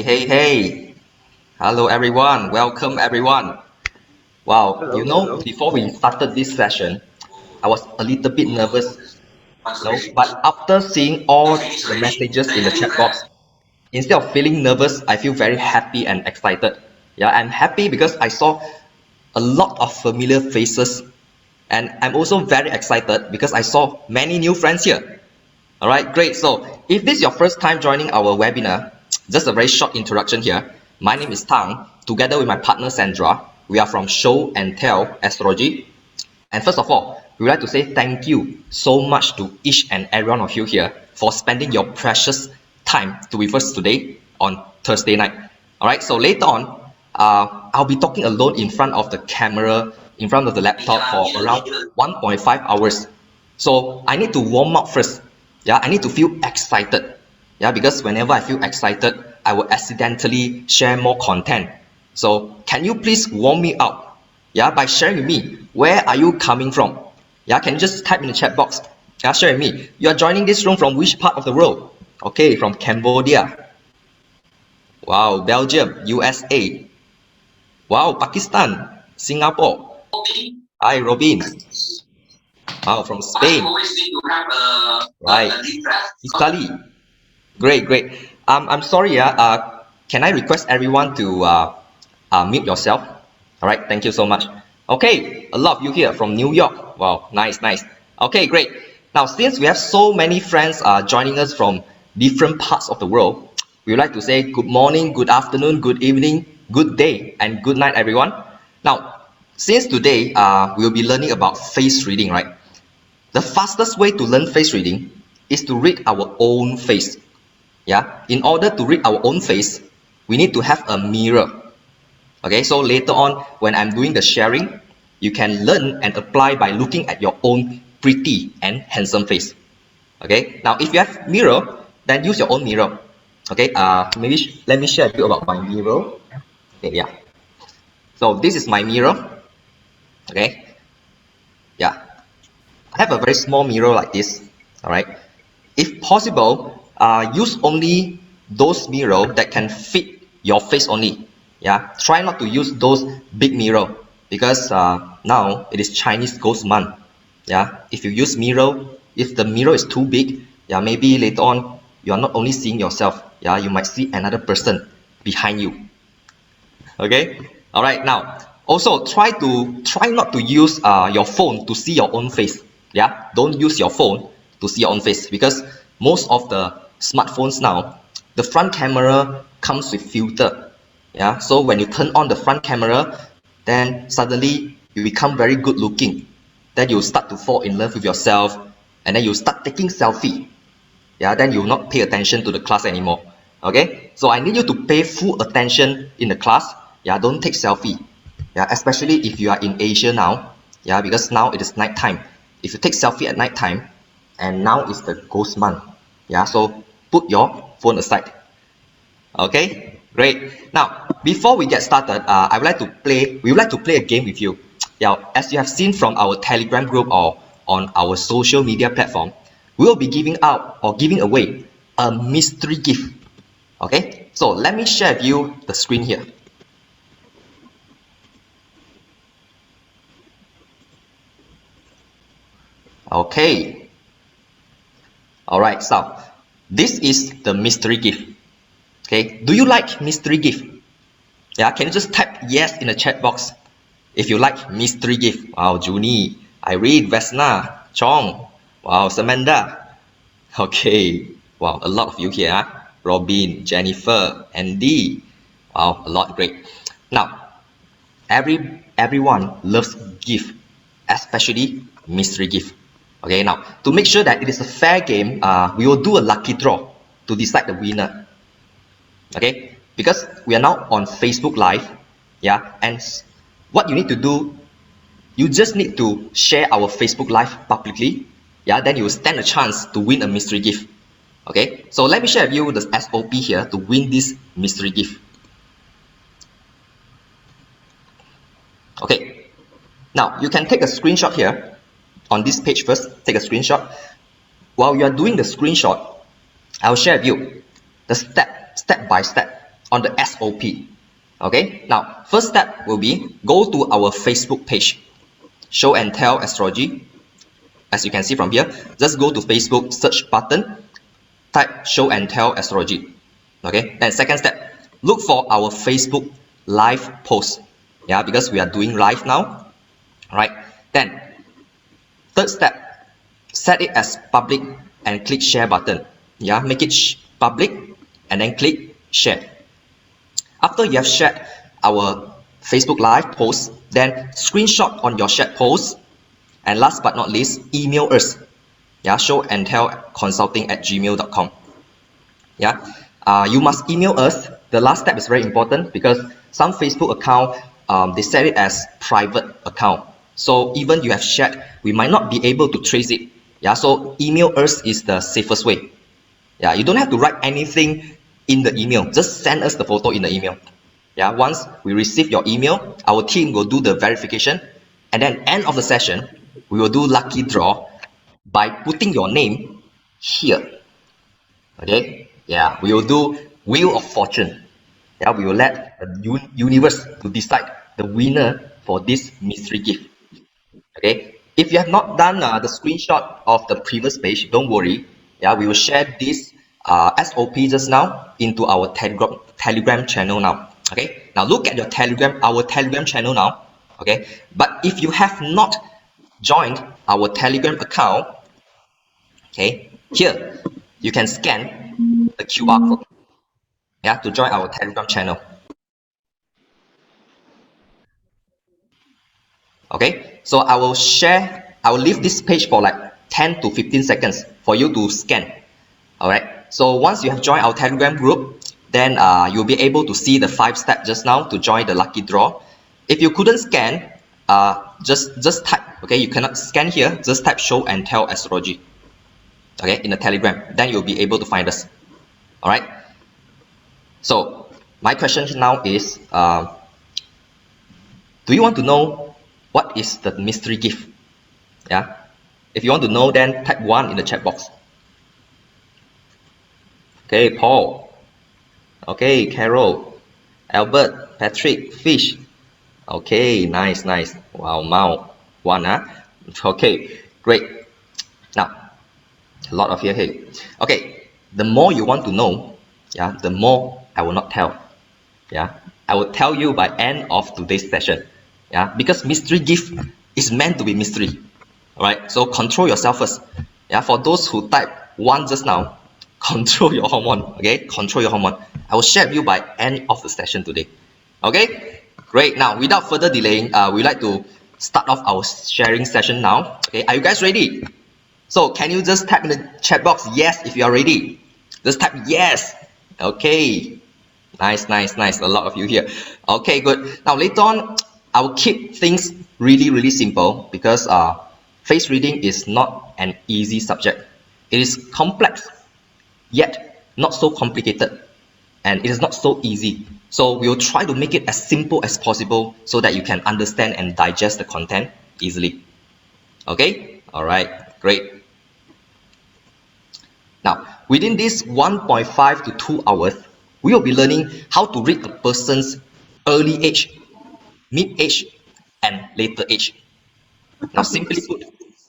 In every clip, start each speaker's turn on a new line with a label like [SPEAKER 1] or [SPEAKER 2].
[SPEAKER 1] Hey. Hello, everyone. Welcome, everyone. Wow,
[SPEAKER 2] Hello.
[SPEAKER 1] before we started this session, I was a little bit nervous, but after seeing all the messages in the chat box, instead of feeling nervous, I feel very happy and excited. Yeah, I'm happy because I saw a lot of familiar faces, and I'm also very excited because I saw many new friends here. All right, great. So if this is your first time joining our webinar, just a very short introduction here. My name is Tang. Together with my partner Sandra, we are from Show and Tell Astrology. And first of all, we would like to say thank you so much to each and every one of you here for spending your precious time to with us today on Thursday night. All right, so later on, I'll be talking alone in front of the camera, in front of the laptop for around 1.5 hours. So I need to warm up first. Yeah, I need to feel excited. Yeah, because whenever I feel excited, I will accidentally share more content. So can you please warm me up? Yeah, by sharing with me, where are you coming from? Yeah, can you just type in the chat box? Yeah, share with me. You are joining this room from which part of the world? Okay, from Cambodia. Wow, Belgium, USA. Wow, Pakistan, Singapore. Hi, Robin. Wow, from Spain. Right. Italy. Great. I'm sorry, can I request everyone to mute yourself? All right, thank you so much. Okay, a lot of you here from New York. Wow, nice. Okay, great. Now, since we have so many friends joining us from different parts of the world, we would like to say good morning, good afternoon, good evening, good day, and good night, everyone. Now, since today we'll be learning about face reading, right? The fastest way to learn face reading is to read our own face. Yeah, in order to read our own face, we need to have a mirror. Okay, so later on when I'm doing the sharing, you can learn and apply by looking at your own pretty and handsome face. Okay, now if you have mirror, then use your own mirror. Okay, maybe let me share a bit about my mirror. Okay, yeah, so this is my mirror. Okay, yeah, I have a very small mirror like this. All right, if possible, use only those mirror that can fit your face only. Yeah, try not to use those big mirror because now it is Chinese ghost month. Yeah, if you use mirror, if the mirror is too big, yeah, maybe later on you are not only seeing yourself, yeah, you might see another person behind you. Okay, all right. Now also try not to use your phone to see your own face. Yeah, don't use your phone to see your own face because most of the smartphones now, the front camera comes with filter. Yeah, so when you turn on the front camera, then suddenly you become very good looking. Then you start to fall in love with yourself, and then you start taking selfie. Yeah, then you will not pay attention to the class anymore. Okay, so I need you to pay full attention in the class. Yeah, don't take selfie. Yeah, especially if you are in Asia now. Yeah, because now it is night time. If you take selfie at night time, and now is the ghost month. Yeah, so put your phone aside. Okay, great. Now before we get started, we would like to play a game with you. Yeah, as you have seen from our Telegram group or on our social media platform, we will be giving out or giving away a mystery gift. Okay, so let me share with you the screen here. Okay, all right, so this is the mystery gift. Okay, do you like mystery gift? Yeah, can you just type yes in the chat box if you like mystery gift? Wow, Junie, Irene, Vesna, Chong, wow, Samantha. Okay, wow, a lot of you here. Huh? Robin, Jennifer, Andy. Wow, a lot, great. Now, everyone loves gift, especially mystery gift. Okay, now to make sure that it is a fair game, we will do a lucky draw to decide the winner. Okay, because we are now on Facebook Live. Yeah, and what you need to do, you just need to share our Facebook Live publicly. Yeah, then you will stand a chance to win a mystery gift. Okay, so let me share with you the SOP here to win this mystery gift. Okay, now you can take a screenshot here on this page first. Take a screenshot. While you are doing the screenshot, I'll share with you the step by step on the SOP. Okay, now first step will be go to our Facebook page, Show and Tell Astrology. As you can see from here, just go to Facebook search button, type Show and Tell Astrology. Okay, then second step, look for our Facebook live post. Yeah, because we are doing live now. Alright, then third step, set it as public and click share button. Yeah, make it public and then click share. After you have shared our Facebook live post, then screenshot on your shared post, and last but not least, email us. Yeah, show and tell consulting@gmail.com. Yeah, you must email us. The last step is very important because some Facebook account they set it as private account. So even you have shared, we might not be able to trace it. Yeah, so email us is the safest way. Yeah, you don't have to write anything in the email. Just send us the photo in the email. Yeah, once we receive your email, our team will do the verification, and then end of the session, we will do lucky draw by putting your name here. Okay, yeah, we will do Wheel of Fortune. Yeah, we will let the universe to decide the winner for this mystery gift. Okay, if you have not done the screenshot of the previous page, don't worry. Yeah, we will share this SOP just now into our Telegram channel now. Okay, now look at your our Telegram channel now. Okay, but if you have not joined our Telegram account, okay, here you can scan the QR code, yeah, to join our Telegram channel. Okay, so I will leave this page for like 10 to 15 seconds for you to scan. All right, so once you have joined our Telegram group, then you'll be able to see the 5 steps just now to join the lucky draw. If you couldn't scan, just type, okay, you cannot scan here, just type Show and Tell Astrology, okay, in the Telegram, then you'll be able to find us. All right, so my question now is, do you want to know what is the mystery gift? Yeah, if you want to know, then type 1 in the chat box. Okay, Paul. Okay, Carol, Albert, Patrick, Fish. Okay, nice. Wow, Mao, 1, huh? Okay, great. Now, a lot of here. Okay, the more you want to know, yeah, the more I will not tell. Yeah, I will tell you by end of today's session. Yeah, because mystery gift is meant to be mystery. All right, so control yourself first. Yeah, for those who type 1 just now, control your hormone. Okay, control your hormone. I will share with you by end of the session today. Okay, great. Now, without further delaying, we'd like to start off our sharing session now. Okay, are you guys ready? So can you just type in the chat box yes if you are ready? Just type yes. Okay, nice. A lot of you here. Okay, good. Now later on, I will keep things really simple because face reading is not an easy subject. It is complex, yet not so complicated, and it is not so easy. So we'll try to make it as simple as possible so that you can understand and digest the content easily. Okay? Alright, great. Now, within this 1.5 to 2 hours, we will be learning how to read a person's early age, mid-age, and later age. Now, simply put,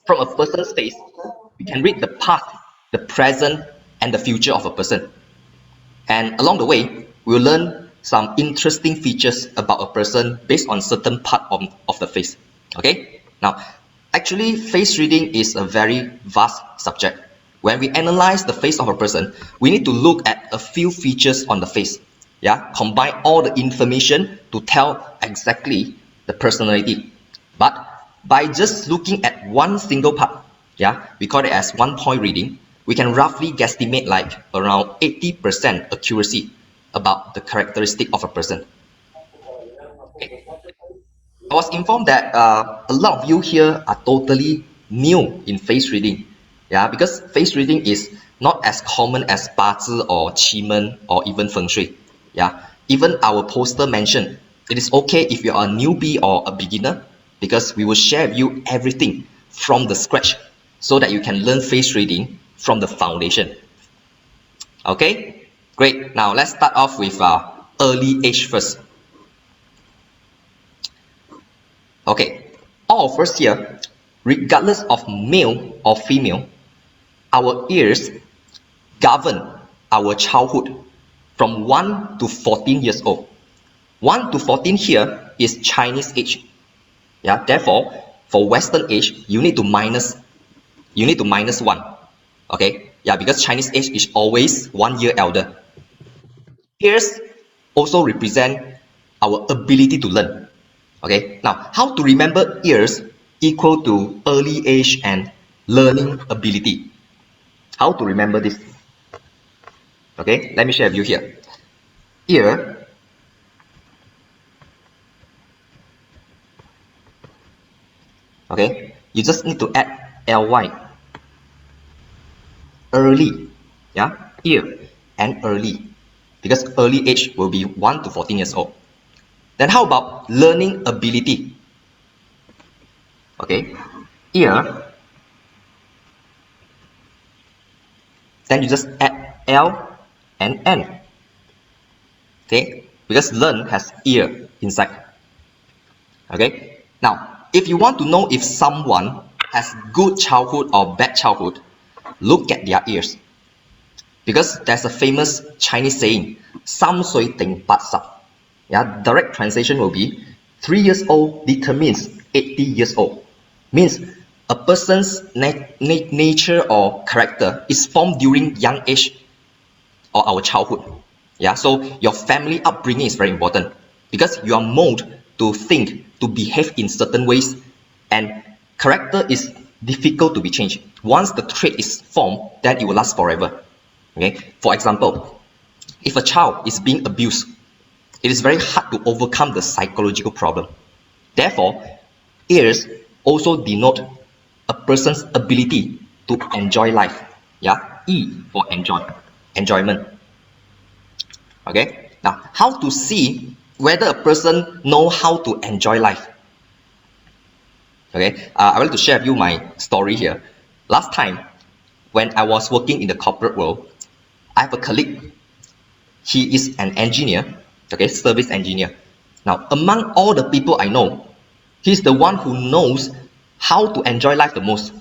[SPEAKER 1] from a person's face, we can read the past, the present, and the future of a person. And along the way, we'll learn some interesting features about a person based on certain part of the face. Okay? Now, actually, face reading is a very vast subject. When we analyze the face of a person, we need to look at a few features on the face. Yeah, combine all the information to tell exactly the personality. But by just looking at one single part, yeah, we call it as one-point reading, we can roughly guesstimate like around 80% accuracy about the characteristic of a person. Okay. I was informed that a lot of you here are totally new in face reading. Yeah, because face reading is not as common as 八字 or 奇门 or even feng shui. Yeah, even our poster mentioned it is okay if you are a newbie or a beginner because we will share with you everything from the scratch so that you can learn face reading from the foundation. Okay, great. Now let's start off with early age first. Okay, all of us here, regardless of male or female, our ears govern our childhood from 1 to 14 years old. 1 to 14 here is Chinese age. Yeah, therefore, for Western age, you need to minus 1. Okay, yeah, because Chinese age is always 1 year elder. Ears also represent our ability to learn. Okay, now how to remember ears equal to early age and learning ability? How to remember this? Okay, let me share with you here. Ear, okay, you just need to add ly, early, yeah, ear and early, because early age will be 1 to 14 years old. Then how about learning ability? Okay, ear, then you just add l and n. Okay, because learn has ear inside. Okay, now if you want to know if someone has good childhood or bad childhood, look at their ears. Because there's a famous Chinese saying, 三歲定八十. Yeah, direct translation will be 3 years old determines 80 years old. Means a person's nature or character is formed during young age or our childhood. Yeah, so your family upbringing is very important because you are molded to think, to behave in certain ways, and character is difficult to be changed. Once the trait is formed, then it will last forever. Okay, for example, if a child is being abused, it is very hard to overcome the psychological problem. Therefore, ears also denote a person's ability to enjoy life. Yeah, E for enjoyment. Okay, now how to see whether a person know how to enjoy life? Okay, I would like to share with you my story here. Last time, when I was working in the corporate world, I have a colleague. He is an engineer, okay, service engineer. Now, among all the people I know, he's the one who knows how to enjoy life the most.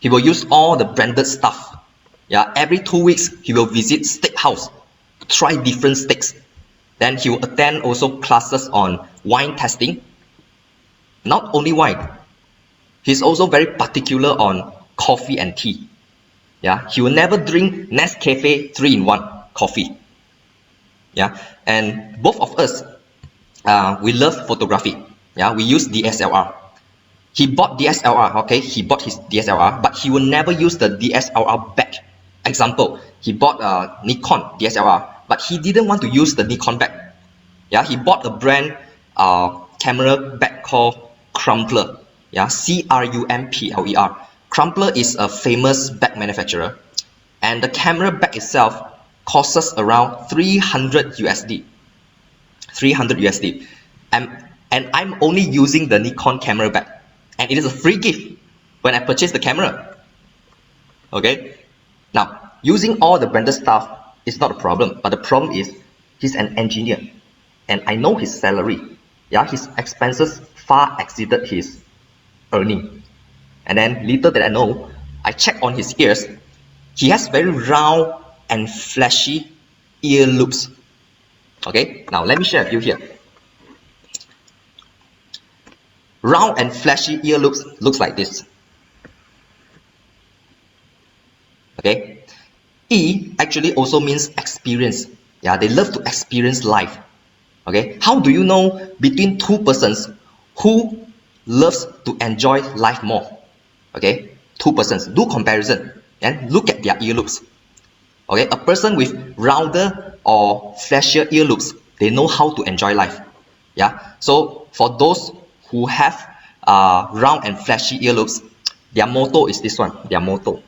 [SPEAKER 1] He will use all the branded stuff. Yeah, every 2 weeks he will visit steakhouse, try different steaks. Then he will attend also classes on wine testing. Not only wine, he's also very particular on coffee and tea. Yeah, he will never drink Nescafe 3-in-1 coffee. Yeah, and both of us, we love photography. Yeah, we use DSLR. He bought DSLR, okay, he bought his DSLR, but he will never use the DSLR back. Example, he bought a Nikon DSLR, but he didn't want to use the Nikon back. Yeah, he bought a brand camera bag called Crumpler. Yeah, Crumpler. Crumpler is a famous bag manufacturer, and the camera bag itself costs us around 300 USD. 300 USD. And I'm only using the Nikon camera bag, and it is a free gift when I purchase the camera. Okay, now using all the branded stuff is not a problem, but the problem is he's an engineer, and I know his salary. Yeah, his expenses far exceeded his earning. And then little that I know, I check on his ears. He has very round and flashy ear loops. Okay, now let me share with you here. Round and flashy ear looks like this. Okay, E actually also means experience. Yeah, they love to experience life. Okay, how do you know between two persons who loves to enjoy life more? Okay, two persons, do comparison and look at their ear loops. Okay, a person with rounder or flashier ear loops, they know how to enjoy life. Yeah, so for those who have round and flashy ear loops, their motto is this one. Their motto.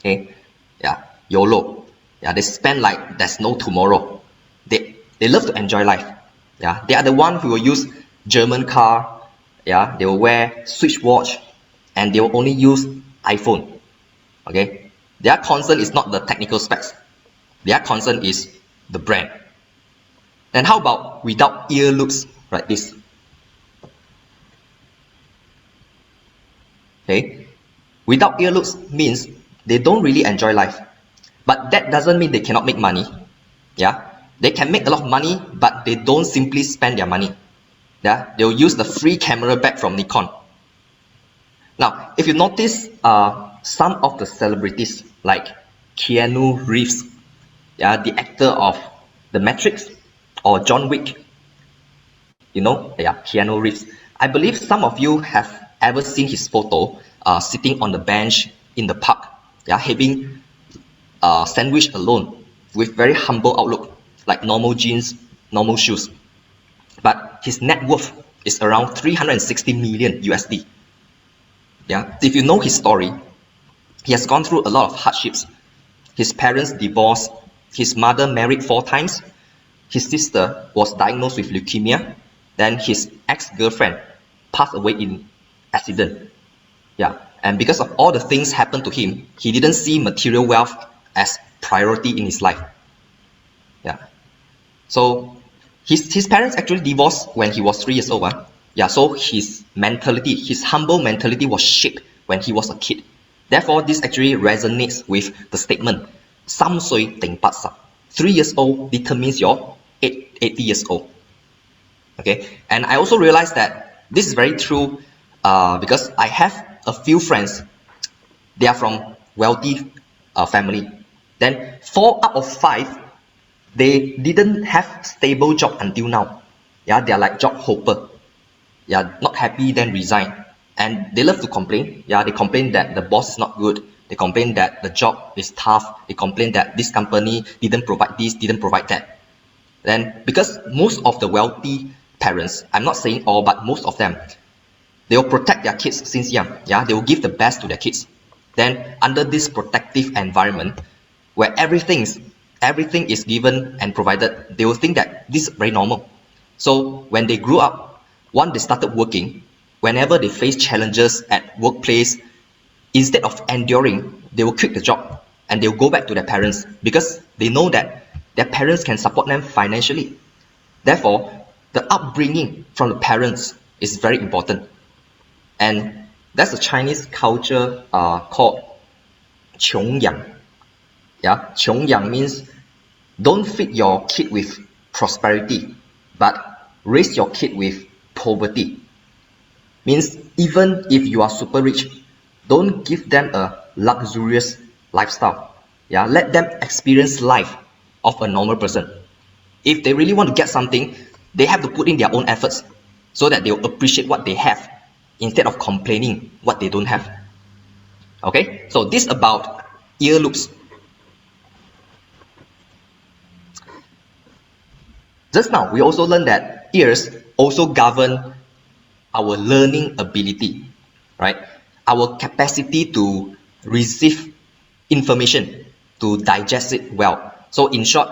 [SPEAKER 1] Okay, yeah, YOLO. Yeah, they spend like there's no tomorrow. They love to enjoy life. Yeah, they are the one who will use German car. Yeah, they will wear Switch watch, and they will only use iPhone. Okay, Their concern is not the technical specs. Their concern is the brand. Then how about without ear loops like this? Okay, without ear loops means they don't really enjoy life, but that doesn't mean they cannot make money. Yeah, they can make a lot of money, but they don't simply spend their money. Yeah, they'll use the free camera bag from Nikon. Now, if you notice, some of the celebrities like Keanu Reeves, yeah, the actor of The Matrix, or John Wick, Keanu Reeves. I believe some of you have ever seen his photo sitting on the bench in the park, yeah, having a sandwich alone with very humble outlook, like normal jeans, normal shoes. But his net worth is around 360 million USD. Yeah, if you know his story, he has gone through a lot of hardships. His parents divorced, his mother married 4 times, his sister was diagnosed with leukemia, then his ex-girlfriend passed away in accident. Yeah, and because of all the things happened to him, he didn't see material wealth as priority in his life. Yeah, so his parents actually divorced when he was 3 years old. Yeah, so his mentality, his humble mentality was shaped when he was a kid. Therefore, this actually resonates with the statement, 三歲定八十. 3 years old determines your 80 years old. Okay, and I also realized that this is very true because I have a few friends, they are from wealthy family. Then 4 out of 5, they didn't have stable job until now. Yeah, they are like job hopper. Yeah, not happy, then resign. And they love to complain. Yeah, they complain that the boss is not good. They complain that the job is tough. They complain that this company didn't provide this, didn't provide that. Then, because most of the wealthy parents, I'm not saying all, but most of them, they will protect their kids since young. Yeah, they will give the best to their kids. Then, under this protective environment, where everything is given and provided, they will think that this is very normal. So when they grew up, once they started working, whenever they face challenges at workplace, instead of enduring, they will quit the job and they will go back to their parents because they know that their parents can support them financially. Therefore, the upbringing from the parents is very important. And that's a Chinese culture called 穷养. Yeah, 穷养 means don't feed your kid with prosperity, but raise your kid with poverty. Means even if you are super rich, don't give them a luxurious lifestyle. Yeah, let them experience life of a normal person. If they really want to get something, they have to put in their own efforts so that they will appreciate what they have instead of complaining what they don't have. Okay, so this about ear loops. Just now, we also learned that ears also govern our learning ability, right? Our capacity to receive information, to digest it well. So in short,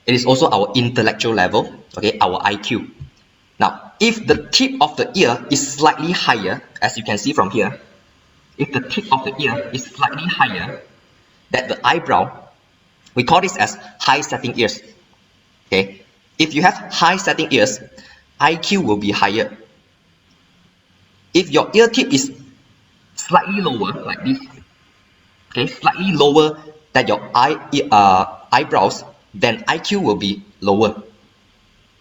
[SPEAKER 1] it is also our intellectual level, okay, our IQ. Now, if the tip of the ear is slightly higher, as you can see from here, if the tip of the ear is slightly higher than the eyebrow, we call this as high setting ears. Okay, if you have high setting ears, IQ will be higher. If your ear tip is slightly lower, like this, okay, slightly lower than your eyebrows, then IQ will be lower.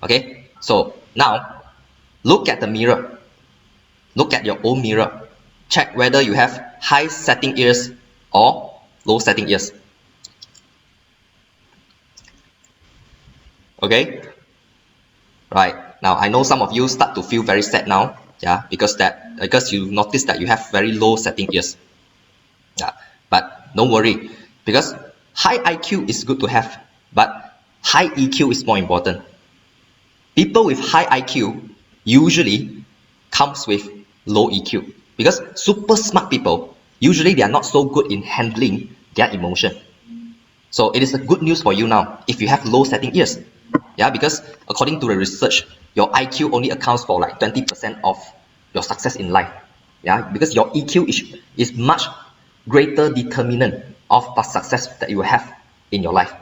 [SPEAKER 1] Okay, so now look at the mirror. Look at your own mirror. Check whether you have high setting ears or low setting ears. Okay, right, now I know some of you start to feel very sad now, yeah, because you notice that you have very low setting ears. Yeah, but don't worry, because high IQ is good to have, but high EQ is more important. People with high IQ usually comes with low EQ, because super smart people, usually they are not so good in handling their emotion. So it is a good news for you now if you have low setting ears. Yeah, because according to the research, your IQ only accounts for like 20% of your success in life. Yeah, because your EQ is much greater determinant of past success that you have in your life.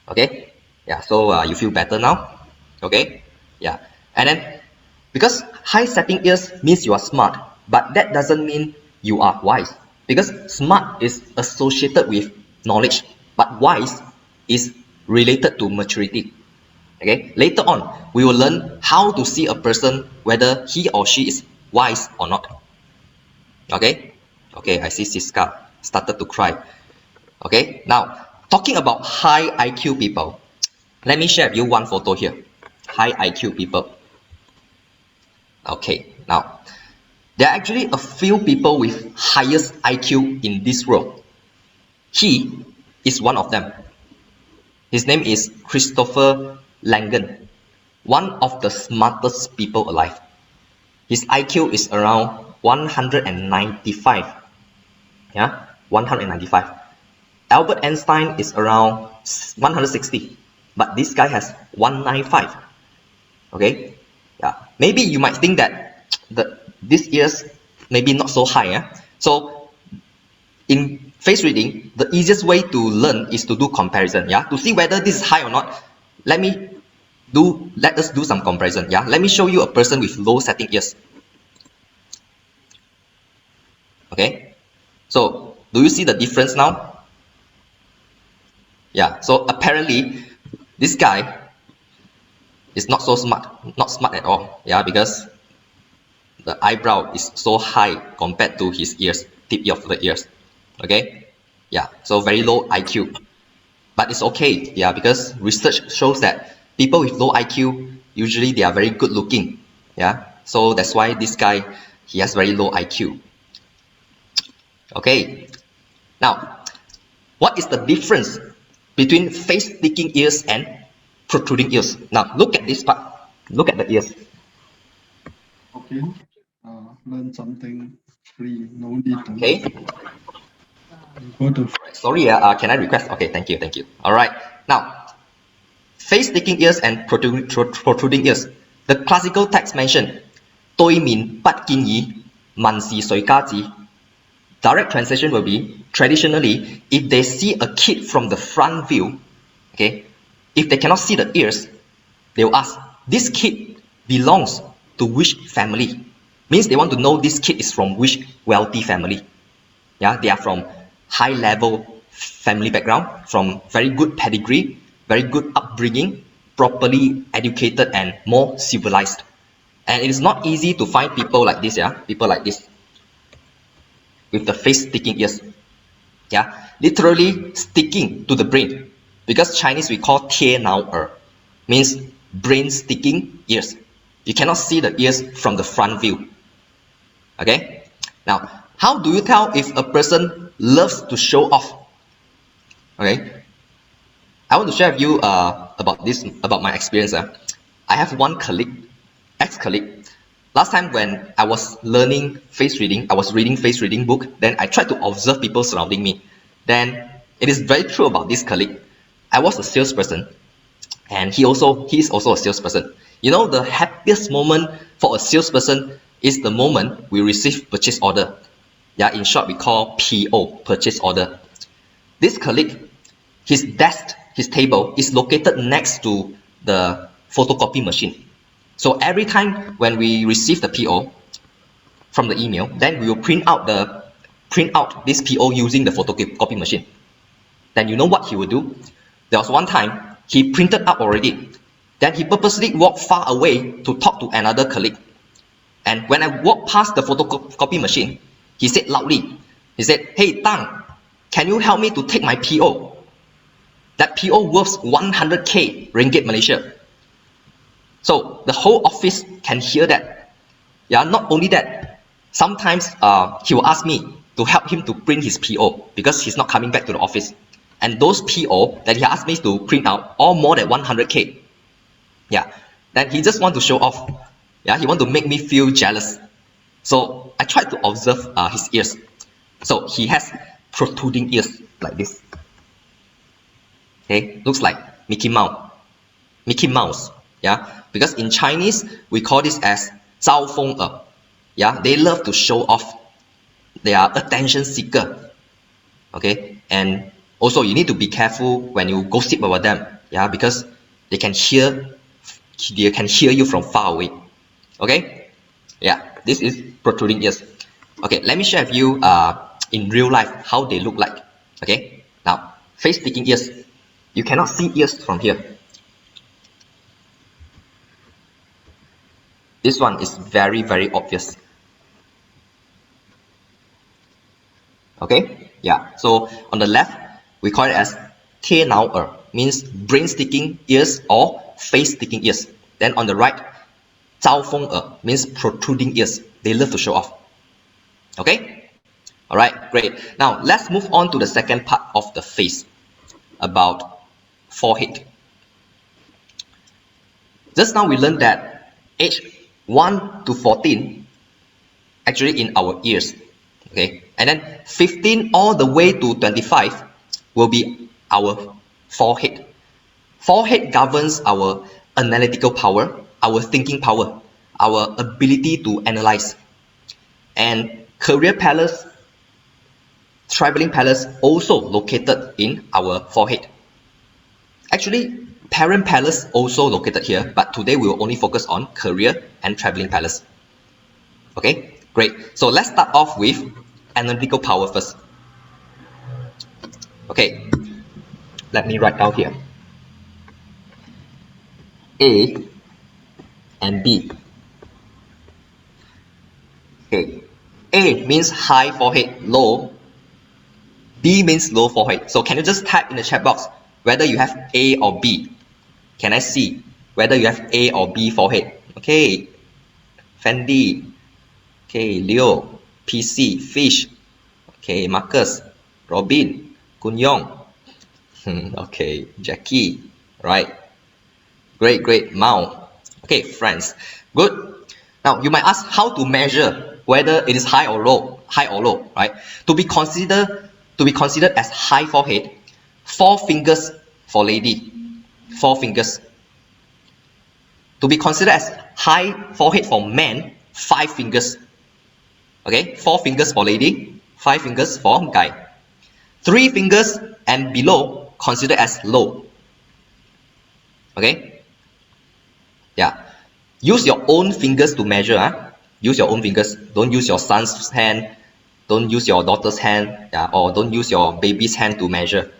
[SPEAKER 1] Okay, yeah, so you feel better now. Okay, yeah, and then because high setting ears means you are smart, but that doesn't mean you are wise, because smart is associated with knowledge, but wise is related to maturity. Okay, later on we will learn how to see a person whether he or she is wise or not. Okay, okay, I see Siska started to cry. Okay, now talking about high IQ people, let me share with you one photo here. High IQ people. Okay, now there are actually a few people with highest IQ in this world. He is one of them. His name is Christopher Langan, one of the smartest people alive. His IQ is around 195. Yeah, 195. Albert Einstein is around 160, but this guy has 195. Okay, yeah, maybe you might think that this year's maybe not so high. Yeah? So in face reading, the easiest way to learn is to do comparison. Yeah, to see whether this is high or not. Let us do some comparison. Yeah, let me show you a person with low setting ears. Okay, so do you see the difference now? Yeah, so apparently this guy is not so smart, not smart at all. Yeah, because the eyebrow is so high compared to his ears, tip of the ears. Okay, yeah, so very low IQ, but it's okay. Yeah, because research shows that people with low IQ usually they are very good looking. Yeah, so that's why this guy, he has very low IQ. Okay, now what is the difference between face sticking ears and protruding ears? Now look at this part, look at the ears.
[SPEAKER 2] Okay, learn something free, no need to
[SPEAKER 1] Okay,
[SPEAKER 2] go to.
[SPEAKER 1] sorry, can I request? Okay, thank you, thank you. All right, now face sticking ears and protruding ears. The classical text mentioned 對面不建議，問是誰家子. Direct translation will be, traditionally, if they see a kid from the front view, okay, if they cannot see the ears, they will ask, this kid belongs to which family? Means they want to know this kid is from which wealthy family. Yeah, they are from high level family background, from very good pedigree, very good upbringing, properly educated and more civilized. And it is not easy to find people like this, yeah, people like this, with the face sticking ears. Yeah, literally sticking to the brain. Because Chinese we call 贴脑耳, means brain sticking ears. You cannot see the ears from the front view. Okay, now how do you tell if a person loves to show off? Okay, I want to share with you about my experience. I have one colleague, ex-colleague. Last time when I was learning face reading, I was reading face reading book. Then I tried to observe people surrounding me. Then it is very true about this colleague. I was a salesperson, and he is also a salesperson. You know, the happiest moment for a salesperson is the moment we receive purchase order. Yeah, in short we call PO, purchase order. This colleague, his desk, his table is located next to the photocopy machine. So every time when we receive the PO from the email, then we will print out this PO using the photocopy machine. Then you know what he would do? There was one time he printed up already. Then he purposely walked far away to talk to another colleague. And when I walked past the photocopy machine, he said loudly, he said, "Hey Tang, can you help me to take my PO? That PO worth 100k ringgit Malaysia." So the whole office can hear that. Yeah, not only that, sometimes he will ask me to help him to print his PO because he's not coming back to the office. And those PO that he asked me to print out all more than 100k. Yeah, then he just want to show off. Yeah, he want to make me feel jealous. So I tried to observe his ears. So he has protruding ears like this. Okay, looks like Mickey Mouse. Mickey Mouse. Yeah, because in Chinese we call this as 招风耳. Yeah, they love to show off. They are attention seeker. Okay, and also you need to be careful when you gossip about them, yeah, because they can hear you from far away. Okay, yeah, this is protruding ears. Okay, let me share with you in real life how they look like. Okay, now face sticking ears, you cannot see ears from here. This one is very, very obvious. Okay, yeah, so on the left we call it as T now means brain sticking ears or face sticking ears. Then on the right, 招风耳 means protruding ears. They love to show off. Okay, all right, great. Now let's move on to the second part of the face, about forehead. Just now we learned that age 1 to 14 actually in our ears. Okay, and then 15 all the way to 25 will be our forehead. Forehead governs our analytical power, our thinking power, our ability to analyze. And career palace, traveling palace also located in our forehead. Actually, parent palace also located here, but today we will only focus on career and traveling palace. Okay, great. So let's start off with analytical power first. Okay, let me write down here. A and B. Okay, A means high forehead, low. B means low forehead. So can you just type in the chat box whether you have A or B? Can I see whether you have A or B forehead? Okay, Fendi. Okay, Leo, PC, Fish. Okay, Marcus, Robin, Kun Yong. Okay, Jackie. Right. Great, great. Mao. Okay, friends. Good. Now you might ask how to measure whether it is high or low, right? To be considered as high forehead, 4 fingers for lady, 4 fingers. To be considered as high forehead for men, 5 fingers. Okay, 4 fingers for lady, 5 fingers for guy. 3 fingers and below considered as low. Okay, yeah. Use your own fingers to measure. Use your own fingers. Don't use your son's hand. Don't use your daughter's hand. Yeah, or don't use your baby's hand to measure.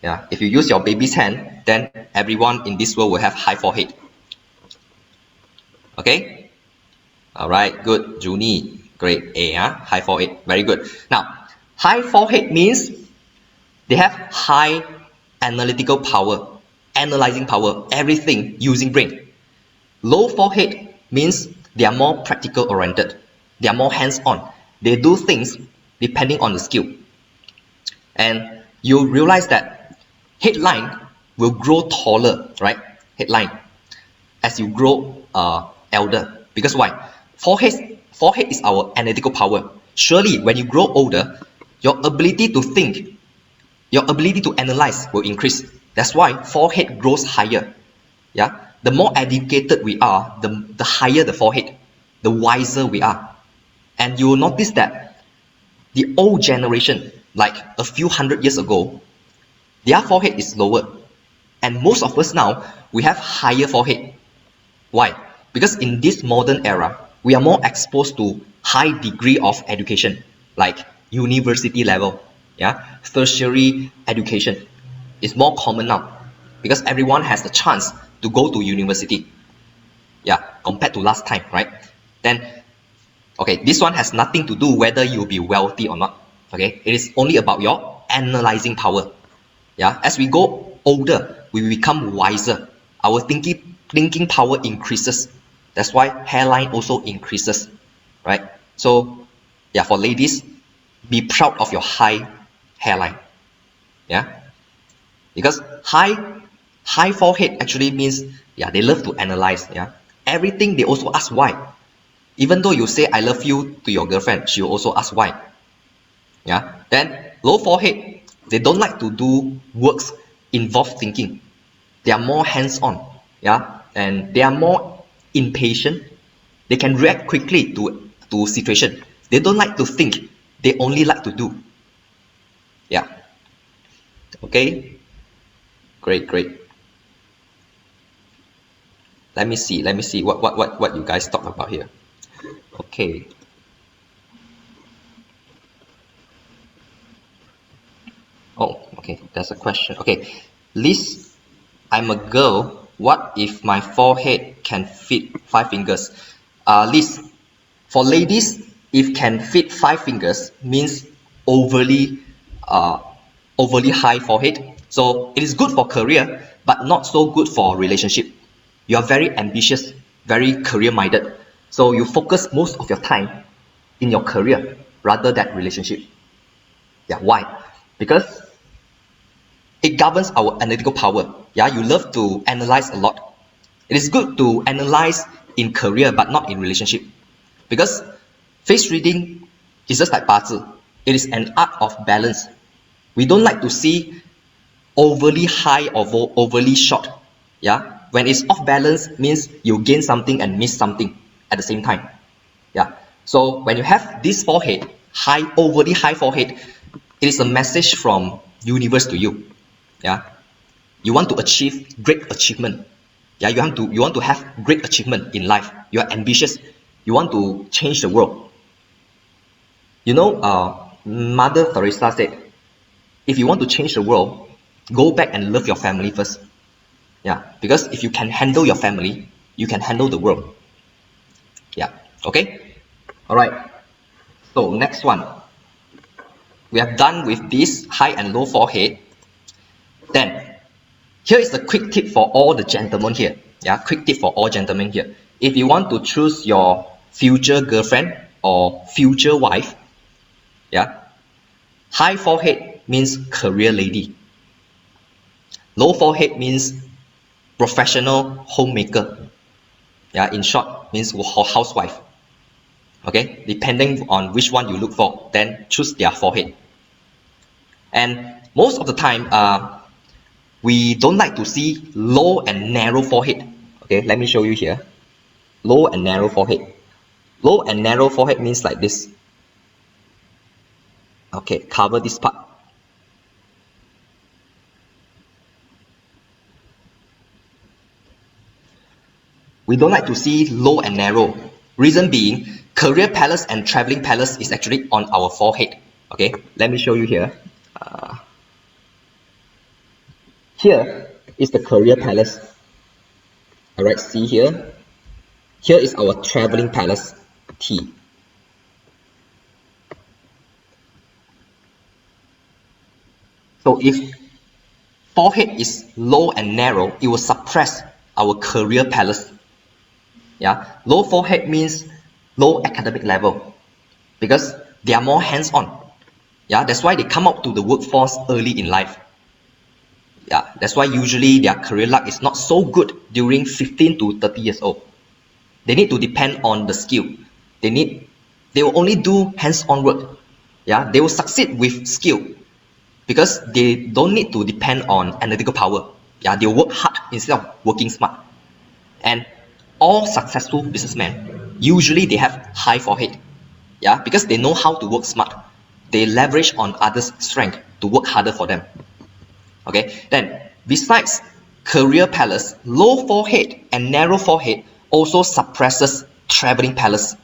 [SPEAKER 1] Yeah, if you use your baby's hand, then everyone in this world will have high forehead. Okay. All right. Good. Junie. Great. A. High forehead. Very good. Now, high forehead means they have high analytical power, analyzing power, everything using brain. Low forehead means they are more practical oriented. They are more hands-on. They do things depending on the skill. And you realize that headline will grow taller, right? Headline, as you grow elder. Because why? Forehead is our analytical power. Surely when you grow older, your ability to think, your ability to analyze will increase. That's why forehead grows higher. Yeah, the more educated we are, the higher the forehead, the wiser we are. And you will notice that the old generation, like a few hundred years ago, their forehead is lower. And most of us now, we have higher forehead. Why? Because in this modern era, we are more exposed to high degree of education, like university level, yeah, tertiary education. Is more common now because everyone has the chance to go to university. Yeah, compared to last time, right? Then, okay, this one has nothing to do whether you'll be wealthy or not. Okay, it is only about your analyzing power. Yeah, as we go older, we become wiser. Our thinking power increases. That's why hairline also increases, right? So, yeah, for ladies, be proud of your high hairline. Yeah, because high forehead actually means, yeah, they love to analyze. Yeah, everything they also ask why. Even though you say I love you to your girlfriend, she will also ask why. Yeah, then low forehead, they don't like to do works involve thinking. They are more hands-on. Yeah, and they are more impatient. They can react quickly to situation. They don't like to think, they only like to do. Yeah. Okay. Great. Let me see what you guys talk about here. Okay. Oh, okay. There's a question. Okay. Liz, I'm a girl. What if my forehead can fit 5 fingers? Liz, for ladies, if can fit 5 fingers means overly uh, overly high forehead. So it is good for career, but not so good for relationship. You are very ambitious, very career minded. So you focus most of your time in your career rather than relationship. Yeah, why? Because it governs our analytical power. Yeah, you love to analyze a lot. It is good to analyze in career but not in relationship. Because face reading is just like 八字. It is an art of balance. We don't like to see overly high or overly short. Yeah, when it's off balance means you gain something and miss something at the same time. Yeah, so when you have this forehead, overly high forehead, it is a message from universe to you. Yeah, you want to achieve great achievement. Yeah, you want to have great achievement in life. You are ambitious. You want to change the world. Mother Teresa said, if you want to change the world, go back and love your family first. Yeah, because if you can handle your family, you can handle the world. Yeah, okay. All right. So next one, we have done with this high and low forehead. Then here is the quick tip for all the gentlemen here. Yeah, quick tip for all gentlemen here. If you want to choose your future girlfriend or future wife, yeah, high forehead means career lady. Low forehead means professional homemaker. Yeah, in short, means housewife. Okay, depending on which one you look for, then choose their forehead. And most of the time, we don't like to see low and narrow forehead. Okay, let me show you here. Low and narrow forehead. Low and narrow forehead means like this. Okay, cover this part. We don't like to see low and narrow. Reason being, career palace and traveling palace is actually on our forehead. Okay, let me show you here. Here is the career palace. Alright, see here. Here is our traveling palace, T. So if forehead is low and narrow, it will suppress our career palace. Yeah, low forehead means low academic level because they are more hands-on. Yeah, that's why they come out to the workforce early in life. Yeah, that's why usually their career luck is not so good during 15 to 30 years old. They need to depend on the skill. They will only do hands-on work. Yeah, they will succeed with skill because they don't need to depend on analytical power. Yeah, they work hard instead of working smart. And all successful businessmen usually they have high forehead. Yeah, because they know how to work smart. They leverage on others' strength to work harder for them. Okay, then besides career palace, low forehead and narrow forehead also suppresses traveling palace.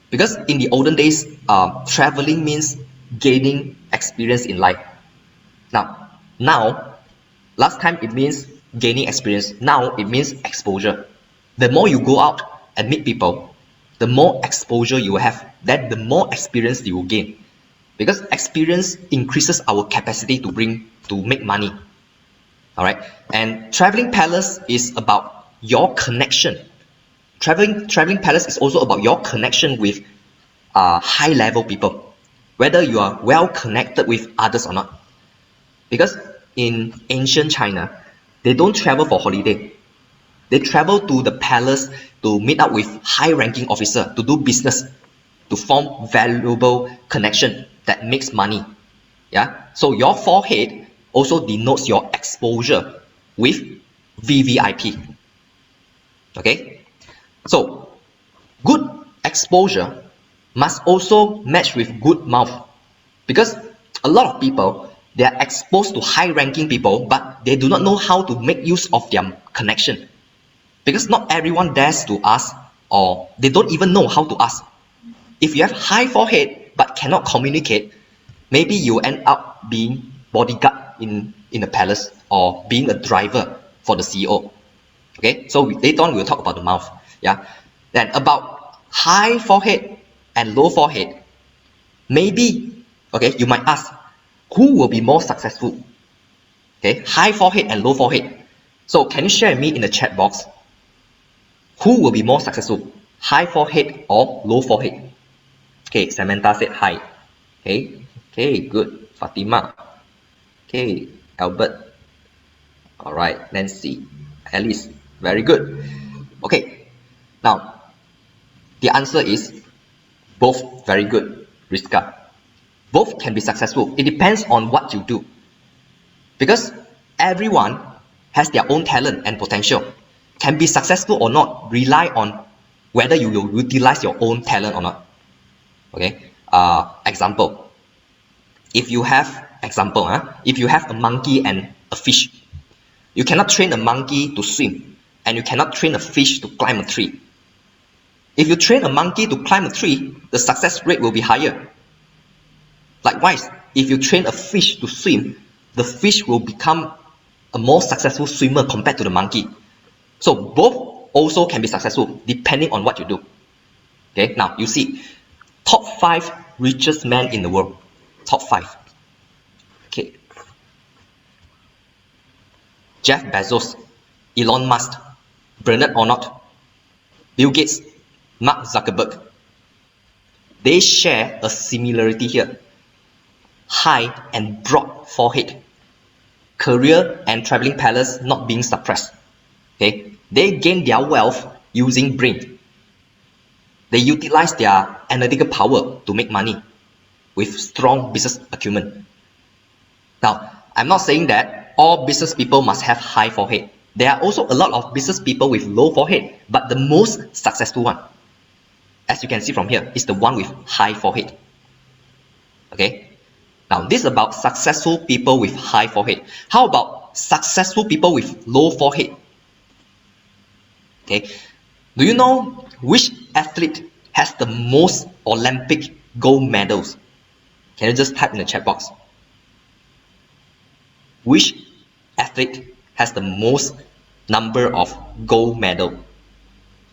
[SPEAKER 1] Because in the olden days, traveling means gaining experience in life. Now, last time it means gaining experience. Now it means exposure. The more you go out and meet people, the more exposure you will have. Then the more experience you will gain. Because experience increases our capacity to make money. All right, and traveling palace is about your connection. Traveling palace is also about your connection with high level people, whether you are well connected with others or not. Because in ancient China, they don't travel for holiday. They travel to the palace to meet up with high ranking officer to do business, to form valuable connection that makes money. Yeah, so your forehead also denotes your exposure with VVIP. Okay, so good exposure must also match with good mouth because A lot of people, they are exposed to high-ranking people, but they do not know how to make use of their connection. Because not everyone dares to ask, or they don't even know how to ask. If you have high forehead but cannot communicate, maybe you end up being bodyguard in a palace or being a driver for the CEO. Okay, so later on we'll talk about the mouth. Yeah, then about high forehead and low forehead, maybe, okay, you might ask, who will be more successful? Okay, high forehead and low forehead. So can you share with me in the chat box, who will be more successful, high forehead or low forehead? Okay, Samantha said hi. Okay, good. Fatima. Okay, Albert. All right, Nancy, Alice. Very good. Okay, now the answer is both very good, Riska. Both can be successful. It depends on what you do. Because everyone has their own talent and potential. Can be successful or not rely on whether you will utilize your own talent or not. Okay, example. If you have a monkey and a fish, you cannot train a monkey to swim, and you cannot train a fish to climb a tree. If you train a monkey to climb a tree, the success rate will be higher. Likewise, if you train a fish to swim, the fish will become a more successful swimmer compared to the monkey. So both also can be successful depending on what you do. Okay, now you see, top 5 richest men in the world. Top 5. Okay, Jeff Bezos, Elon Musk, Bernard Arnault, Bill Gates, Mark Zuckerberg. They share a similarity here. High and broad forehead. Career and traveling palace not being suppressed. Okay, they gain their wealth using brain. They utilize their analytical power to make money with strong business acumen. Now, I'm not saying that all business people must have high forehead. There are also a lot of business people with low forehead, but the most successful one, as you can see from here, is the one with high forehead. Okay, now this is about successful people with high forehead. How about successful people with low forehead? Okay, do you know which athlete has the most Olympic gold medals? Can you just type in the chat box? Which athlete has the most number of gold medal?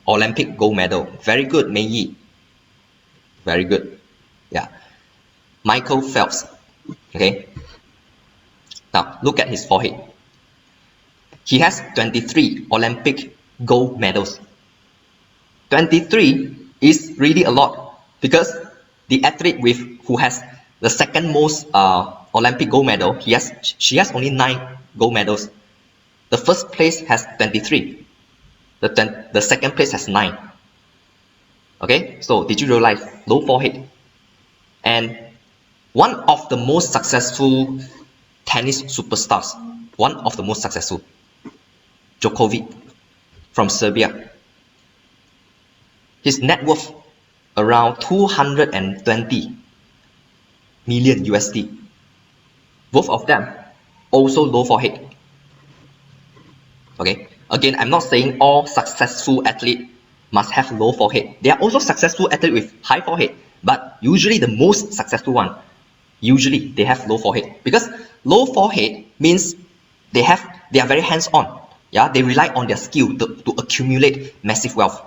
[SPEAKER 1] Olympic gold medal. Very good, Mei Yi. Very good. Yeah. Michael Phelps. Okay. Now look at his forehead. He has 23 Olympic gold medals. 23 is really a lot because the athlete who has the second most Olympic gold medal, she has only 9 gold medals. The first place has 23. The second place has 9. Okay, so did you realize low forehead? And one of the most successful tennis superstars, one of the most successful, Djokovic from Serbia. His net worth around 220 million USD. Both of them also low forehead. Okay, again, I'm not saying all successful athletes must have low forehead. There are also successful athletes with high forehead, but usually the most successful one, usually they have low forehead, because low forehead means they are very hands-on. Yeah, they rely on their skill to accumulate massive wealth.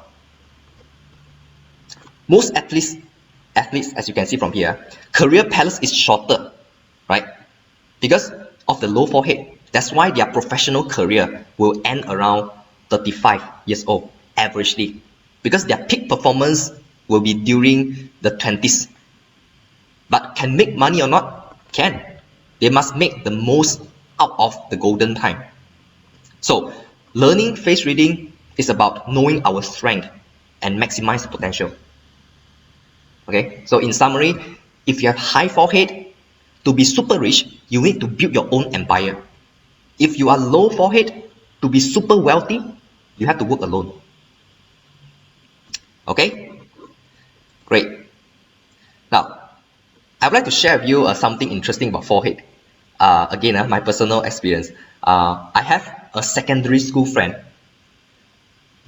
[SPEAKER 1] Most athletes, as you can see from here, career palace is shorter, right? Because of the low forehead. That's why their professional career will end around 35 years old, averagely. Because their peak performance will be during the 20s. But can make money or not? Can. They must make the most out of the golden time. So, learning face reading is about knowing our strength and maximize potential. Okay, so in summary, if you have high forehead, to be super rich, you need to build your own empire. If you are low forehead, to be super wealthy, you have to work alone. Okay, great. Now, would like to share with you something interesting about forehead. Again, my personal experience. I have a secondary school friend.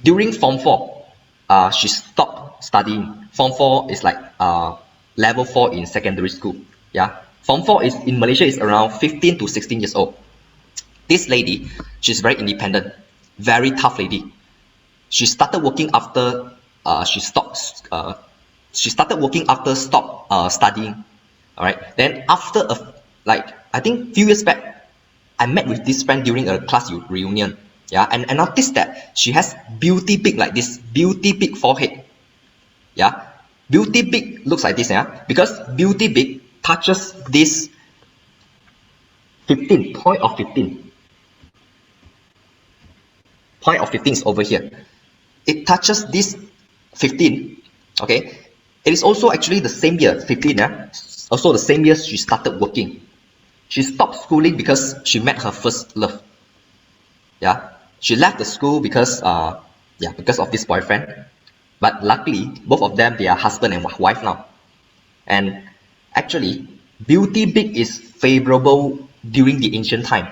[SPEAKER 1] During Form 4, she stopped studying. Form 4 is like level 4 in secondary school. Yeah, Form 4 is in Malaysia is around 15 to 16 years old. This lady, she's very independent, very tough lady. She started working after she stopped. She started working after stop studying. All right. Then after I think few years back, I met with this friend during a class reunion. Yeah, and I noticed that she has beauty peak like this, beauty peak forehead. Yeah, beauty peak looks like this. Yeah, because beauty peak touches this 15 point of 15. Point of 15 is over here. It touches this 15. Okay, it is also actually the same year 15. Yeah, also the same year she started working. She stopped schooling because she met her first love. Yeah, she left the school because because of this boyfriend. But luckily, both of them, they are husband and wife now. And actually, beauty peak is favorable during the ancient time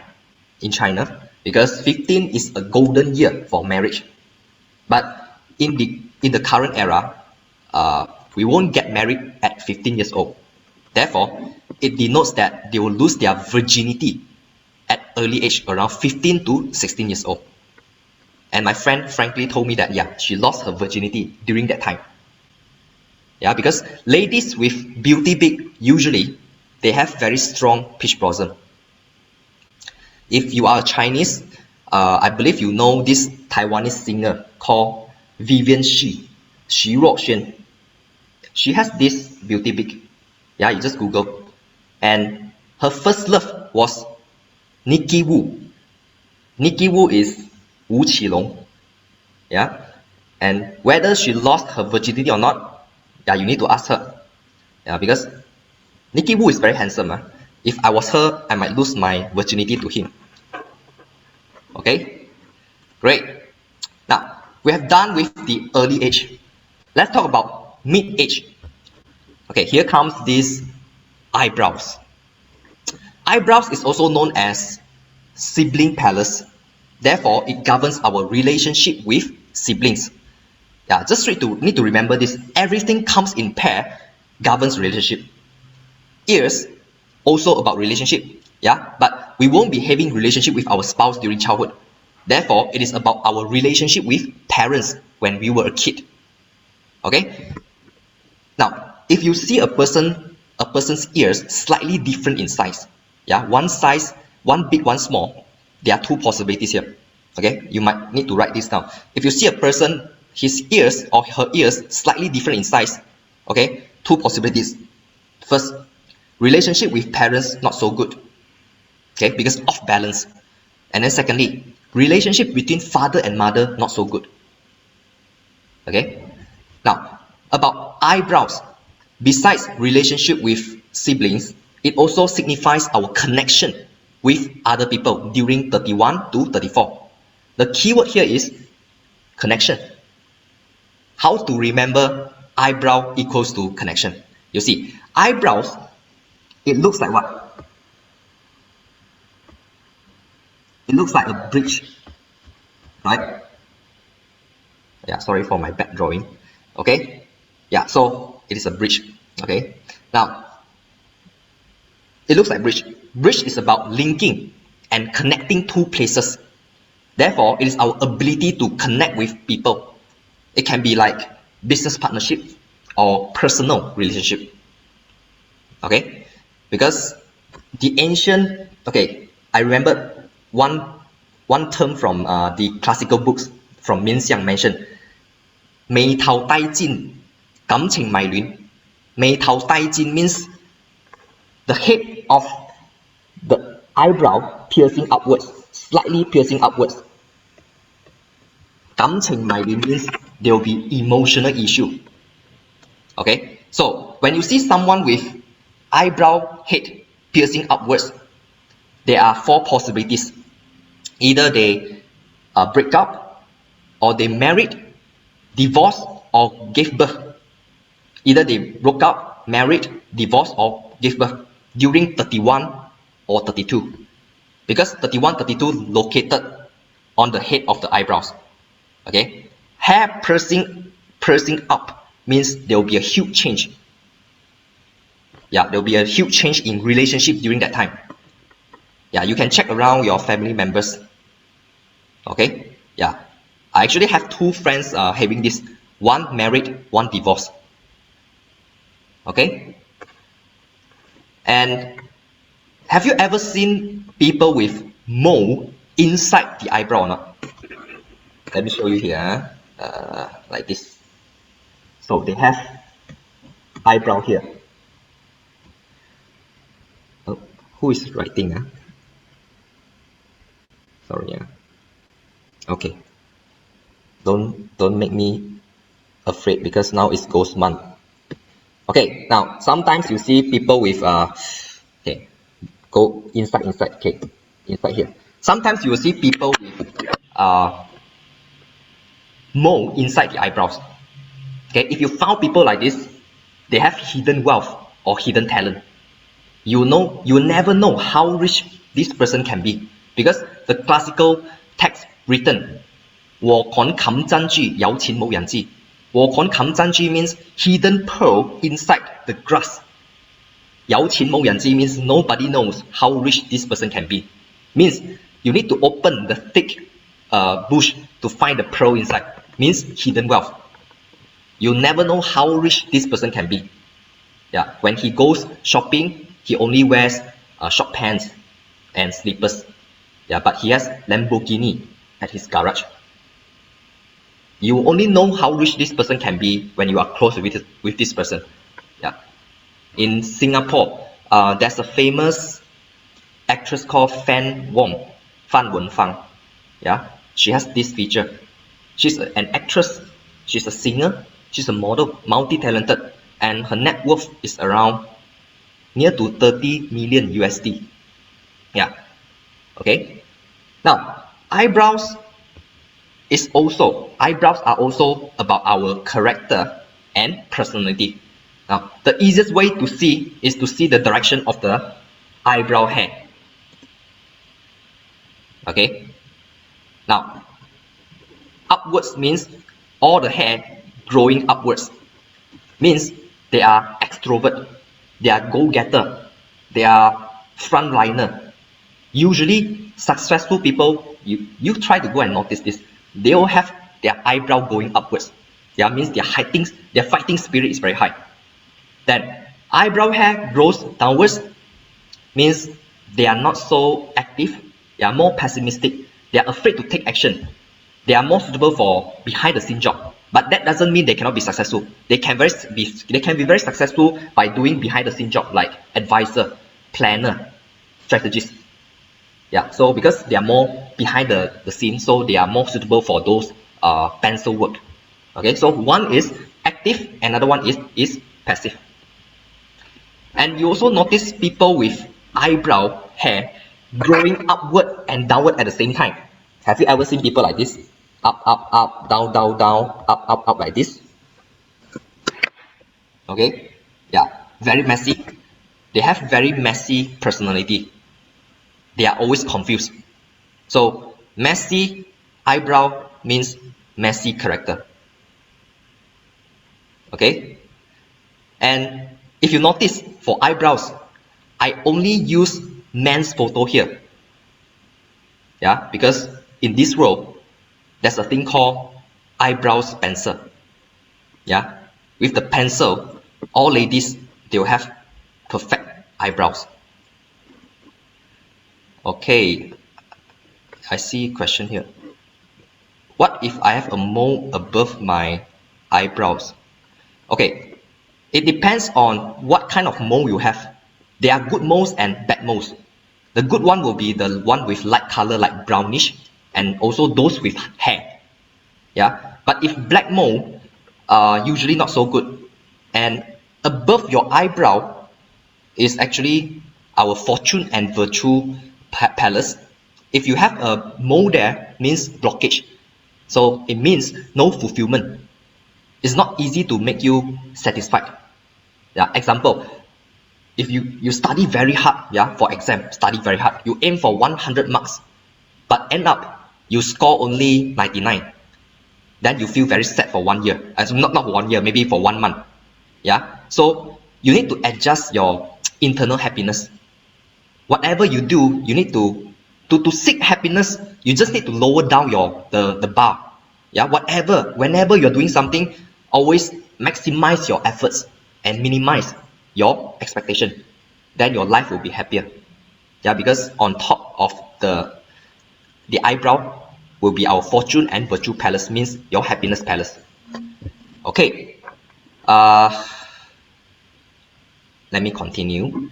[SPEAKER 1] in China because 15 is a golden year for marriage. But in the current era, we won't get married at 15 years old. Therefore, it denotes that they will lose their virginity at early age, around 15 to 16 years old. And my friend frankly told me that, yeah, she lost her virginity during that time. Yeah, because ladies with beauty peak, usually, they have very strong peach blossom. If you are a Chinese, I believe you know this Taiwanese singer called Vivian Xu Ruoxuan. She has this beauty peak. Yeah, you just Google. And her first love was Nikki Wu. Nikki Wu is Wu Qilong. Yeah, and whether she lost her virginity or not, yeah, you need to ask her. Yeah, because Nikki Wu is very handsome. If I was her, I might lose my virginity to him. Okay, great. Now, we have done with the early age. Let's talk about mid-age. Okay, here comes these eyebrows. Eyebrows is also known as sibling palace. Therefore, it governs our relationship with siblings. Yeah, just need to remember this. Everything comes in pair, governs relationship. Ears, also about relationship. Yeah, but we won't be having relationship with our spouse during childhood. Therefore, it is about our relationship with parents when we were a kid. Okay. Now, if you see a person's ears slightly different in size, yeah, one size, one big, one small, there are two possibilities here. Okay, you might need to write this down. If you see a person, his ears or her ears slightly different in size, okay, two possibilities. First, relationship with parents not so good, okay, because off balance. And then secondly, relationship between father and mother not so good. Okay. Now, about eyebrows, besides relationship with siblings, it also signifies our connection with other people during 31 to 34. The keyword here is connection. How to remember eyebrow equals to connection? You see, eyebrows, it looks like what? It looks like a bridge, right? Yeah, sorry for my bad drawing. Okay, yeah, so it is a bridge. Okay, now it looks like bridge. Bridge is about linking and connecting two places. Therefore, it is our ability to connect with people. It can be like business partnership or personal relationship. Okay, because the ancient, okay, I remember one term from the classical books from Min Xiang mentioned 眉頭低尖，感情迷戀。眉頭低尖 means the head of the eyebrow piercing upwards, slightly piercing upwards. 感情迷戀 means there will be emotional issue. Okay, so when you see someone with eyebrow head piercing upwards, there are four possibilities. Either they break up, or they married, divorced, or gave birth. Either they broke up, married, divorced, or give birth during 31 or 32. Because 31, 32 located on the head of the eyebrows. Okay, hair pursing up means there will be a huge change. Yeah, there will be a huge change in relationship during that time. Yeah, you can check around your family members. Okay, yeah, I actually have two friends having this. One married, one divorced. Okay, and have you ever seen people with mole inside the eyebrow or not? Let me show you here. Like this. So they have eyebrow here. Oh, who is writing? Sorry. Okay. Don't make me afraid because now it's ghost month. Okay. Now sometimes you see people with okay, go inside. Okay, inside here. Sometimes you will see people with mole inside the eyebrows. Okay, if you found people like this, they have hidden wealth or hidden talent. You never know how rich this person can be because the classical text written 我看冚真珠有錢冇人知我看冚真珠 means hidden pearl inside the grass 有錢冇人知 means nobody knows how rich this person can be means you need to open the thick bush to find the pearl inside means hidden wealth you never know how rich this person can be yeah when he goes shopping he only wears short pants and slippers yeah but he has Lamborghini at his garage you only know how rich this person can be when you are close with this person. Yeah. In Singapore, there's a famous actress called Fan Wenfang. Yeah. She has this feature. She's an actress. She's a singer. She's a model, multi-talented, and her net worth is around near to 30 million USD. Yeah. Okay. Now, eyebrows are also about our character and personality. Now, the easiest way to see is to see the direction of the eyebrow hair. Okay. Now, upwards means all the hair growing upwards. Means they are extrovert, they are go-getter, they are frontliner. Usually, successful people, you try to go and notice this. They all have their eyebrow going upwards. That means their fighting spirit is very high. Then eyebrow hair grows downwards means they are not so active. They are more pessimistic. They are afraid to take action. They are more suitable for behind the scene job. But that doesn't mean they cannot be successful. They can be very successful by doing behind the scene job like advisor, planner, strategist. Yeah, so because they are more behind the scene, so they are more suitable for those pencil work. Okay, so one is active, another one is passive. And you also notice people with eyebrow hair growing upward and downward at the same time. Have you ever seen people like this? Up, down, up like this. Okay, yeah, very messy. They have very messy personality. They are always confused. So messy eyebrow means messy character. Okay, and if you notice for eyebrows, I only use men's photo here. Yeah, because in this row, there's a thing called eyebrows pencil. Yeah, with the pencil, all ladies they will have perfect eyebrows. Okay, I see question here. What if I have a mole above my eyebrows? Okay, it depends on what kind of mole you have. There are good moles and bad moles. The good one will be the one with light color like brownish and also those with hair. Yeah, but if black mole, usually not so good. And above your eyebrow is actually our fortune and virtue palace. If you have a mole there, means blockage. So it means no fulfillment. It's not easy to make you satisfied. Yeah, example, if you study very hard, yeah, for exam, study very hard, you aim for 100 marks, but end up you score only 99, then you feel very sad for 1 year. As not 1 year, maybe for 1 month. Yeah. So you need to adjust your internal happiness. Whatever you do, you need to seek happiness. You just need to lower down the bar. Yeah. Whenever you're doing something, always maximize your efforts and minimize your expectation. Then your life will be happier. Yeah, because on top of the eyebrow will be our fortune and virtue palace, means your happiness palace. Okay. Uh, Let me continue.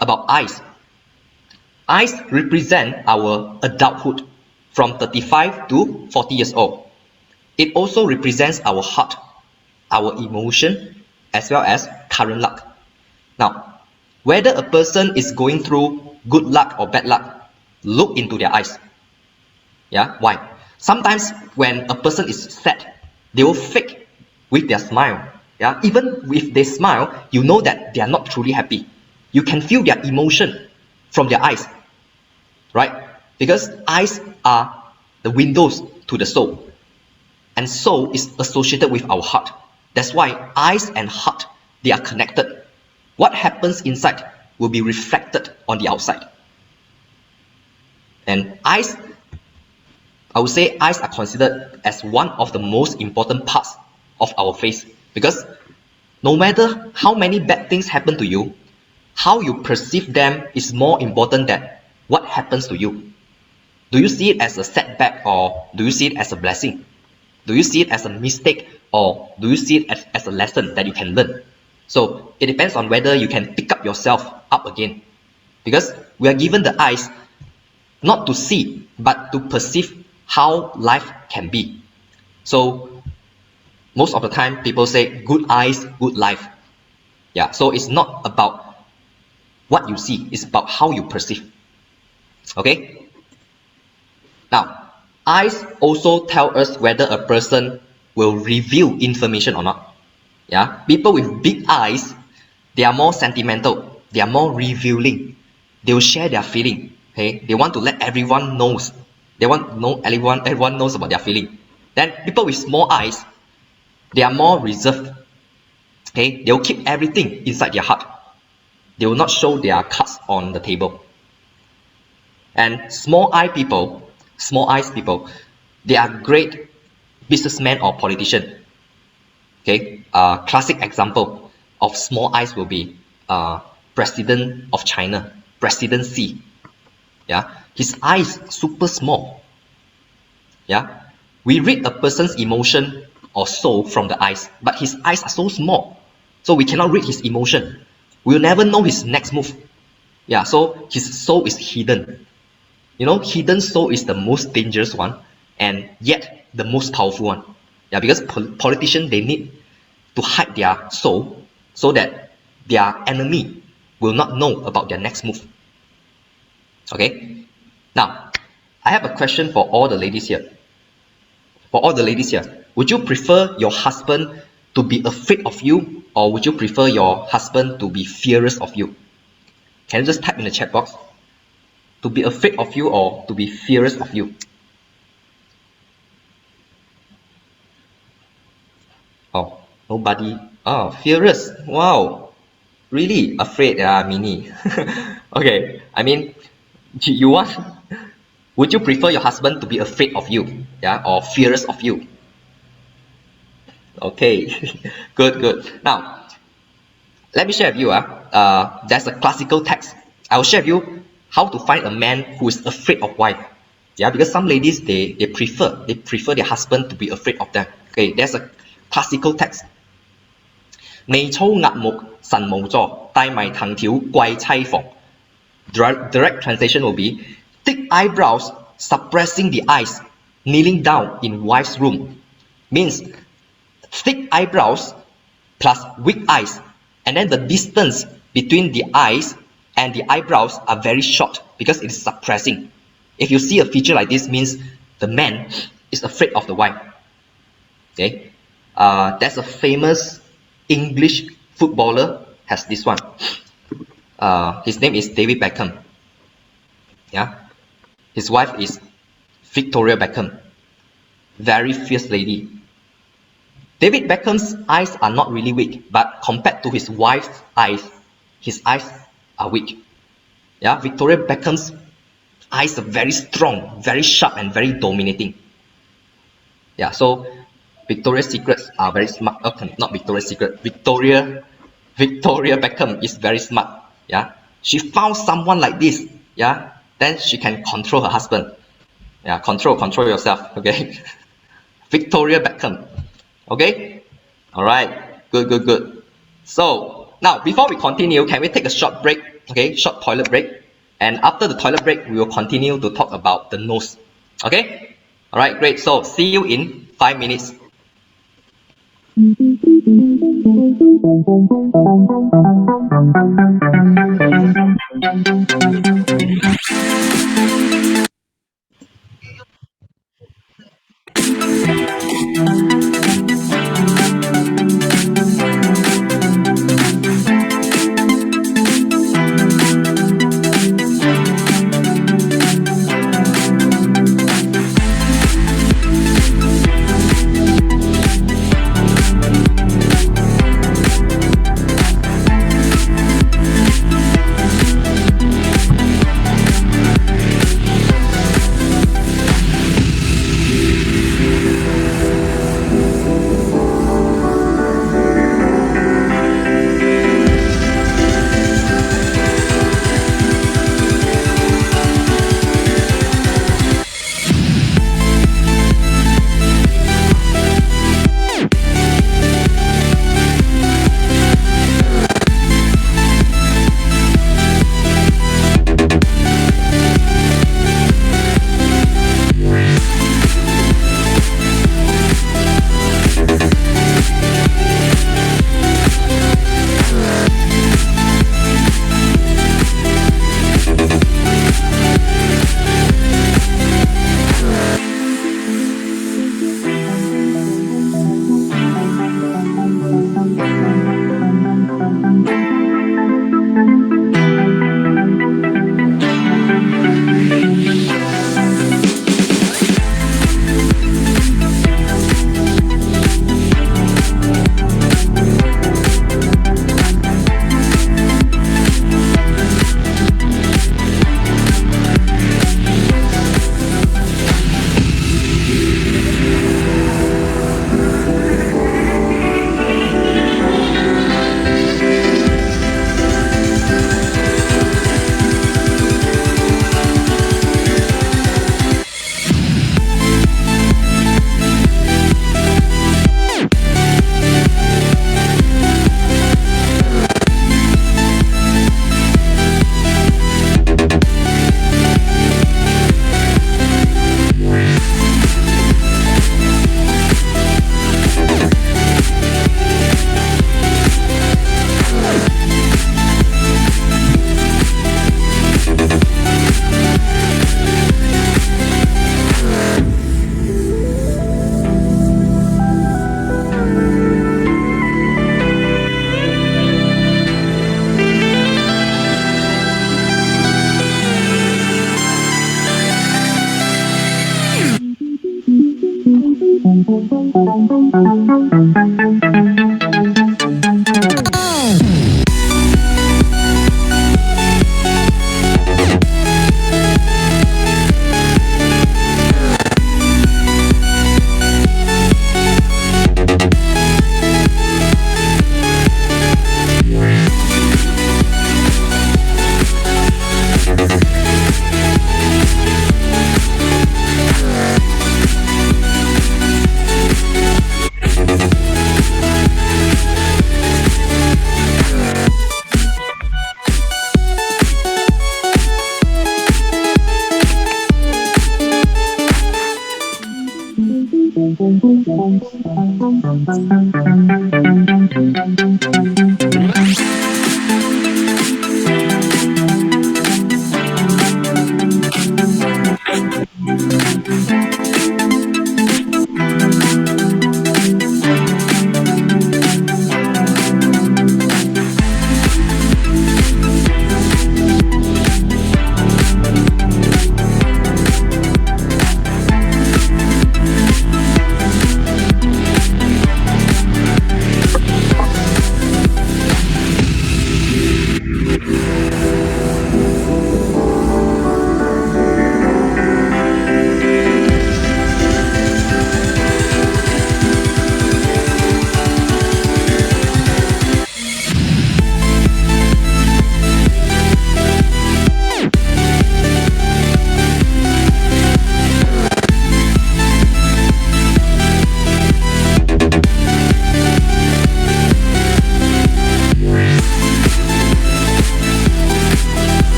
[SPEAKER 1] About eyes. Eyes represent our adulthood from 35 to 40 years old. It also represents our heart, our emotion, as well as current luck. Now, whether a person is going through good luck or bad luck, look into their eyes. Yeah, why? Sometimes when a person is sad, they will fake with their smile. Yeah, even if they smile, you know that they are not truly happy. You can feel their emotion from their eyes, right? Because eyes are the windows to the soul, and soul is associated with our heart. That's why eyes and heart, they are connected. What happens inside will be reflected on the outside. And eyes, I would say eyes are considered as one of the most important parts of our face, because no matter how many bad things happen to you, how you perceive them is more important than what happens to you. Do you see it as a setback, or do you see it as a blessing? Do you see it as a mistake, or do you see it as a lesson that you can learn? So it depends on whether you can pick up yourself up again, because we are given the eyes not to see but to perceive how life can be. So most of the time people say good eyes, good life. Yeah, so it's not about what you see, it's about how you perceive. Okay. Now, eyes also tell us whether a person will reveal information or not. Yeah, people with big eyes, they are more sentimental, they are more revealing. They will share their feeling. Okay, they want to let everyone knows. They want to know everyone knows about their feeling. Then people with small eyes, they are more reserved. Okay, they will keep everything inside their heart. They will not show their cards on the table. And small eyes people, they are great businessmen or politician. Okay, classic example of small eyes will be President of China, President Xi. Yeah, his eyes super small. Yeah, we read a person's emotion or soul from the eyes, but his eyes are so small, so we cannot read his emotion. We'll never know his next move. Yeah, so his soul is hidden. You know, hidden soul is the most dangerous one, and yet the most powerful one. Yeah, because politicians, they need to hide their soul so that their enemy will not know about their next move. Okay. Now, I have a question for all the ladies here. For all the ladies here, would you prefer your husband to be afraid of you, or would you prefer your husband to be fearless of you? Can you just type in the chat box? To be afraid of you or to be fearless of you? Oh, nobody. Oh, fearless. Wow. Really afraid, Mini. Okay, I mean, you want, would you prefer your husband to be afraid of you, yeah, or fearless of you? Okay, good, good. Now, let me share with you. There's a classical text. I will share with you how to find a man who is afraid of wife. Yeah, because some ladies, they prefer their husband to be afraid of them. Okay, there's a classical text. 眉粗額目神無助，帶埋藤條貴妻房. Direct translation will be thick eyebrows suppressing the eyes, kneeling down in wife's room. Means thick eyebrows plus weak eyes, and then the distance between the eyes and the eyebrows are very short because it is suppressing. If you see a feature like this, means the man is afraid of the wife. Okay, there's a famous English footballer has this one. His name is David Beckham. Yeah, his wife is Victoria Beckham. Very fierce lady. David Beckham's eyes are not really weak, but compared to his wife's eyes, his eyes are weak. Yeah, Victoria Beckham's eyes are very strong, very sharp, and very dominating. Yeah, so Victoria's Secrets are very smart. Okay, not Victoria's Secret. Victoria Beckham is very smart. Yeah, she found someone like this. Yeah, then she can control her husband. Yeah, control yourself. Okay, Victoria Beckham. Okay, all right, good. So now before we continue, can we take a short break? Okay, short toilet break. And after the toilet break, we will continue to talk about the nose. Okay? All right, great. So see you in 5 minutes.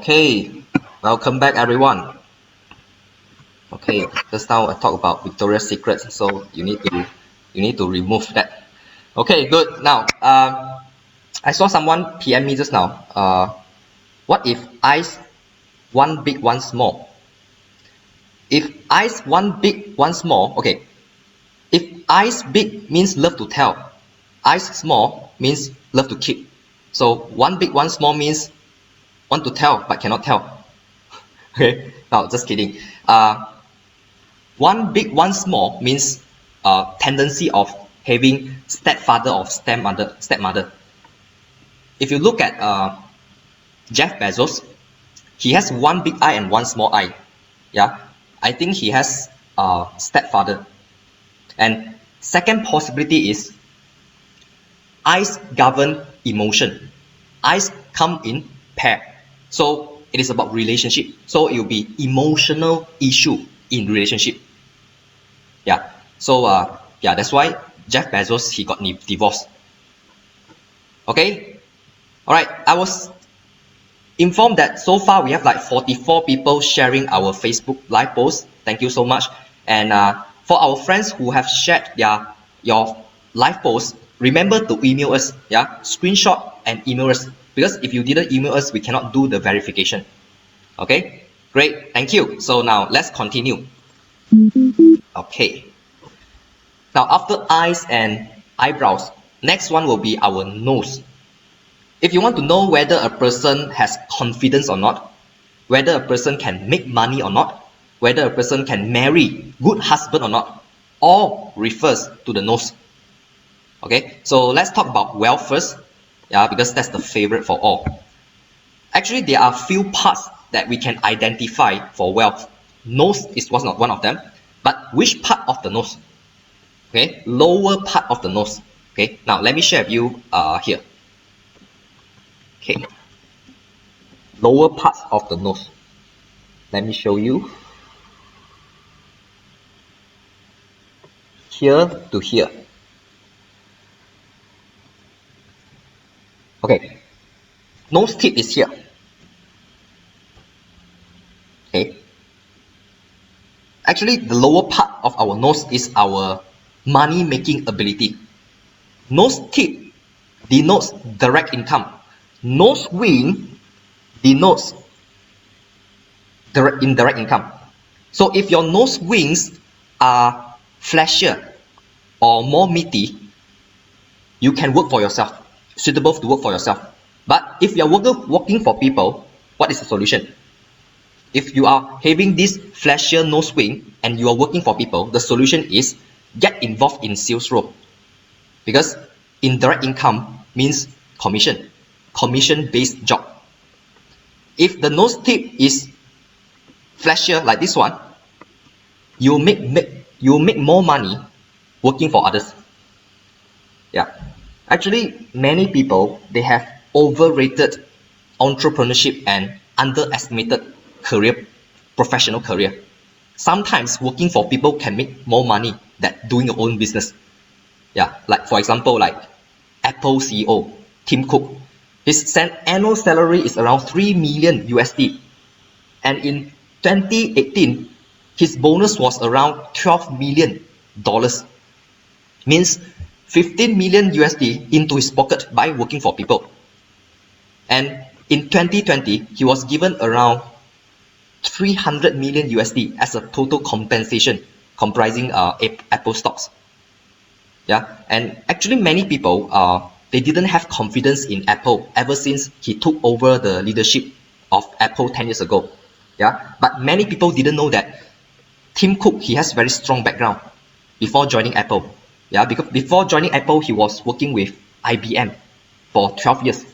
[SPEAKER 1] Okay, welcome back everyone. Okay, just now I talked about Victoria's Secret, so you need to remove that. Okay, good. Now, I saw someone PM me just now. What if eyes one big, one small? If eyes one big, one small, okay. If eyes big means love to tell, eyes small means love to keep. So one big, one small means want to tell but cannot tell. Okay, now just kidding. One big, one small means tendency of having stepfather or stepmother. If you look at Jeff Bezos, he has one big eye and one small eye. Yeah, I think he has stepfather. And second possibility is eyes govern emotion. Eyes come in pair. So it is about relationship. So it will be emotional issue in relationship. Yeah. So yeah, that's why Jeff Bezos he got divorced. Okay. All right. I was informed that so far we have like 44 people sharing our Facebook live post. Thank you so much. And for our friends who have shared your live post, remember to email us. Yeah, screenshot and email us, because if you didn't email us, we cannot do the verification. Okay, great. Thank you. So now let's continue. Okay. Now after eyes and eyebrows, next one will be our nose. If you want to know whether a person has confidence or not, whether a person can make money or not, whether a person can marry good husband or not, all refers to the nose. Okay, so let's talk about wealth first. Yeah, because that's the favorite for all. Actually, there are few parts that we can identify for wealth. Nose is one of them, but which part of the nose? Okay, lower part of the nose. Okay, now let me share with you here. Okay, lower parts of the nose. Let me show you. Here to here. Okay, nose tip is here. Okay, actually the lower part of our nose is our money making ability. Nose tip denotes direct income. Nose wing denotes indirect income. So if your nose wings are flashier or more meaty, you can work for yourself, suitable to work for yourself. But if you're working for people, what is the solution? If you are having this flashier nose wing and you are working for people, the solution is get involved in sales role. Because indirect income means commission-based job. If the nose tip is flashier like this one, you make more money working for others. Yeah, actually many people, they have overrated entrepreneurship and underestimated professional career. Sometimes working for people can make more money than doing your own business. Yeah, like for example, like Apple CEO Tim Cook, his annual salary is around 3 million USD, and in 2018 his bonus was around 12 million dollars, means 15 million USD into his pocket by working for people. And in 2020 he was given around 300 million USD as a total compensation comprising Apple stocks. Yeah, and actually many people they didn't have confidence in Apple ever since he took over the leadership of Apple 10 years ago. Yeah, but many people didn't know that Tim Cook, he has very strong background before joining Apple. Yeah, because before joining Apple he was working with IBM for 12 years,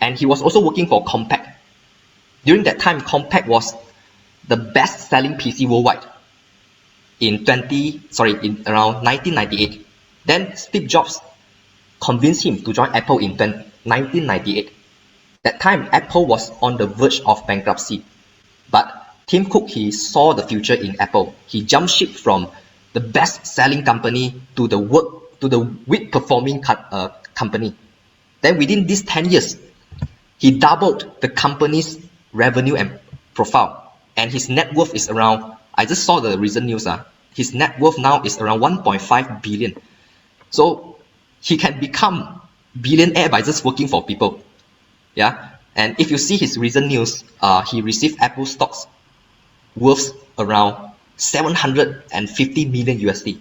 [SPEAKER 1] and he was also working for Compaq. During that time, Compaq was the best selling PC worldwide in around 1998. Then Steve Jobs convinced him to join Apple in 1998. That time Apple was on the verge of bankruptcy, but Tim Cook, he saw the future in Apple. He jumped ship from the best selling company to the weak performing company. Then within these 10 years, he doubled the company's revenue and profile, and his net worth is around, I just saw the recent news, his net worth now is around 1.5 billion. So he can become billionaire by just working for people. Yeah, and if you see his recent news, he received Apple stocks worth around 750 million USD.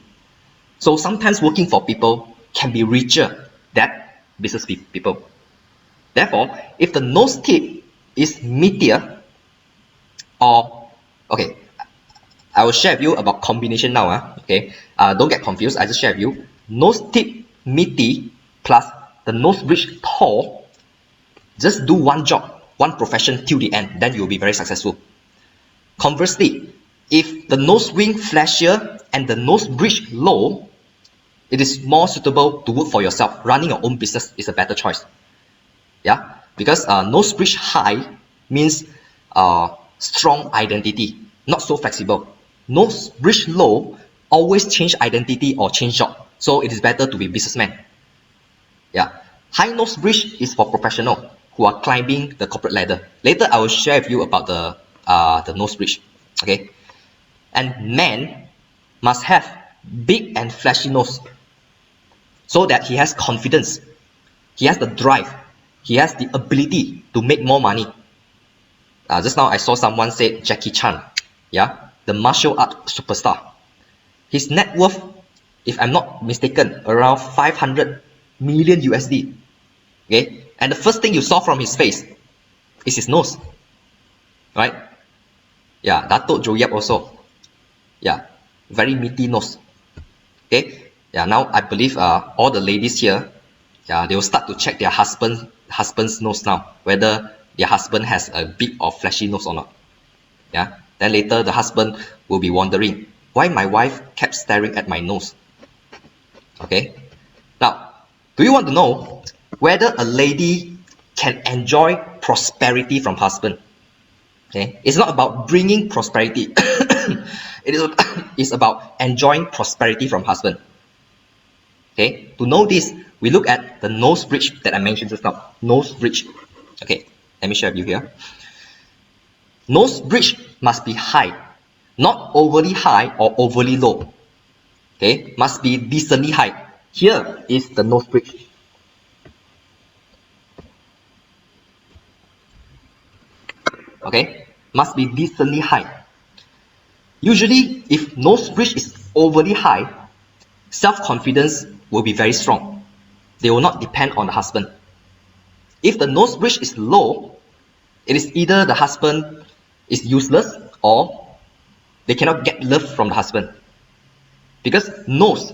[SPEAKER 1] So sometimes working for people can be richer than business people. Therefore, if the nose tip is meatier, or okay, I will share with you about combination now. Okay, don't get confused. I just share with you nose tip meaty plus the nose bridge tall. Just do one job, one profession till the end, then you will be very successful. Conversely, if the nose wing flashier and the nose bridge low, it is more suitable to work for yourself. Running your own business is a better choice. Yeah, because nose bridge high means strong identity, not so flexible. Nose bridge low, always change identity or change job. So it is better to be businessman. Yeah, high nose bridge is for professional who are climbing the corporate ladder. Later I will share with you about the nose bridge. Okay, and man must have big and flashy nose so that he has confidence, he has the drive, he has the ability to make more money. Just now I saw someone say Jackie Chan, yeah, the martial art superstar. His net worth, if I'm not mistaken, around 500 million USD. Okay, and the first thing you saw from his face is his nose, right? Yeah, Dato Joe Yap also. Yeah, very meaty nose. Okay, yeah. Now I believe all the ladies here, yeah, they will start to check their husband's nose now, whether their husband has a big or flashy nose or not. Yeah. Then later the husband will be wondering why my wife kept staring at my nose. Okay. Now, do you want to know whether a lady can enjoy prosperity from husband? Okay. It's not about bringing prosperity. It's about enjoying prosperity from husband. Okay. To know this, we look at the nose bridge that I mentioned just now. Nose bridge. Okay. Let me share with you here. Nose bridge must be high, not overly high or overly low. Okay, must be decently high. Here is the nose bridge. Okay, must be decently high. Usually, if nose bridge is overly high, self-confidence will be very strong. They will not depend on the husband. If the nose bridge is low, it is either the husband is useless or they cannot get love from the husband. Because nose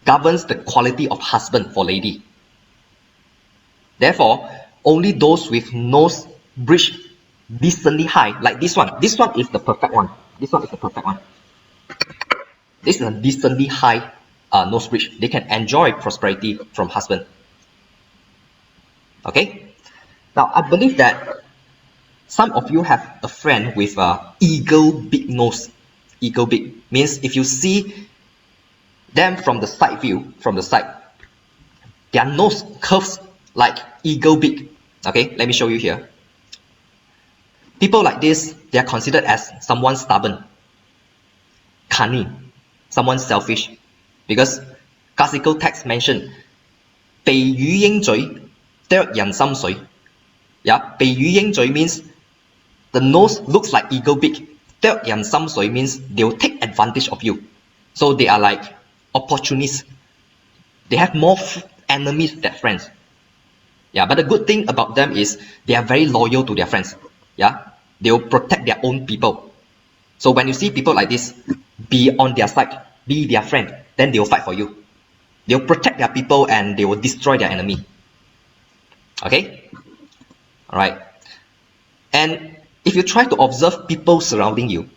[SPEAKER 1] governs the quality of husband for lady. Therefore, only those with nose bridge decently high, like this one. This one is the perfect one. This one is the perfect one. This is a decently high nose bridge. They can enjoy prosperity from husband. Okay. Now, I believe that some of you have a friend with a eagle big nose. Eagle big means if you see them from the side view, from the side, their nose curves like eagle big. Okay, let me show you here. People like this, they are considered as someone stubborn, cunning, someone selfish. Because classical text mention, 鼻與鷹嘴，啄人心水. Yeah, 鼻與鷹嘴 means the nose looks like eagle beak. 啄人心水 means they will take advantage of you. So they are like opportunists. They have more enemies than friends. Yeah, but the good thing about them is they are very loyal to their friends. Yeah, they will protect their own people. So when you see people like this, be on their side, be their friend, then they will fight for you. They will protect their people and they will destroy their enemy. Okay? Alright. And if you try to observe people surrounding you,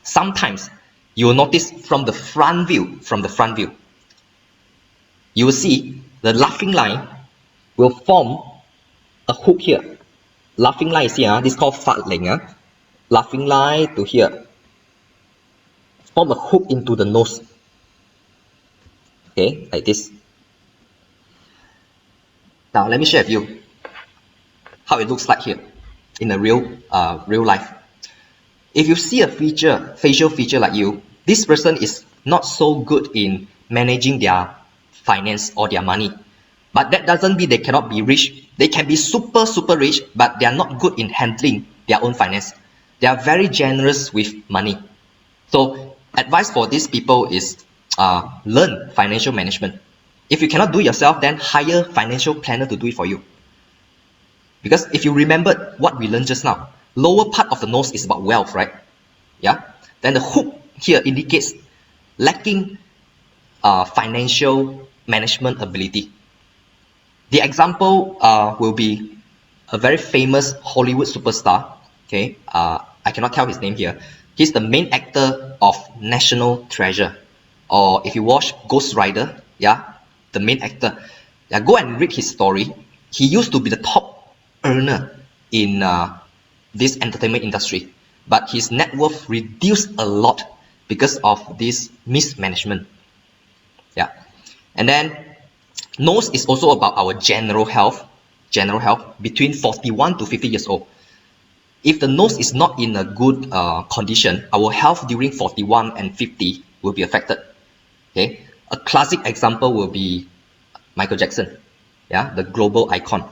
[SPEAKER 1] sometimes you will notice from the front view, you will see the laughing line will form a hook here. Laughing line is here, this is called fat ling. Laughing line to here. Form a hook into the nose. Okay, like this. Now let me share with you how it looks like here. in a real life. If you see a facial feature like you, this person is not so good in managing their finance or their money. But that doesn't mean they cannot be rich. They can be super, super rich, but they are not good in handling their own finance. They are very generous with money. So advice for these people is learn financial management. If you cannot do it yourself, then hire financial planner to do it for you. Because if you remember what we learned just now, lower part of the nose is about wealth, right? Yeah. Then the hook here indicates lacking financial management ability. The example will be a very famous Hollywood superstar. Okay, I cannot tell his name here. He's the main actor of National Treasure, or if you watch Ghost Rider, yeah, the main actor. Yeah, go and read his story. He used to be the top earner in this entertainment industry, but his net worth reduced a lot because of this mismanagement. Yeah, and then nose is also about our general health between 41 to 50 years old. If the nose is not in a good condition, our health during 41 and 50 will be affected. Okay, a classic example will be Michael Jackson, yeah, the global icon.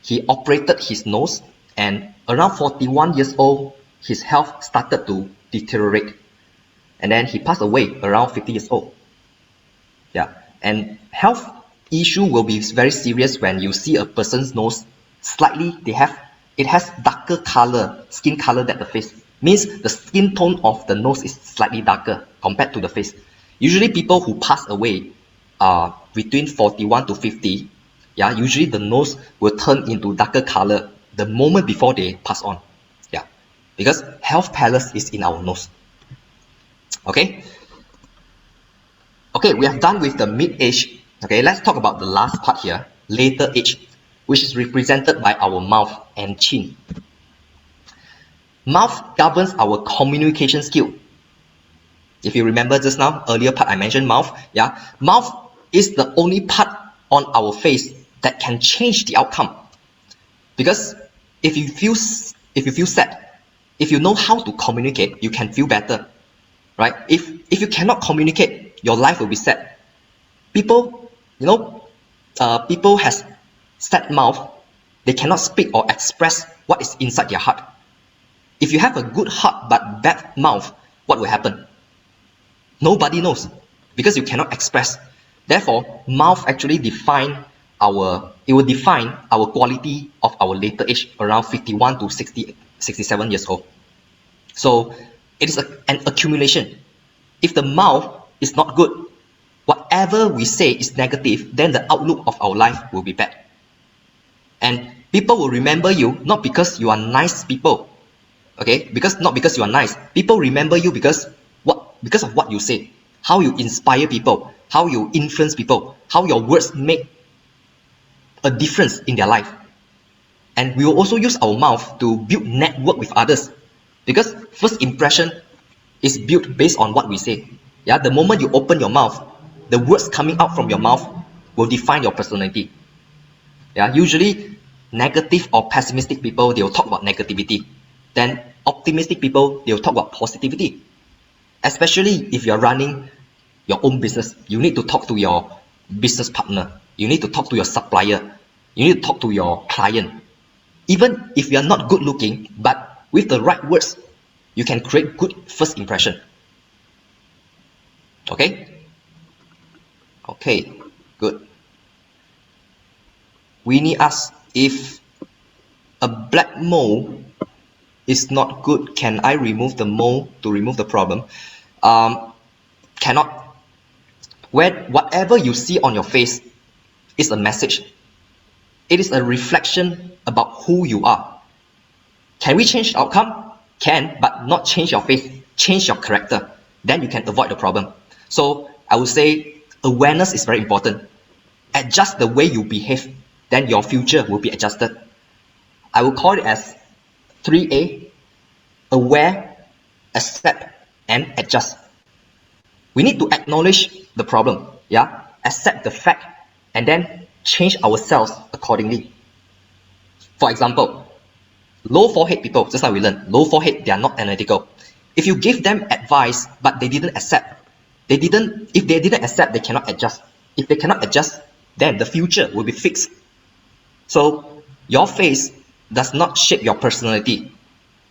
[SPEAKER 1] He operated his nose, and around 41 years old, his health started to deteriorate, and then he passed away around 50 years old. Yeah, and health issue will be very serious when you see a person's nose slightly it has darker color, skin color than the face. Means the skin tone of the nose is slightly darker compared to the face. Usually people who pass away between 41 to 50, yeah, usually the nose will turn into darker color the moment before they pass on. Yeah, because health palace is in our nose. Okay. Okay, we have done with the mid-age. Okay, let's talk about the last part here, later age, which is represented by our mouth and chin. Mouth governs our communication skill. If you remember just now, earlier part I mentioned mouth. Yeah, mouth is the only part on our face that can change the outcome. Because if you feel sad, if you know how to communicate, you can feel better, right? If you cannot communicate, your life will be sad. People, people has sad mouth. They cannot speak or express what is inside their heart. If you have a good heart but bad mouth, what will happen? Nobody knows, because you cannot express. Therefore, mouth actually it will define our quality of our later age around 51 to 60, 67 years old. So it is an accumulation. If the mouth is not good, whatever we say is negative, then the outlook of our life will be bad. And people will remember you not because you are nice people, okay? Not because you are nice. People remember you because of what you say, how you inspire people, how you influence people, how your words make a difference in their life. And we will also use our mouth to build network with others, because first impression is built based on what we say. Yeah, the moment you open your mouth, the words coming out from your mouth will define your personality. Yeah, usually negative or pessimistic people, they will talk about negativity. Then optimistic people, they will talk about positivity. Especially if you're running your own business, you need to talk to your business partner. You need to talk to your supplier. You need to talk to your client. Even if you are not good looking, but with the right words, you can create good first impression. Okay? Okay, good. Winnie asks, if a black mole is not good, can I remove the mole to remove the problem? Cannot. Whatever you see on your face is a message. It is a reflection about who you are. Can we change the outcome? Can, but not change your face, change your character. Then you can avoid the problem. So I would say awareness is very important. Adjust the way you behave, then your future will be adjusted. I will call it as 3A: aware, accept, and adjust. We need to acknowledge the problem, yeah, accept the fact, and then change ourselves accordingly. For example, Low forehead people, just like we learned, low forehead, they are not analytical. If you give them advice, but they didn't accept, if they didn't accept, they cannot adjust. If they cannot adjust, then the future will be fixed. So your face does not shape your personality.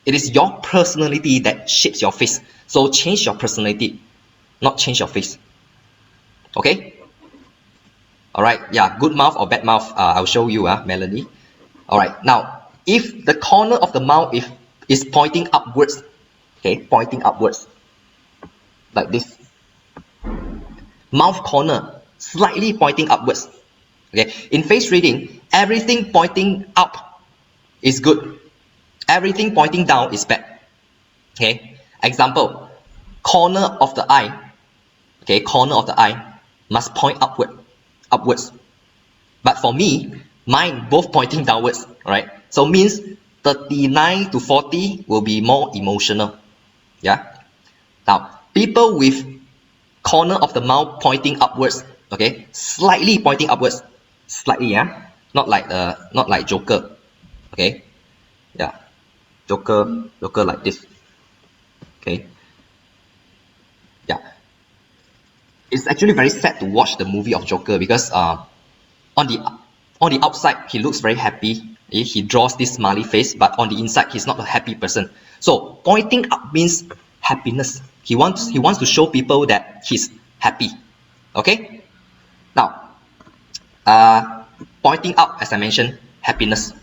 [SPEAKER 1] It is your personality that shapes your face. So change your personality, not change your face. Okay? Alright, yeah, good mouth or bad mouth, I'll show you, Melanie. Alright, now, if the corner of the mouth is pointing upwards, okay, pointing upwards, like this, mouth corner slightly pointing upwards, okay, in face reading, everything pointing up is good, everything pointing down is bad, okay. Example, corner of the eye, okay, corner of the eye must point upwards. But for me, mine both pointing downwards, right? So means 39 to 40 will be more emotional. Yeah. Now, people with corner of the mouth pointing upwards, okay, slightly pointing upwards, slightly, yeah, not like Joker, okay, yeah, Joker like this, okay, yeah. It's actually very sad to watch the movie of Joker because on the outside he looks very happy. He draws this smiley face, but on the inside he's not a happy person. So pointing up means happiness. He wants to show people that he's happy. Okay. Now, pointing up, as I mentioned, happiness.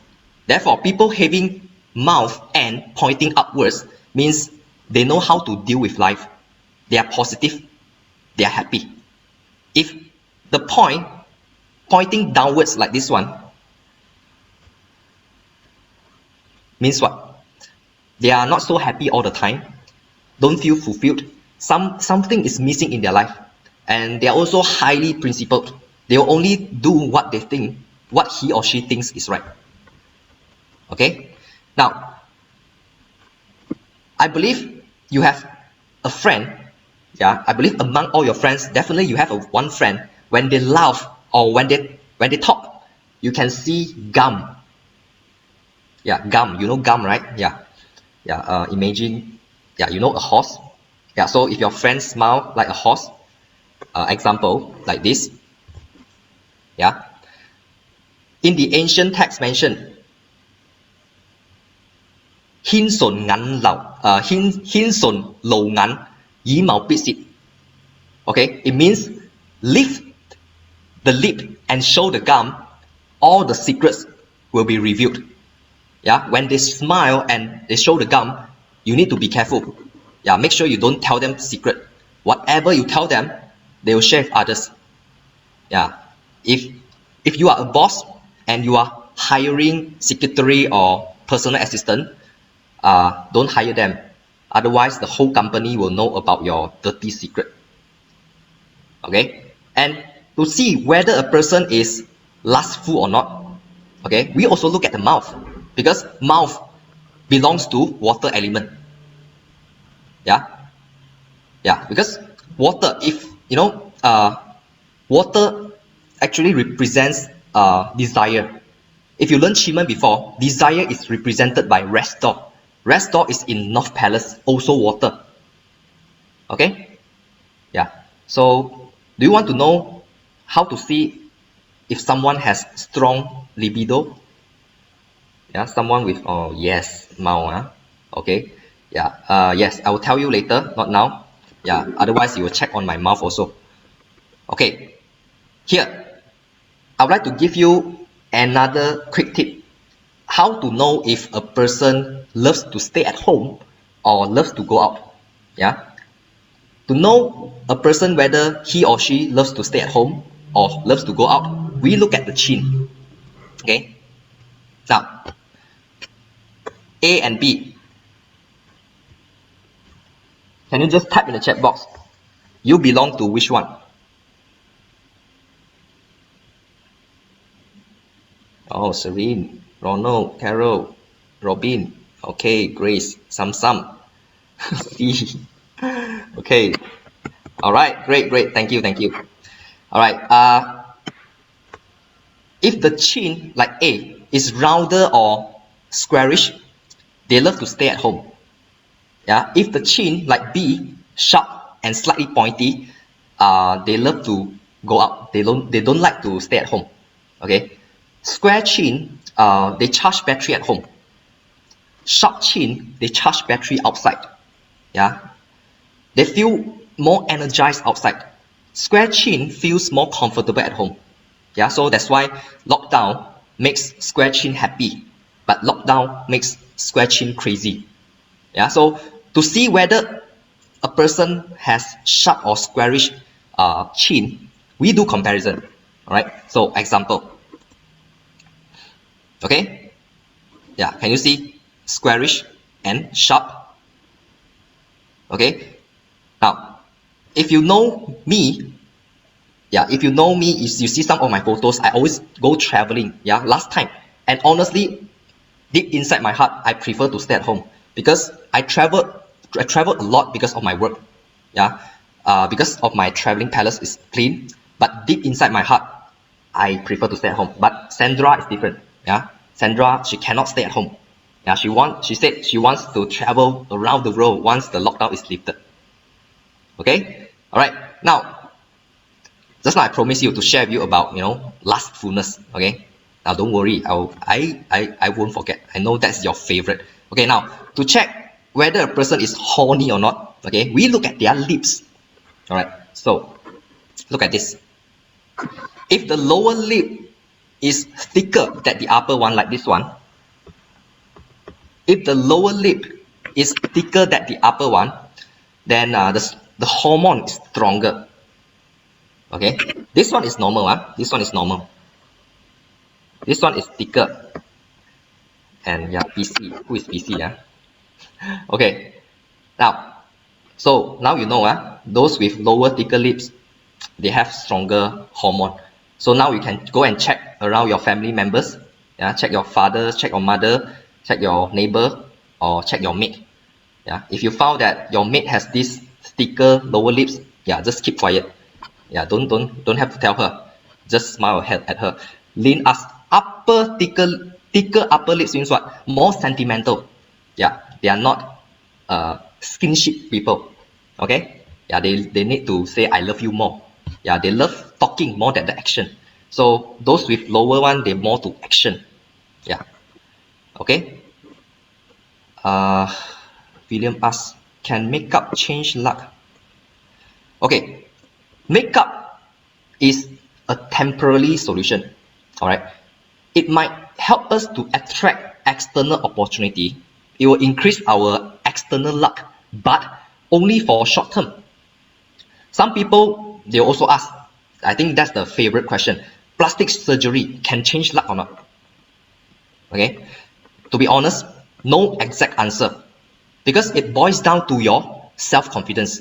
[SPEAKER 1] Therefore, people having mouth and pointing upwards means they know how to deal with life. They are positive. They are happy. If the pointing downwards like this one means what? They are not so happy all the time, don't feel fulfilled. Something is missing in their life, and they are also highly principled. They will only do what they think, what he or she thinks is right. Okay. Now, I believe you have a friend. Yeah, I believe among all your friends, definitely you have one friend. When they laugh or when they talk, you can see gum. Yeah, gum. You know gum, right? Yeah. Yeah. Imagine. Yeah, you know a horse. Yeah. So if your friend smile like a horse, example like this. Yeah. In the ancient text mentioned, Hiên sồn ngắn lầu, hiên sồn lầu ngắn, dĩ mạo biết xịt. Okay, it means lift the lip and show the gum, all the secrets will be revealed. Yeah, when they smile and they show the gum, you need to be careful. Yeah, make sure you don't tell them secret. Whatever you tell them, they will share with others. Yeah, if you are a boss and you are hiring secretary or personal assistant, don't hire them. Otherwise, the whole company will know about your dirty secret. Okay, and to see whether a person is lustful or not, okay, we also look at the mouth, because mouth belongs to water element. Yeah, yeah, because water, if you know, water actually represents desire. If you learn Chiman before, desire is represented by Restor. Restor is in North Palace, also water. Okay? Yeah. So, do you want to know how to see if someone has strong libido? Yeah, someone with, oh yes, mouth. Okay. Yeah. Yes, I will tell you later, not now. Yeah. Otherwise, you will check on my mouth also. Okay. Here, I would like to give you another quick tip. How to know if a person loves to stay at home or loves to go out. Yeah. To know a person whether he or she loves to stay at home or loves to go out, we look at the chin. Okay. Now, A and B. Can you just type in the chat box? You belong to which one? Oh, Serene, Ronald, Carol, Robin. Okay, Grace, Sam. C. Okay. All right. Great. Thank you. All right. If the chin, like A, is rounder or squarish, they love to stay at home. Yeah, if the chin like B, sharp and slightly pointy, they love to go out. They don't like to stay at home. Okay, square chin, they charge battery at home. Sharp chin, they charge battery outside. Yeah, they feel more energized outside. Square chin feels more comfortable at home. Yeah, so that's why lockdown makes square chin happy, but lockdown makes square chin crazy. Yeah, so to see whether a person has sharp or squarish chin, we do comparison. All right. So example. Okay. Yeah. Can you see squarish and sharp? Okay. Now, if you know me, yeah, if you know me, if you see some of my photos, I always go traveling. Yeah. Last time, and honestly, deep inside my heart, I prefer to stay at home because I traveled a lot because of my work. Yeah, because of my traveling palace is clean, but deep inside my heart, I prefer to stay at home. But Sandra is different. Yeah, Sandra, she cannot stay at home. Yeah, she said she wants to travel around the world once the lockdown is lifted. Okay, all right. Now, just now I promised you to share with you about lustfulness. Okay, now don't worry, I won't forget. I know that's your favorite. Okay, now to check whether a person is horny or not, okay, we look at their lips. All right, so look at this. If the lower lip is thicker than the upper one, like this one, if the lower lip is thicker than the upper one, then the hormone is stronger. Okay, this one is normal. This one is normal. This one is thicker. And yeah, PC. Who is PC? Okay. Now, so now you know, those with lower thicker lips, they have stronger hormone. So now you can go and check around your family members. Yeah, check your father, check your mother, check your neighbor, or check your mate. Yeah, if you found that your mate has this thicker lower lips, yeah, just keep quiet. Yeah, don't have to tell her. Just smile at her. Lin asked, thicker upper lips means what? More sentimental. Yeah, they are not skinship people. Okay? Yeah, they need to say I love you more. Yeah, they love talking more than the action. So those with lower one, they more to action. Yeah. Okay. Uh, William asks, can makeup change luck? Okay, makeup is a temporary solution. All right, it might help us to attract external opportunity. It will increase our external luck, but only for short term. Some people they also ask, I think that's the favorite question, plastic surgery can change luck or not? Okay, to be honest, no exact answer because it boils down to your self-confidence.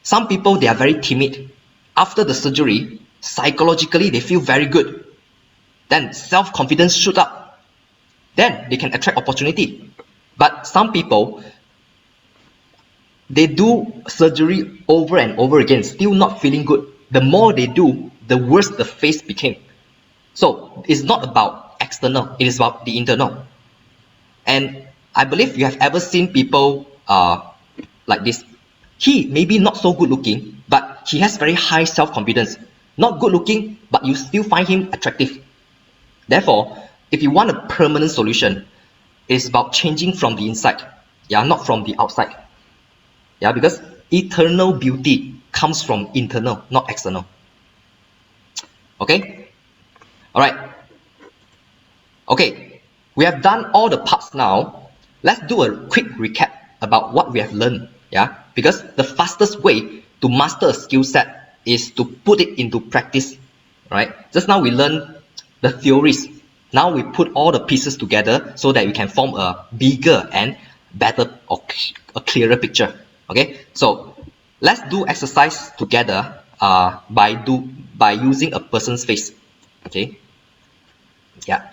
[SPEAKER 1] Some people, they are very timid. After the surgery, psychologically, they feel very good. Then self-confidence shoot up. Then they can attract opportunity. But some people, they do surgery over and over again, still not feeling good. The more they do, the worse the face became. So it's not about external, it is about the internal. And I believe you have ever seen people like this. He maybe not so good looking, but he has very high self-confidence. Not good looking, but you still find him attractive. Therefore, if you want a permanent solution, it's about changing from the inside, yeah, not from the outside. Yeah, because eternal beauty comes from internal, not external. Okay? Alright. Okay, we have done all the parts now. Let's do a quick recap about what we have learned. Yeah, because the fastest way to master a skill set is to put it into practice. Right? Just now we learned the theories. Now we put all the pieces together so that we can form a bigger and better or a clearer picture. Okay, so let's do exercise together by using a person's face. Okay, yeah.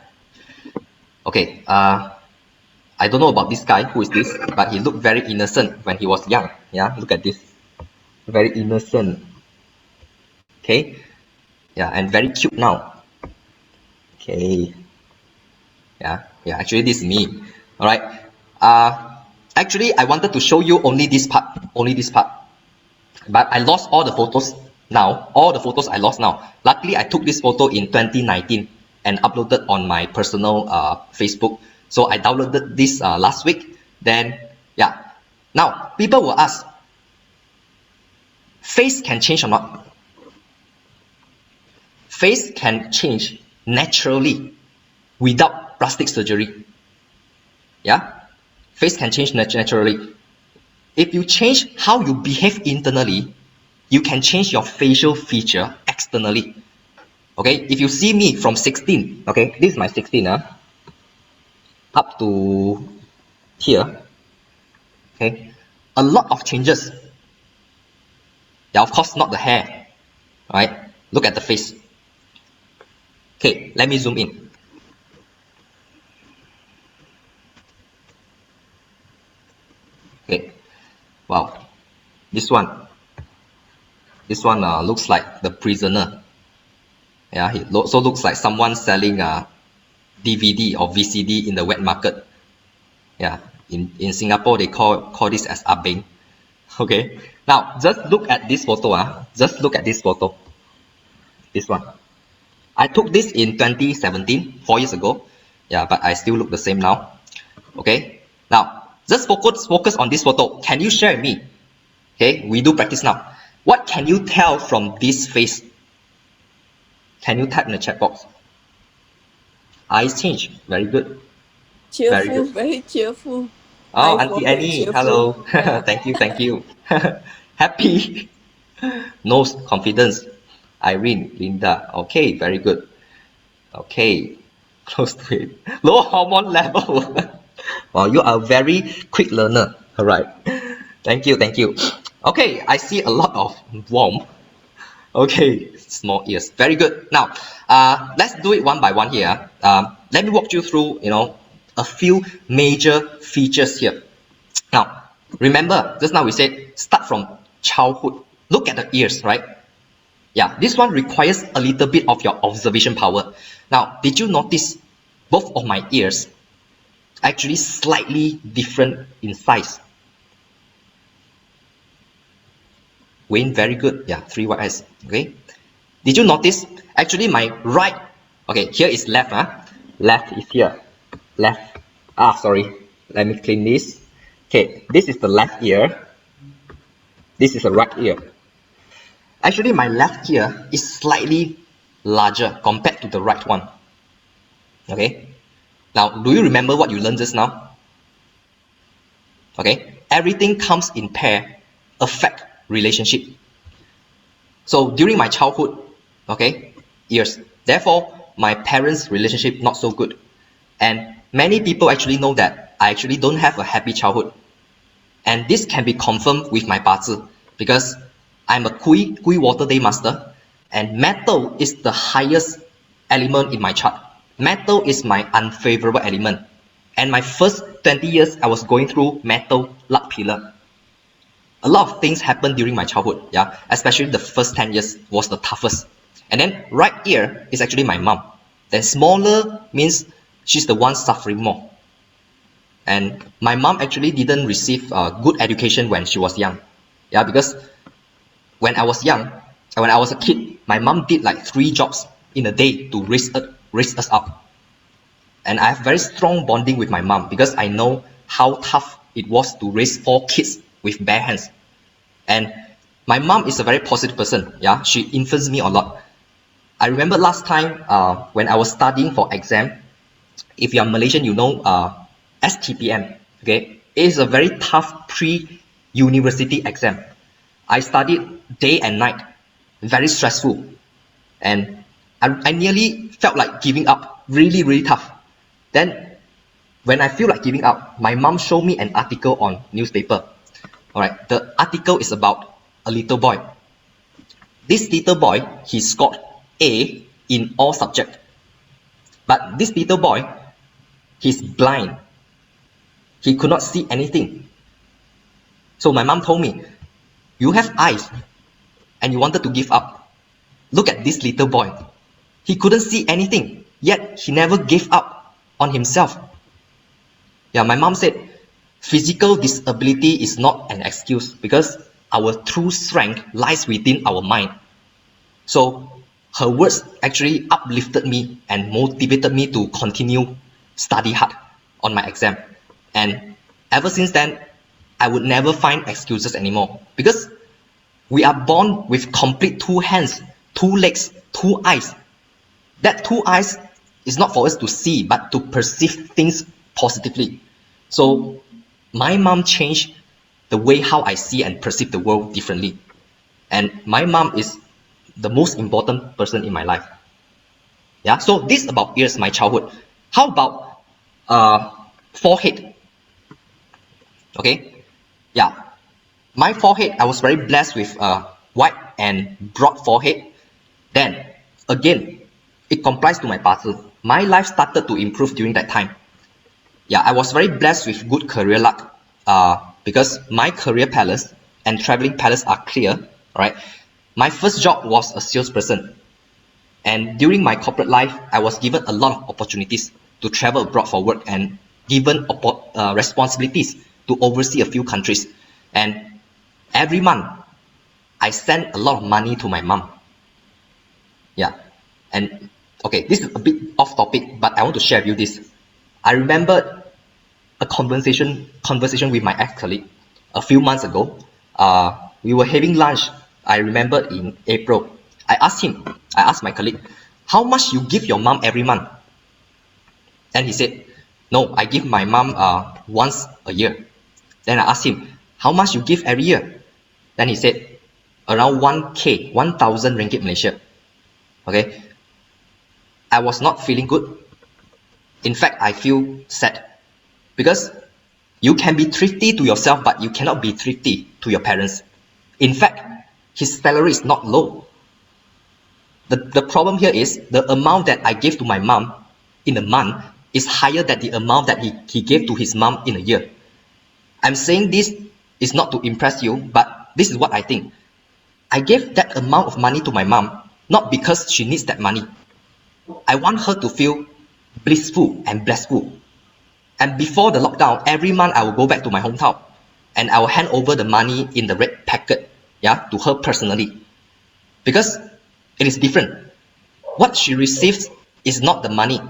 [SPEAKER 1] Okay, I don't know about this guy, who is this, but he looked very innocent when he was young. Yeah, look at this. Very innocent. Okay, yeah, and very cute now. Okay, yeah, actually this is me. All right, Actually, I wanted to show you only this part, but I lost all the photos now. All the photos I lost now. Luckily, I took this photo in 2019 and uploaded on my personal Facebook. So I downloaded this last week. Then, yeah. Now, people will ask, face can change or not? Face can change naturally without plastic surgery. Yeah? Face can change naturally. If you change how you behave internally, you can change your facial feature externally. Okay, if you see me from 16, okay, this is my 16, up to here, okay, a lot of changes. Yeah, of course, not the hair, right? Look at the face. Okay, let me zoom in. Okay, wow, this one looks like the prisoner. Yeah, he also looks like someone selling a DVD or VCD in the wet market. Yeah, in Singapore they call this as abeng. Okay, now just look at this photo. Just look at this photo. This one. I took this in 2017, 4 years ago. Yeah, but I still look the same now. Okay, now just focus on this photo. Can you share with me? Okay, we do practice now. What can you tell from this face? Can you type in the chat box? Eyes change. Very good. Very
[SPEAKER 3] Cheerful,
[SPEAKER 1] good.
[SPEAKER 3] very cheerful.
[SPEAKER 1] Oh,
[SPEAKER 3] Eye
[SPEAKER 1] Auntie
[SPEAKER 3] forward,
[SPEAKER 1] Annie,
[SPEAKER 3] cheerful.
[SPEAKER 1] hello.
[SPEAKER 3] Yeah.
[SPEAKER 1] Thank you, thank you. Happy. Nose, confidence. Irene, Linda. Okay, very good. Okay, close to it. Low hormone level. Wow, you are a very quick learner. All right. Thank you, thank you. Okay, I see a lot of warm. Okay, small ears. Very good. Now, let's do it one by one here. Let me walk you through, a few major features here. Now, remember, just now we said start from childhood. Look at the ears, right? Yeah, this one requires a little bit of your observation power. Now, did you notice both of my ears actually slightly different in size? Wayne, very good. Yeah, 3 white eyes. Okay. Did you notice? Actually, my right, okay, here is left. Left is here. Left. Sorry. Let me clean this. Okay, this is the left ear. This is the right ear. Actually, my left ear is slightly larger compared to the right one. Okay. Now, do you remember what you learned just now? Okay. Everything comes in pair, affect relationship. So during my childhood, okay, years, therefore, my parents' relationship not so good. And many people actually know that I actually don't have a happy childhood. And this can be confirmed with my 八字 because I'm a Kui water day master, and metal is the highest element in my chart. Metal is my unfavorable element. And my first 20 years, I was going through metal luck pillar. A lot of things happened during my childhood, yeah, especially the first 10 years was the toughest. And then right ear is actually my mom. Then smaller means she's the one suffering more. And my mom actually didn't receive good education when she was young. Yeah, because when I was young, when I was a kid, my mom did like 3 jobs in a day to raise us up. And I have very strong bonding with my mom because I know how tough it was to raise 4 kids with bare hands. And my mom is a very positive person. Yeah, she influenced me a lot. I remember last time when I was studying for exam. If you are Malaysian, you know STPM. Okay, it is a very tough pre-university exam. I studied day and night, very stressful, and I nearly felt like giving up. Really, really tough. Then, when I feel like giving up, my mom showed me an article on newspaper. All right, the article is about a little boy. This little boy, he scored A in all subjects. But this little boy, he's blind. He could not see anything. So my mom told me, you have eyes and you wanted to give up. Look at this little boy. He couldn't see anything, yet he never gave up on himself. Yeah, my mom said, Physical disability is not an excuse because our true strength lies within our mind. So her words actually uplifted me and motivated me to continue study hard on my exam. And ever since then, I would never find excuses anymore because we are born with complete two hands, two legs, two eyes. That two eyes is not for us to see, but to perceive things positively. So my mom changed the way how I see and perceive the world differently. And my mom is the most important person in my life. Yeah, so this about ears, my childhood. How about forehead? Okay, yeah, my forehead, I was very blessed with white and broad forehead. Then again, it complies to my puzzle. My life started to improve during that time. Yeah, I was very blessed with good career luck because my career palace and traveling palace are clear. Right, my first job was a salesperson, and during my corporate life, I was given a lot of opportunities to travel abroad for work and given responsibilities to oversee a few countries. And every month, I send a lot of money to my mom. Yeah, and okay, this is a bit off topic, but I want to share with you this. I remember a conversation with my ex-colleague a few months ago. We were having lunch. I remember in April. I asked my colleague, how much you give your mom every month? And he said, no, I give my mom once a year. Then I asked him, how much you give every year? Then he said, around 1K, 1,000 ringgit Malaysia. Okay, I was not feeling good. In fact, I feel sad because you can be thrifty to yourself, but you cannot be thrifty to your parents. In fact, his salary is not low. The problem here is the amount that I gave to my mom in a month is higher than the amount that he gave to his mom in a year. I'm saying this is not to impress you, but this is what I think. I gave that amount of money to my mom not because she needs that money. I want her to feel blissful and blissful. And before the lockdown, every month I will go back to my hometown and I will hand over the money in the red packet, yeah, to her personally. Because it is different. What she receives is not the money.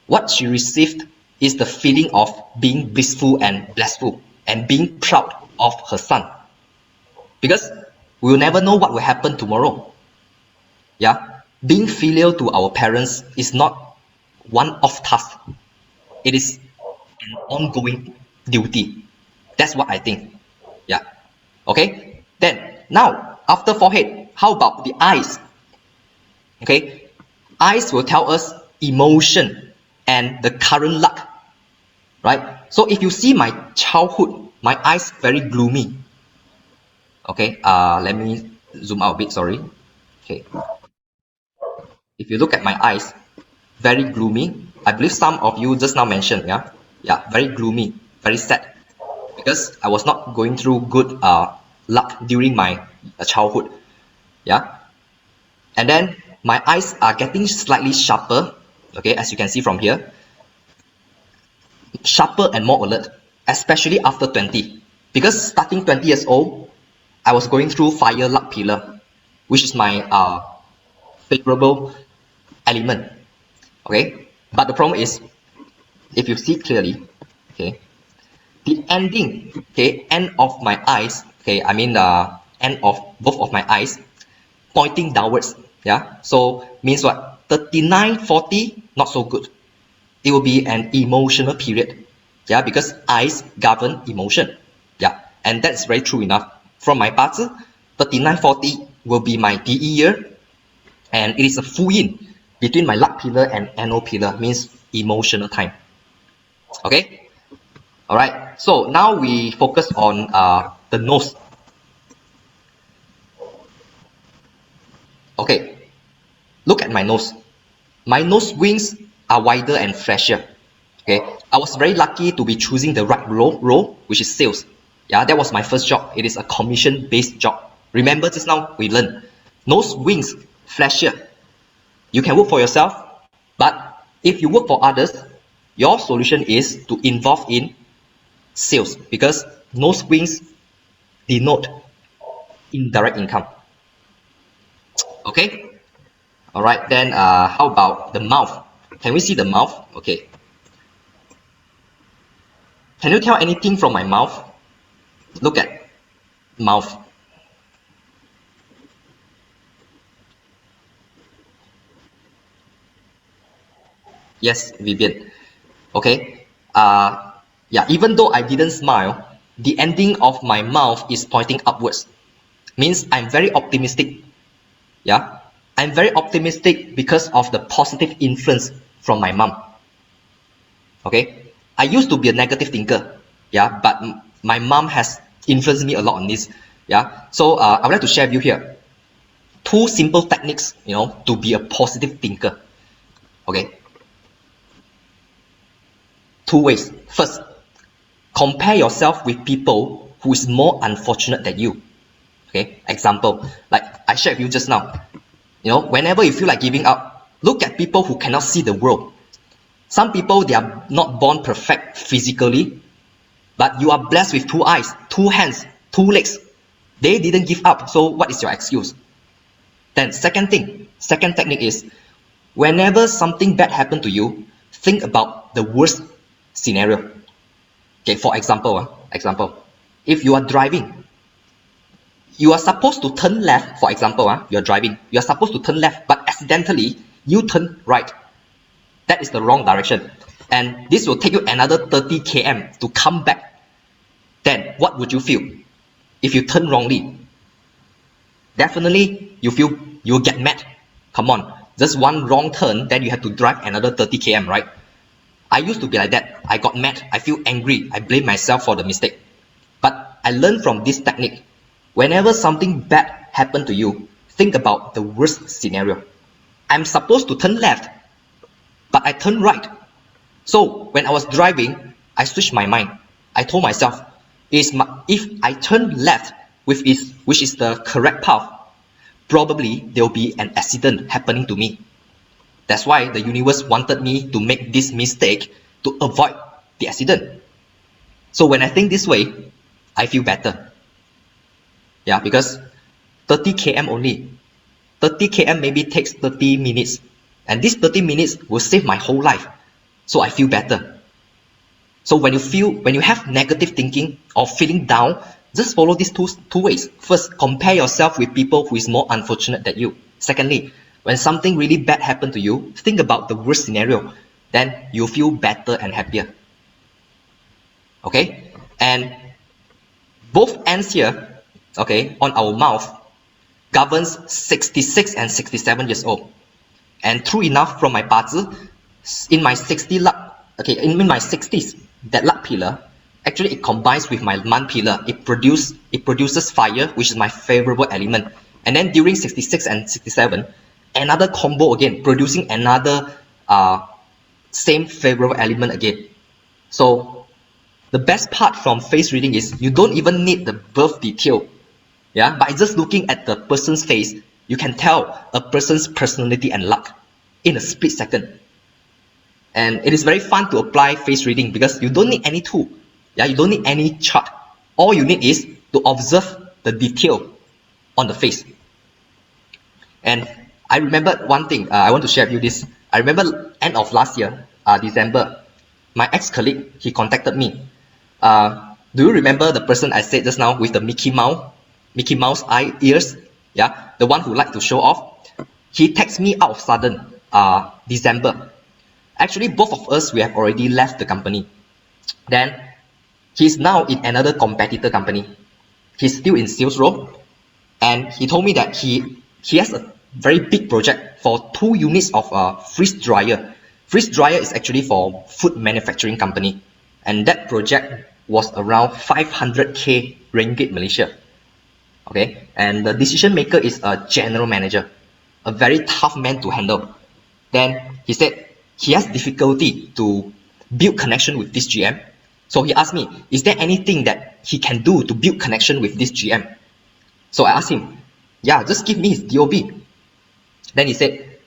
[SPEAKER 1] What she received is the feeling of being blissful and blissful and being proud of her son. Because we will never know what will happen tomorrow. Yeah, being filial to our parents is not one-off task. It is an ongoing duty. That's what I think. Yeah. Okay. Then now after forehead, how about the eyes? Okay, eyes will tell us emotion and the current luck, right? So if you see my childhood, my eyes very gloomy. Okay, let me zoom out a bit. Sorry. Okay, if you look at my eyes, very gloomy. I believe some of you just now mentioned, yeah, very gloomy, very sad, because I was not going through good luck during my childhood, yeah. And then my eyes are getting slightly sharper, okay, as you can see from here, sharper and more alert, especially after 20, because starting 20 years old, I was going through fire luck pillar, which is my favorable element, okay. But the problem is, if you see clearly, okay, the ending, okay, end of my eyes, okay, I mean the end of both of my eyes pointing downwards, yeah, so means what? 39, 40, not so good. It will be an emotional period, yeah, because eyes govern emotion, yeah, and that's very true enough. From my bazi, 39, 40 will be my DE year, and it is a full yin between my luck pillar and NO pillar, means emotional time. Okay, all right. So now we focus on the nose. Okay, look at my nose. My nose wings are wider and fresher. Okay, I was very lucky to be choosing the right role, which is sales. Yeah, that was my first job. It is a commission-based job. Remember just now we learned nose wings flashier. You can work for yourself, but if you work for others, your solution is to involve in sales, because nose wings denote indirect income. Okay, all right, then how about the mouth? Can we see the mouth? Okay, can you tell anything from my mouth? Look at mouth. Yes, Vivian. Okay, yeah, even though I didn't smile, the ending of my mouth is pointing upwards, means I'm very optimistic. Yeah, I'm very optimistic because of the positive influence from my mom. Okay, I used to be a negative thinker. Yeah, but my mom has influenced me a lot on this. Yeah, so I would like to share with you here two simple techniques, to be a positive thinker. Okay, two ways. First, compare yourself with people who is more unfortunate than you. Okay, example, like I shared with you just now. Whenever you feel like giving up, look at people who cannot see the world. Some people, they are not born perfect physically, but you are blessed with two eyes, two hands, two legs. They didn't give up, so what is your excuse? Then second technique is, whenever something bad happened to you, think about the worst scenario. Okay, for example, if you are driving, you are supposed to turn left. For example, you're driving, you're supposed to turn left, but accidentally you turn right. That is the wrong direction, and this will take you another 30 km to come back. Then what would you feel if you turn wrongly? Definitely you'll get mad. Come on, just one wrong turn, then you have to drive another 30 km, right? I used to be like that. I got mad, I feel angry, I blame myself for the mistake. But I learned from this technique. Whenever something bad happened to you, think about the worst scenario. I'm supposed to turn left, but I turned right. So when I was driving, I switched my mind. I told myself, if I turn left, which is the correct path, probably there will be an accident happening to me. That's why the universe wanted me to make this mistake to avoid the accident. So when I think this way, I feel better. Yeah, because 30 km only. 30 km maybe takes 30 minutes. And this 30 minutes will save my whole life. So I feel better. So when you have negative thinking or feeling down, just follow these two ways. First, compare yourself with people who is more unfortunate than you. Secondly, when something really bad happened to you, think about the worst scenario. Then you'll feel better and happier. Okay? And both ends here, okay, on our mouth, governs 66 and 67 years old. And true enough, from my 八字, in my 60 luck, okay, in my 60s, that luck pillar, actually it combines with my month pillar. It produces fire, which is my favorable element. And then during 66 and 67, another combo again, producing another same favorable element again. So the best part from face reading is you don't even need the birth detail. Yeah, by just looking at the person's face, you can tell a person's personality and luck in a split second. And it is very fun to apply face reading because you don't need any tool. Yeah, you don't need any chart. All you need is to observe the detail on the face. And I remember one thing, I want to share with you this. I remember end of last year, December, my ex-colleague, he contacted me. Do you remember the person I said just now with the Mickey Mouse ears? Yeah, the one who liked to show off. He texted me out of sudden, December. Actually, both of us, we have already left the company. Then he's now in another competitor company. He's still in sales role, and he told me that he has a very big project for 2 units of freeze dryer. Freeze dryer is actually for food manufacturing company, and that project was around 500k ringgit Malaysia. Okay, and the decision maker is a general manager, a very tough man to handle. Then he said he has difficulty to build connection with this GM. So he asked me, is there anything that he can do to build connection with this GM? So I asked him, yeah, just give me his DOB. Then he said,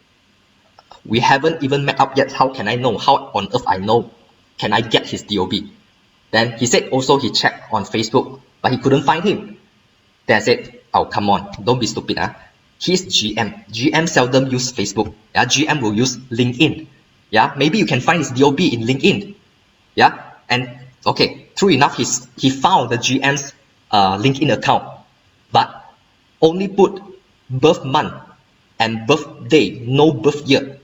[SPEAKER 1] we haven't even met up yet. How can I know? How on earth I know? Can I get his DOB? Then he said also he checked on Facebook, but he couldn't find him. Then I said, oh, come on, don't be stupid. He's GM. GM seldom use Facebook. Yeah, GM will use LinkedIn. Yeah, maybe you can find his DOB in LinkedIn. Yeah, and okay, true enough, he found the GM's LinkedIn account, but only put birth month and birthday, no birth year.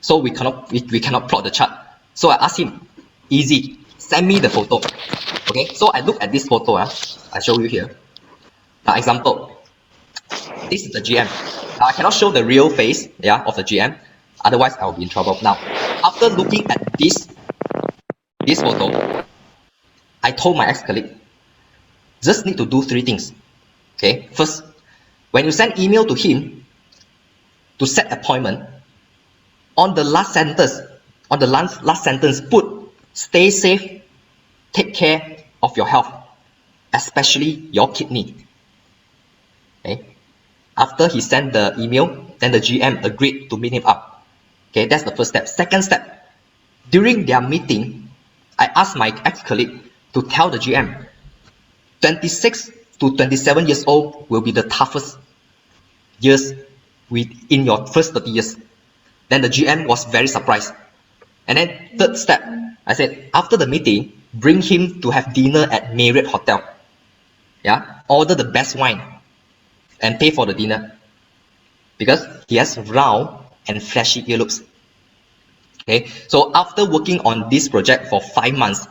[SPEAKER 1] So we cannot plot the chart. So I asked him, easy, send me the photo. Okay, so I look at this photo. I show you here. Example, this is the GM. I cannot show the real face, yeah, of the GM, otherwise I'll be in trouble. Now, after looking at this photo, I told my ex-colleague, just need to do 3 things. Okay, first, when you send email to him to set appointment, on the last sentence, put stay safe, take care of your health, especially your kidney. Okay. After he sent the email, then the GM agreed to meet him up. Okay, that's the first step. Second step, during their meeting, I asked my ex-colleague to tell the GM, 26 to 27 years old will be the toughest years in your first 30 years. Then the GM was very surprised. And then third step, I said, after the meeting, bring him to have dinner at Marriott Hotel. Yeah, order the best wine and pay for the dinner because he has round and flashy earlobes. Okay, so after working on this project for 5 months,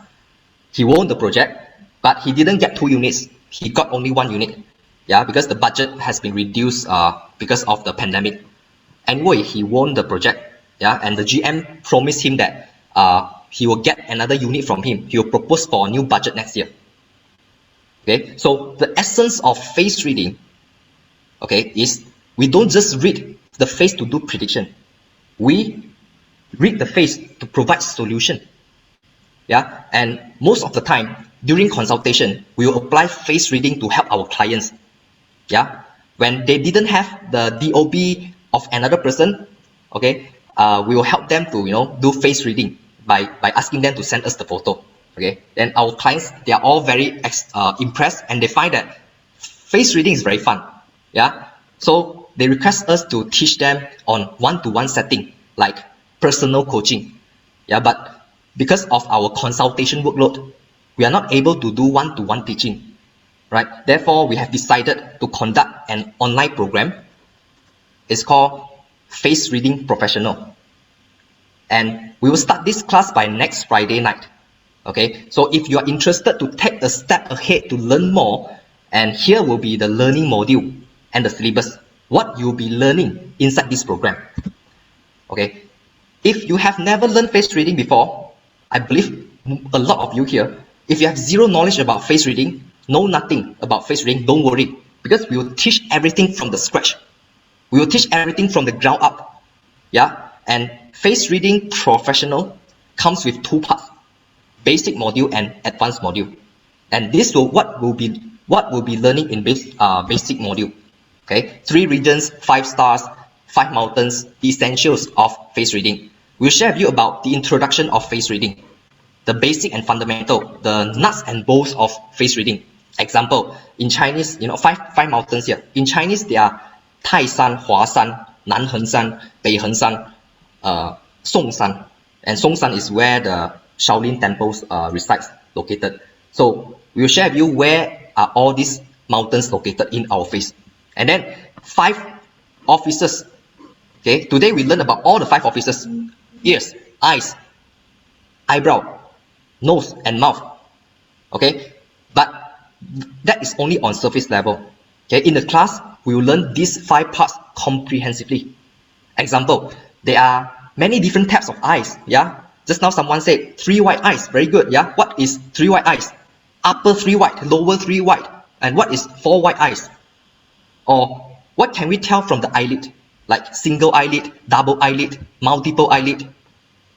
[SPEAKER 1] he won the project, but he didn't get 2 units. He got only 1 unit. Yeah, because the budget has been reduced because of the pandemic. Anyway, he won the project. Yeah, and the GM promised him that he will get another unit from him. He will propose for a new budget next year. Okay, so the essence of face reading, okay, is we don't just read the face to do prediction. We read the face to provide solution. Yeah, and most of the time during consultation, we will apply face reading to help our clients. Yeah, when they didn't have the DOB of another person, okay, we will help them to do face reading by asking them to send us the photo. Okay, then our clients, they are all very impressed, and they find that face reading is very fun. Yeah, so they request us to teach them on one-to-one setting, like personal coaching. Yeah, but because of our consultation workload, we are not able to do one-to-one teaching, right? Therefore, we have decided to conduct an online program. It's called Face Reading Professional, and we will start this class by next Friday night. Okay, so if you are interested to take a step ahead to learn more, and here will be the learning module and the syllabus, what you'll be learning inside this program. Okay, if you have never learned face reading before, I believe a lot of you here, if you have zero knowledge about face reading, know nothing about face reading, don't worry, because we will teach everything from the scratch. We will teach everything from the ground up. Yeah, and face reading professional comes with 2 parts, basic module and advanced module. And this will what will be learning in basic module. Okay, 3 regions, 5 stars, 5 mountains, the essentials of face reading. We'll share with you about the introduction of face reading, the basic and fundamental, the nuts and bolts of face reading. Example, in Chinese, 5 mountains here. In Chinese, they are Taishan, Huashan, Nanhengshan, Beihengshan, Songshan. And Songshan is where the Shaolin temples resides, located. So we will share with you where are all these mountains located in our face. And then 5 offices. Okay, today we learn about all the 5 offices: ears, eyes, eyebrow, nose, and mouth. Okay, but that is only on surface level. Okay, in the class we will learn these 5 parts comprehensively. Example, there are many different types of eyes. Yeah, just now someone said 3 white eyes, very good. Yeah, what is 3 white eyes? Upper 3 white, lower 3 white. And what is 4 white eyes? Or what can we tell from the eyelid, like single eyelid, double eyelid, multiple eyelid?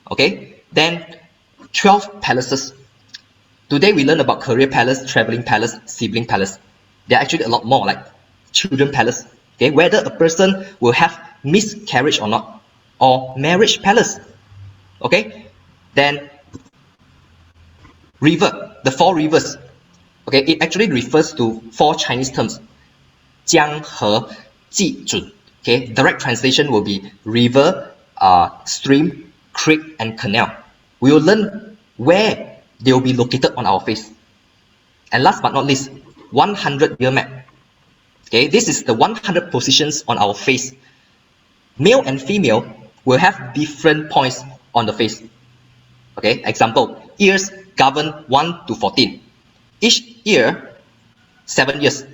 [SPEAKER 1] Okay, then 12 palaces. Today we learn about career palace, traveling palace, sibling palace. There are actually a lot more, like children palace. Okay, whether a person will have miscarriage or not, or marriage palace. Okay, then River, the four rivers. Okay, it actually refers to four Chinese terms. 江河济准. Okay, direct translation will be river, stream, creek, and canal. We will learn where they will be located on our face. And last but not least, 100-year map. Okay, this is the 100 positions on our face. Male and female will have different points on the face. Okay, example, ears govern 1 to 14. Each ear, 7 years.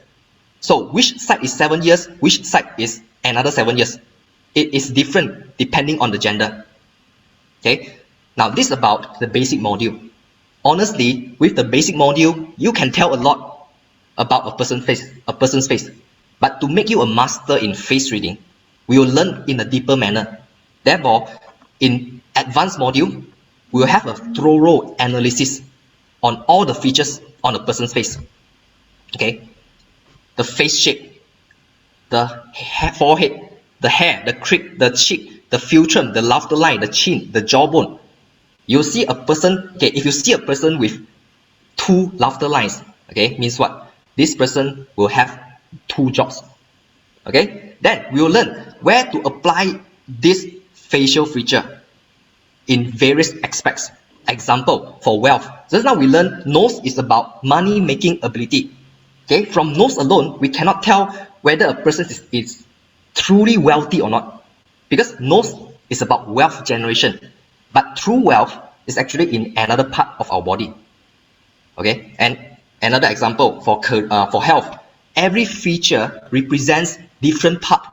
[SPEAKER 1] So which side is 7 years, which side is another 7 years? It is different depending on the gender. Okay, now this is about the basic module. Honestly, with the basic module, you can tell a lot about a person's face. But to make you a master in face reading, we will learn in a deeper manner. Therefore, in advanced module, we will have a thorough analysis on all the features on a person's face. Okay, the face shape, the forehead, the hair, the crick, the cheek, the philtrum, the laughter line, the chin, the jawbone. You see a person, okay, if you see a person with 2 laughter lines, okay, means what? This person will have 2 jaws. Okay, then we will learn where to apply this facial feature in various aspects. Example, for wealth. Just now we learned nose is about money making ability. Okay, from nose alone, we cannot tell whether a person is truly wealthy or not. Because nose is about wealth generation. But true wealth is actually in another part of our body. Okay, and another example for health. Every feature represents different part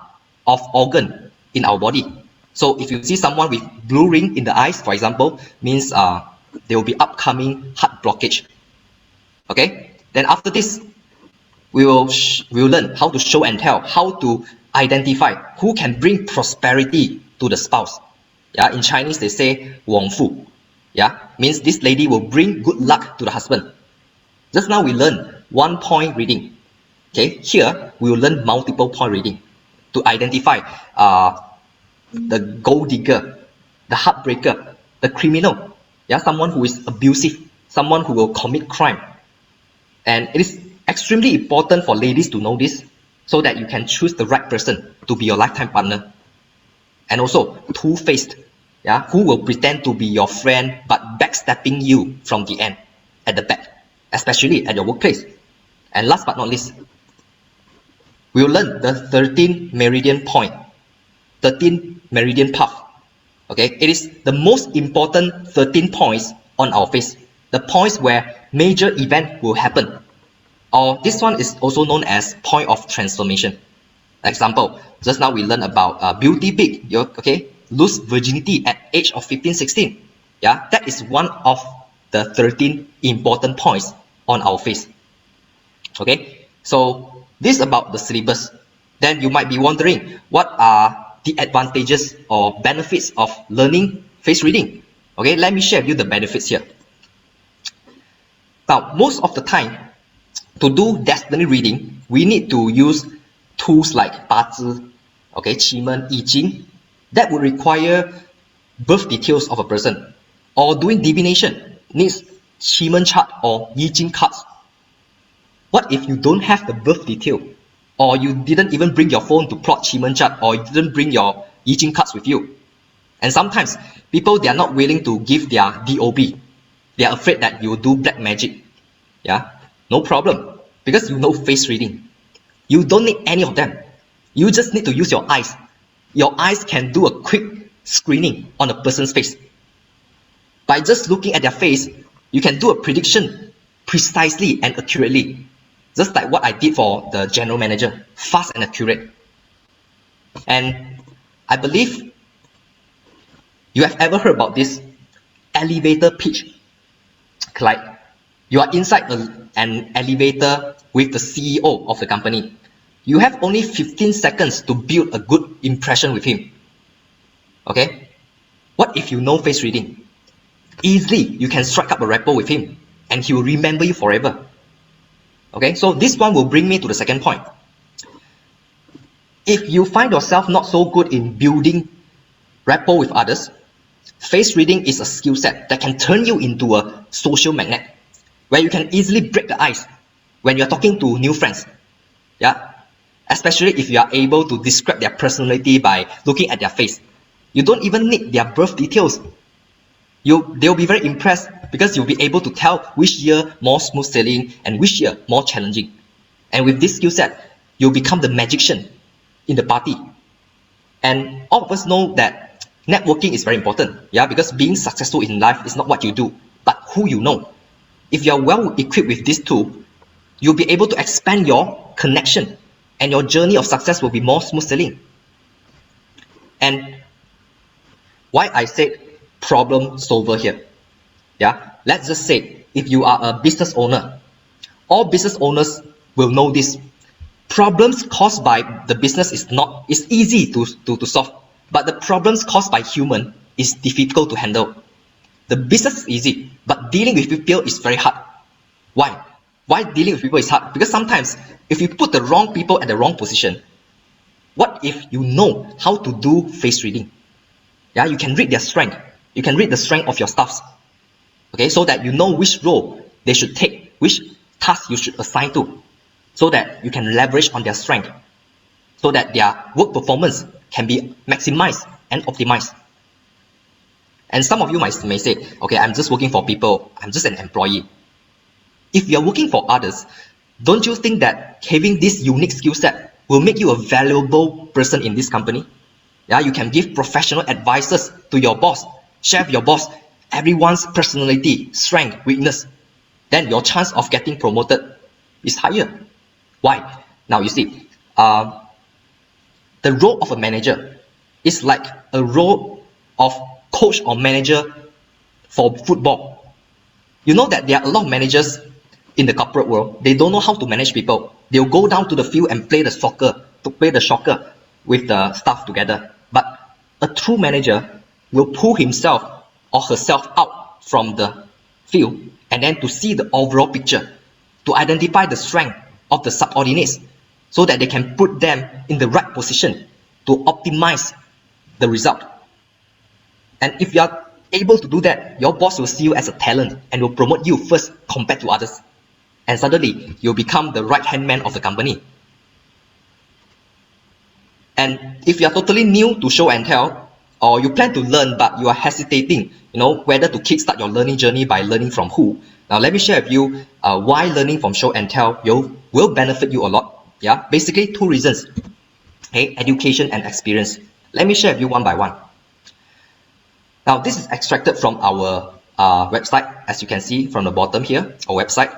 [SPEAKER 1] of organ in our body. So if you see someone with blue ring in the eyes, for example, means there will be upcoming heart blockage. Okay, then after this, we will learn how to show and tell, how to identify who can bring prosperity to the spouse. Yeah, in Chinese they say 旺夫. Yeah, means this lady will bring good luck to the husband. Just now we learned 1-point reading. Okay, here we will learn multiple point reading to identify the gold digger, the heartbreaker, the criminal. Yeah, someone who is abusive, someone who will commit crime. And it is extremely important for ladies to know this so that you can choose the right person to be your lifetime partner. And also two-faced, yeah, who will pretend to be your friend but backstabbing you from the end, at the back, especially at your workplace. And last but not least, we will learn the 13 meridian point, 13 meridian path. Okay, it is the most important 13 points on our face, the points where major event will happen. Or this one is also known as point of transformation. Example, just now we learned about beauty peak. Okay, lose virginity at age of 15, 16. Yeah, that is one of the 13 important points on our face. Okay, so this is about the syllabus. Then you might be wondering, what are the advantages or benefits of learning face reading? Okay, let me share with you the benefits here. Now, most of the time, to do destiny reading, we need to use tools like 八字, okay, 奇门, 易经, that would require birth details of a person. Or doing divination needs 奇门 chart or 易经 cards. What if you don't have the birth detail, or you didn't even bring your phone to plot 奇门 chart, or you didn't bring your 易经 cards with you? And sometimes people, they are not willing to give their DOB. They are afraid that you will do black magic. Yeah, no problem, because you know face reading. You don't need any of them. You just need to use your eyes. Your eyes can do a quick screening on a person's face. By just looking at their face, you can do a prediction precisely and accurately. Just like what I did for the general manager, fast and accurate. And I believe you have ever heard about this elevator pitch. Like, you are inside an elevator with the CEO of the company. You have only 15 seconds to build a good impression with him. Okay? What if you know face reading? Easily, you can strike up a rapport with him and he will remember you forever. Okay, so this one will bring me to the second point. If you find yourself not so good in building rapport with others, face reading is a skill set that can turn you into a social magnet. where you can easily break the ice when you're talking to new friends. Yeah, especially if you are able to describe their personality by looking at their face. You don't even need their birth details. They'll be very impressed because you'll be able to tell which year more smooth sailing and which year more challenging. And with this skill set, you'll become the magician in the party. And all of us know that networking is very important, yeah, because being successful in life is not what you do, but who you know. If you're well equipped with this tool, you'll be able to expand your connection, and your journey of success will be more smooth sailing. And why I said problem solver here, yeah, let's just say if you are a business owner, all business owners will know this. Problems caused by the business is easy to solve, but the problems caused by human is difficult to handle. The business is easy, but dealing with people is very hard. Why? Why dealing with people is hard? Because sometimes if you put the wrong people at the wrong position, what if you know how to do face reading? Yeah, you can read their strength. You can read the strength of your staffs. Okay, so that you know which role they should take, which task you should assign to, so that you can leverage on their strength, so that their work performance can be maximized and optimized. And some of you may say, okay, I'm just working for people, I'm just an employee. If you're working for others, don't you think that having this unique skill set will make you a valuable person in this company? Yeah, you can give professional advices to your boss, share with your boss everyone's personality, strength, weakness. Then your chance of getting promoted is higher. Why? Now you see, the role of a manager is like a role of coach or manager for football. You know that there are a lot of managers in the corporate world. They don't know how to manage people. They'll go down to the field and play the soccer with the staff together. But a true manager will pull himself or herself out from the field and then to see the overall picture, to identify the strength of the subordinates so that they can put them in the right position to optimize the result. And if you are able to do that, your boss will see you as a talent and will promote you first compared to others. And suddenly, you'll become the right-hand man of the company. And if you are totally new to show and tell, or you plan to learn but you are hesitating, whether to kickstart your learning journey by learning from who. Now, let me share with you why learning from show and tell will benefit you a lot. Yeah, basically two reasons. Okay, education and experience. Let me share with you one by one. Now, this is extracted from our website, as you can see from the bottom here, our website.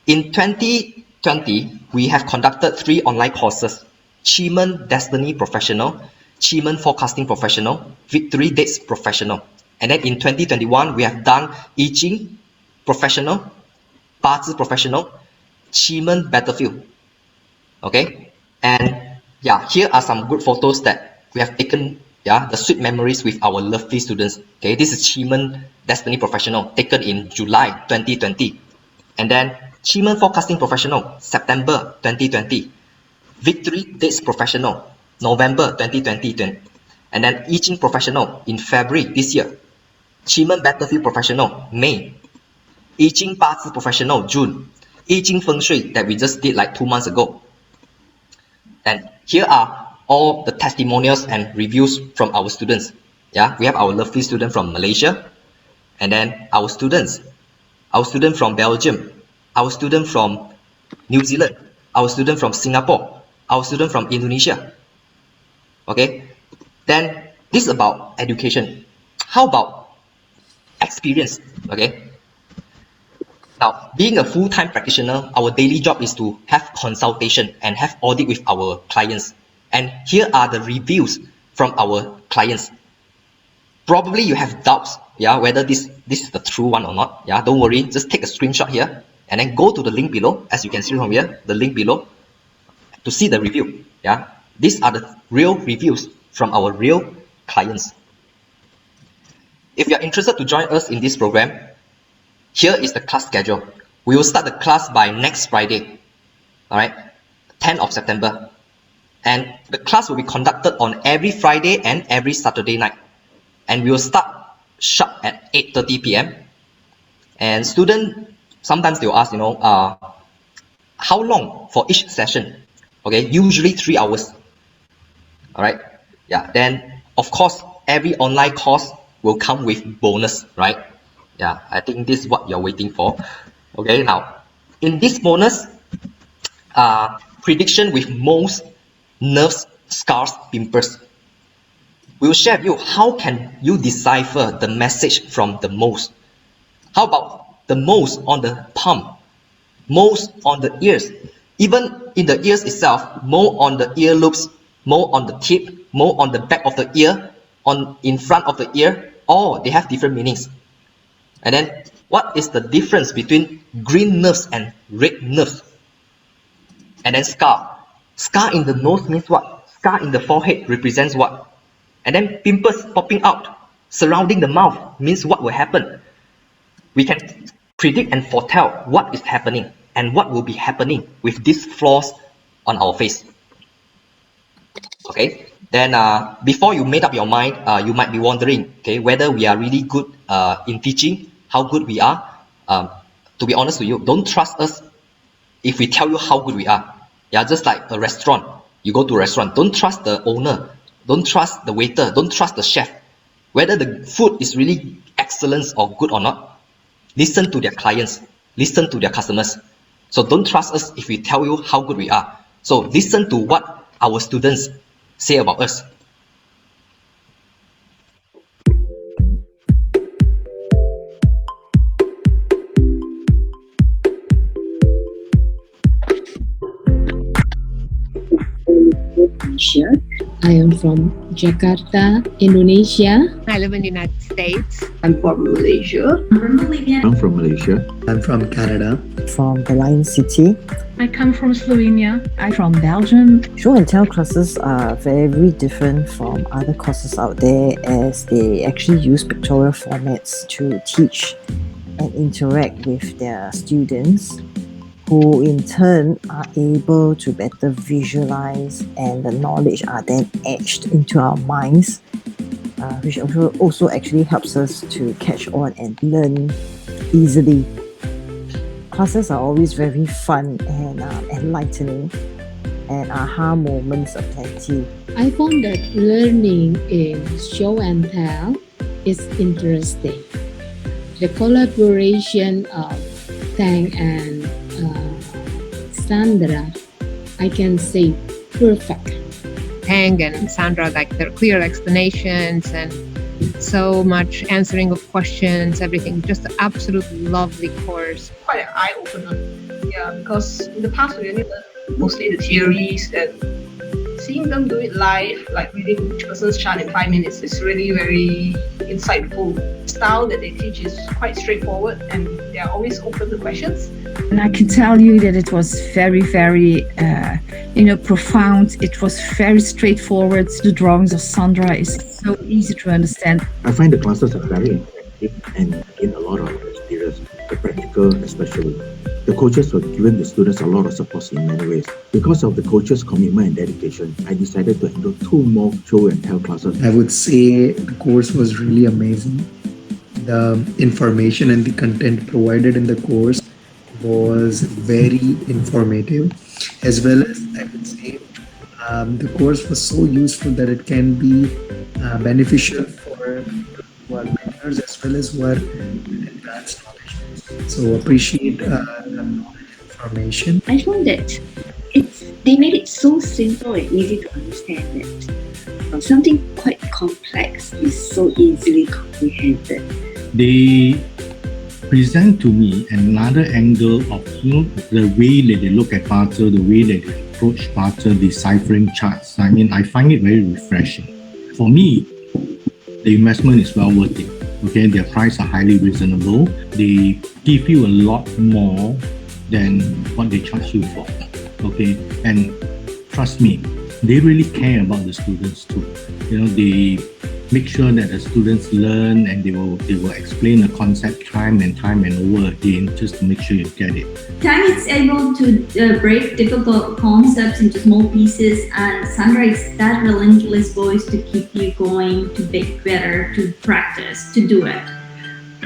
[SPEAKER 1] In 2020, we have conducted 3 online courses: Achievement Destiny Professional, Achievement Forecasting Professional, Victory Dates Professional. And then in 2021, we have done I Ching Professional, 八字 Professional, Achievement Battlefield. Okay, and yeah, here are some good photos that we have taken. Yeah, the sweet memories with our lovely students. Okay, this is Achievement Destiny Professional, taken in July 2020. And then Achievement Forecasting Professional, September 2020. Victory Dates Professional, November 2020. And then I Ching Professional in February this year. Achievement Battlefield Professional, May. I Ching 八字 Professional, June. I Ching Feng Shui that we just did like 2 months ago. And here are all the testimonials and reviews from our students. Yeah, we have our lovely student from Malaysia, and then our student from Belgium, our student from New Zealand, our student from Singapore, our student from Indonesia. Okay, then this is about education. How about experience? Okay, now being a full-time practitioner, our daily job is to have consultation and have audit with our clients. And here are the reviews from our clients. Probably you have doubts, yeah, whether this is the true one or not. Yeah, don't worry, just take a screenshot here and then go to the link below, as you can see from here, the link below, to see the review. Yeah, these are the real reviews from our real clients. If you're interested to join us in this program, here is the class schedule. We will start the class by next Friday, all right, 10th of September. And the class will be conducted on every Friday and every Saturday night. And we will start sharp at 8:30 p.m. And students sometimes they'll ask, how long for each session? Okay, usually 3 hours. All right. Yeah. Then of course every online course will come with bonus, right? Yeah. I think this is what you're waiting for. Okay. Now, in this bonus, prediction with most nerves, scars, pimples. We will share with you how can you decipher the message from the most. How about the most on the palm, most on the ears, even in the ears itself, more on the ear loops, more on the tip, more on the back of the ear, on in front of the ear, all they have different meanings. And then what is the difference between green nerves and red nerves? And then scar. Scar in the nose means what? Scar in the forehead represents what? And then pimples popping out surrounding the mouth means what will happen. We can predict and foretell what is happening and what will be happening with these flaws on our face. Okay, then before you made up your mind, you might be wondering, okay, whether we are really good in teaching, how good we are. To be honest with you, don't trust us if we tell you how good we are. Yeah, just like a restaurant. You go to a restaurant, don't trust the owner, don't trust the waiter, don't trust the chef. Whether the food is really excellent or good or not, listen to their clients, listen to their customers. So don't trust us if we tell you how good we are. So listen to what our students say about us.
[SPEAKER 3] I am from Jakarta, Indonesia.
[SPEAKER 4] I live in the United States.
[SPEAKER 5] I'm from Malaysia.
[SPEAKER 6] I'm from Malaysia.
[SPEAKER 7] I'm from Canada.
[SPEAKER 8] From the Lion City.
[SPEAKER 9] I come from Slovenia. I'm from Belgium.
[SPEAKER 8] Show and tell classes are very different from other courses out there, as they actually use pictorial formats to teach and interact with their students, who in turn are able to better visualize, and the knowledge are then etched into our minds, which also actually helps us to catch on and learn easily. Classes are always very fun and enlightening, and aha moments aplenty.
[SPEAKER 3] I found that learning in show and tell is interesting. The collaboration of Tang and Sandra, I can say perfect.
[SPEAKER 4] Tang and Sandra, like their clear explanations and so much answering of questions, everything. Just an absolutely lovely course.
[SPEAKER 5] Quite an eye-opener. Yeah, because in the past we only learned mostly the theories, and seeing them do it live, like reading each person's chart in 5 minutes, is really very insightful. The style that they teach is quite straightforward, and they are always open to questions.
[SPEAKER 9] And I can tell you that it was very, very, profound. It was very straightforward. The drawings of Sandra is so easy to understand.
[SPEAKER 6] I find the classes are very interactive and gain a lot of experience, the practical especially. The coaches were giving the students a lot of support in many ways. Because of the coaches' commitment and dedication, I decided to enroll 2 more show and tell classes.
[SPEAKER 7] I would say the course was really amazing. The information and the content provided in the course was very informative, as well as I would say the course was so useful that it can be beneficial for who are beginners as well as who are with advanced knowledge. So appreciate the information.
[SPEAKER 10] I found that they made it so simple and easy to understand that something quite complex is so easily comprehended.
[SPEAKER 11] They present to me another angle of the way that they look at barter, the way that they approach barter, deciphering charts. I mean, I find it very refreshing. For me, the investment is well worth it. Okay, their prices are highly reasonable. They give you a lot more than what they charge you for. Okay, and trust me, they really care about the students too. They make sure that the students learn, and they will explain the concept time and over again, just to make sure you get it.
[SPEAKER 12] Tang is able to break difficult concepts into small pieces, and Sandra is that relentless voice to keep you going, to make better, to practice, to do it.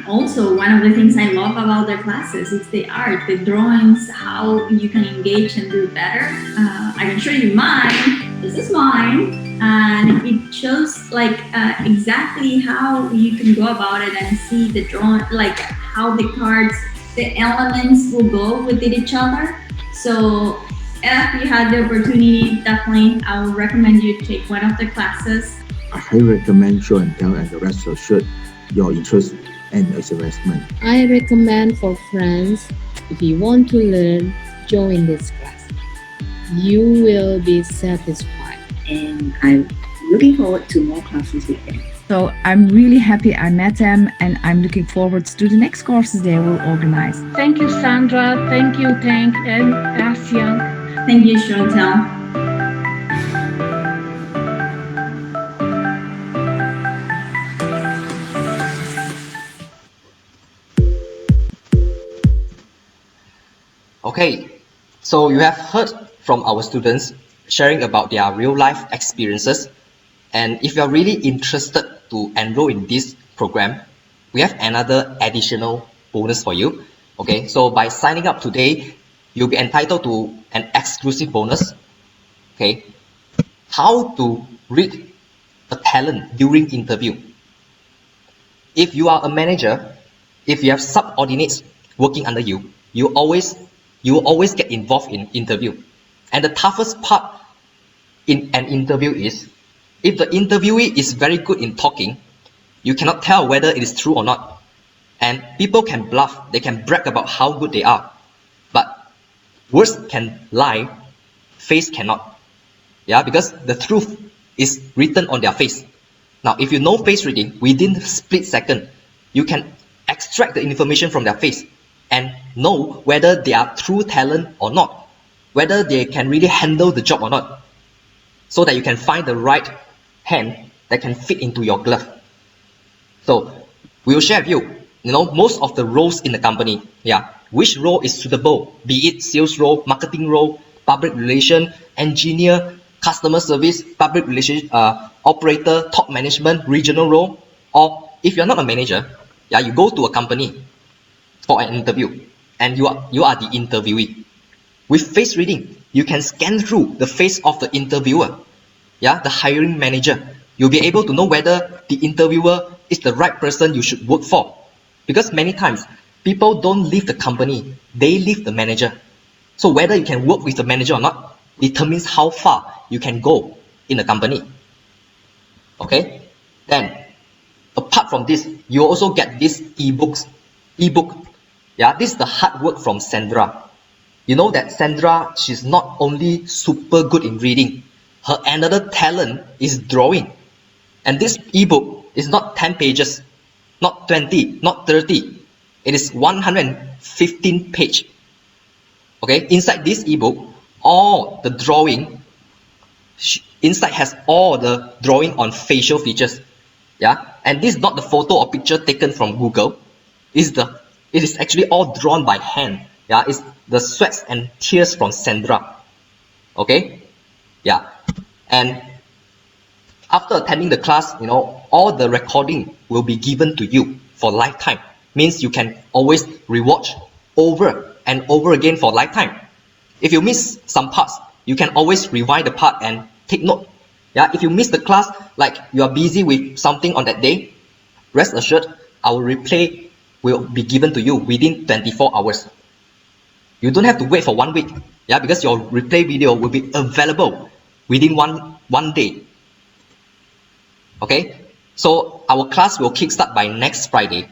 [SPEAKER 12] Also, one of the things I love about their classes is the art, the drawings, how you can engage and do better. I can show you mine. This is mine, and it shows like exactly how you can go about it and see the drawing, like how the cards, the elements will go with each other. So if you had the opportunity, definitely I would recommend you take one of the classes.
[SPEAKER 6] I highly recommend Show and Tell, and the rest assured your interest and its investment.
[SPEAKER 3] I recommend for friends, if you want to learn, join this class. You will be satisfied.
[SPEAKER 10] And I'm looking forward to more classes with them.
[SPEAKER 9] So I'm really happy I met them, and I'm looking forward to the next courses they will organize.
[SPEAKER 13] Thank you, Sandra. Thank you, Tank and Asian.
[SPEAKER 12] Thank you, Chantal.
[SPEAKER 1] Okay, so you have heard from our students sharing about their real life experiences, and if you are really interested to enroll in this program, we have another additional bonus for you. Okay, so by signing up today, you'll be entitled to an exclusive bonus. Okay, how to read a talent during interview. If you are a manager, if you have subordinates working under you, you will always get involved in interview. And the toughest part in an interview is, if the interviewee is very good in talking, you cannot tell whether it is true or not. And people can bluff, they can brag about how good they are. But words can lie, face cannot. Yeah, because the truth is written on their face. Now, if you know face reading, within a split second, you can extract the information from their face and know whether they are true talent or not, whether they can really handle the job or not, so that you can find the right hand that can fit into your glove. So we'll share with you, most of the roles in the company, which role is suitable, be it sales role, marketing role, public relation, engineer, customer service, public relation, operator, top management, regional role. Or if you're not a manager, you go to a company for an interview and you are the interviewee. With face reading, you can scan through the face of the interviewer, the hiring manager. You'll be able to know whether the interviewer is the right person you should work for. Because many times, people don't leave the company, they leave the manager. So whether you can work with the manager or not determines how far you can go in the company. Okay? Then, apart from this, you also get this ebook. This is the hard work from Sandra. You know that Sandra, she's not only super good in reading, her another talent is drawing. And this ebook is not 10 pages, not 20, not 30. It is 115 pages. Okay, inside this ebook, all the drawing, inside has all the drawing on facial features. And this is not the photo or picture taken from Google. It is actually all drawn by hand. It's the sweats and tears from Sandra. Okay? And after attending the class, all the recording will be given to you for lifetime. Means you can always rewatch over and over again for lifetime. If you miss some parts, you can always rewind the part and take note. If you miss the class, like you are busy with something on that day, rest assured, our replay will be given to you within 24 hours. You don't have to wait for 1 week, because your replay video will be available within one day. Okay, so our class will kickstart by next Friday.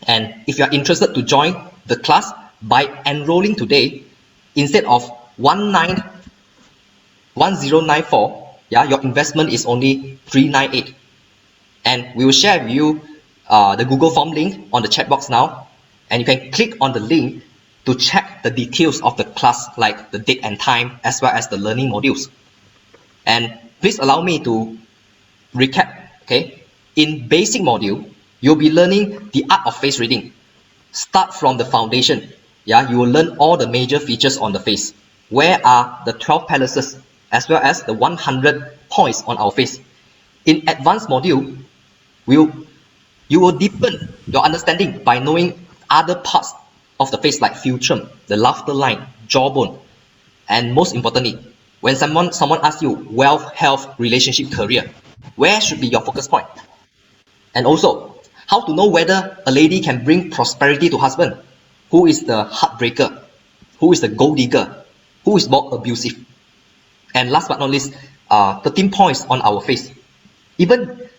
[SPEAKER 1] And if you are interested to join the class, by enrolling today, instead of 1094, your investment is only 398. And we will share with you the Google form link on the chat box now, and you can click on the link to check the details of the class, like the date and time, as well as the learning modules. And please allow me to recap. Okay, in basic module, you'll be learning the art of face reading. Start from the foundation. You will learn all the major features on the face. Where are the 12 palaces, as well as the 100 points on our face. In advanced module, we'll You will deepen your understanding by knowing other parts of the face like fulcrum, the laughter line, jawbone, and most importantly, when someone asks you wealth, health, relationship, career, where should be your focus point? And also, how to know whether a lady can bring prosperity to husband? Who is the heartbreaker? Who is the gold digger? Who is more abusive? And last but not least, 13 points on our face. Even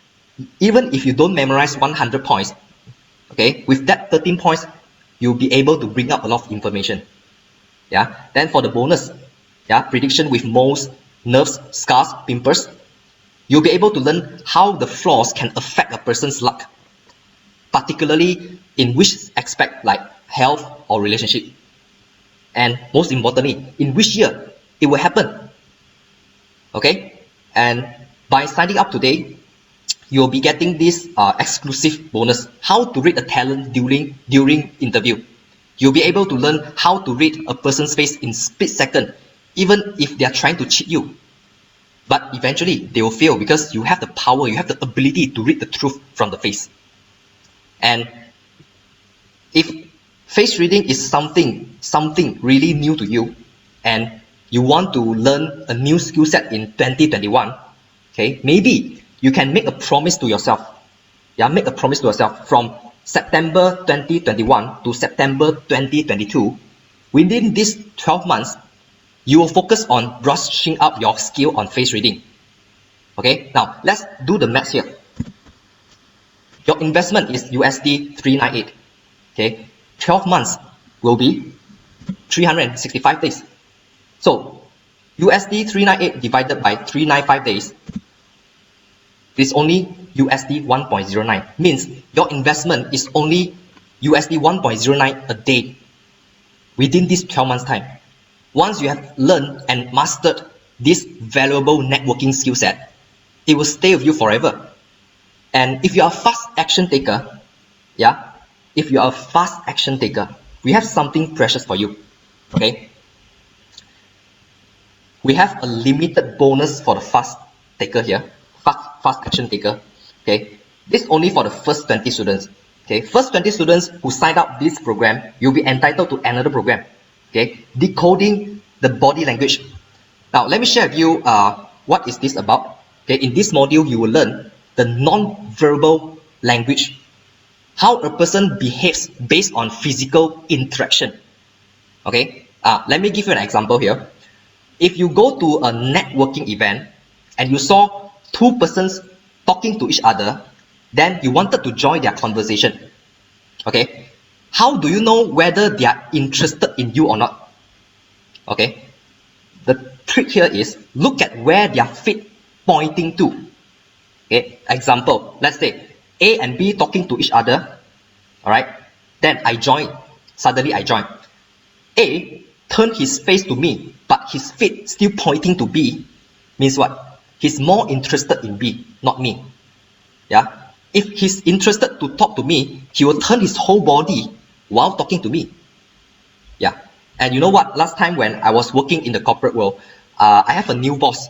[SPEAKER 1] if you don't memorize 100 points, okay, with that 13 points, you'll be able to bring up a lot of information. Yeah. Then for the bonus, yeah, prediction with moles, nerves, scars, pimples, you'll be able to learn how the flaws can affect a person's luck, particularly in which aspect like health or relationship. And most importantly, in which year it will happen. Okay. And by signing up today, you'll be getting this exclusive bonus, how to read a talent during interview. You'll be able to learn how to read a person's face in split second, even if they are trying to cheat you. But eventually they will fail because you have the power, you have the ability to read the truth from the face. And if face reading is something really new to you, and you want to learn a new skill set in 2021, okay, maybe you can make a promise to yourself. Yeah, make a promise to yourself from September 2021 to September 2022. Within these 12 months, you will focus on brushing up your skill on face reading. Okay, now let's do the math here. Your investment is USD 398. Okay, 12 months will be 365 days. So USD 398 divided by 395 days is only USD 1.09. Means your investment is only USD 1.09 a day within this 12 months time. Once you have learned and mastered this valuable networking skill set, it will stay with you forever. And if you are a fast action taker, yeah, if you are a fast action taker, we have something precious for you. Okay, we have a limited bonus for the fast taker here, fast action taker. Okay, this only for the first 20 students. Okay, first 20 students who sign up this program, you'll be entitled to another program. Okay, decoding the body language. Now let me share with you what is this about. Okay, in this module you will learn the non-verbal language, how a person behaves based on physical interaction. Okay, let me give you an example here. If you go to a networking event and you saw two persons talking to each other, then you wanted to join their conversation. Okay, how do you know whether they are interested in you or not? Okay, the trick here is look at where their feet pointing to. Okay, example, let's say A and B talking to each other. All right, then I join. Suddenly I join. A turned his face to me, but his feet still pointing to B. Means what? He's more interested in B, not me. Yeah. If he's interested to talk to me, he will turn his whole body while talking to me. Yeah. And you know what? Last time when I was working in the corporate world, I have a new boss.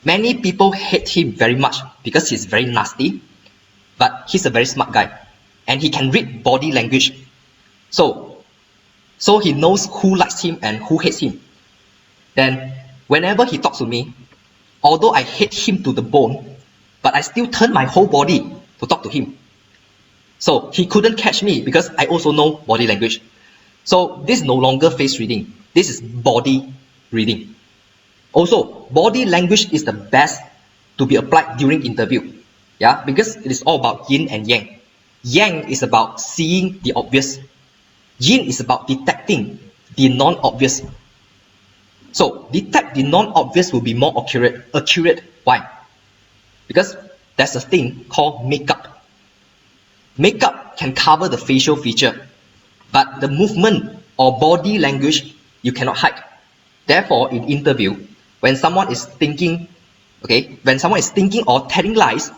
[SPEAKER 1] Many people hate him very much because he's very nasty, but he's a very smart guy and he can read body language. So he knows who likes him and who hates him. Then whenever he talks to me, although I hate him to the bone, but I still turn my whole body to talk to him. So he couldn't catch me because I also know body language. So this is no longer face reading. This is body reading. Also, body language is the best to be applied during interview. Yeah, because it is all about yin and yang. Yang is about seeing the obvious. Yin is about detecting the non-obvious. So detect the non-obvious will be more accurate. Why? Because there's a thing called makeup. Makeup can cover the facial feature, but the movement or body language you cannot hide. Therefore, in interview, when someone is thinking, or telling lies,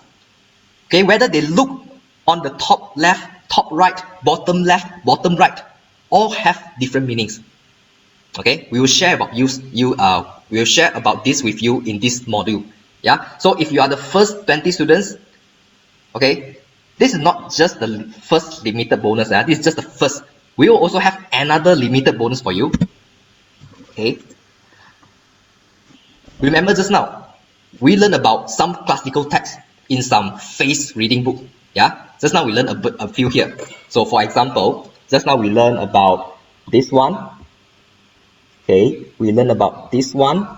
[SPEAKER 1] okay, whether they look on the top left, top right, bottom left, bottom right, all have different meanings. Okay, we will share about we will share about this with you in this module. Yeah, so if you are the first 20 students, okay, This is not just the first limited bonus. This is just the first. We will also have another limited bonus for you. Okay. Remember just now, we learned about some classical text in some face reading book. Yeah. Just now we learned a few here. So for example, just now we learned about this one. Okay. We learned about this one.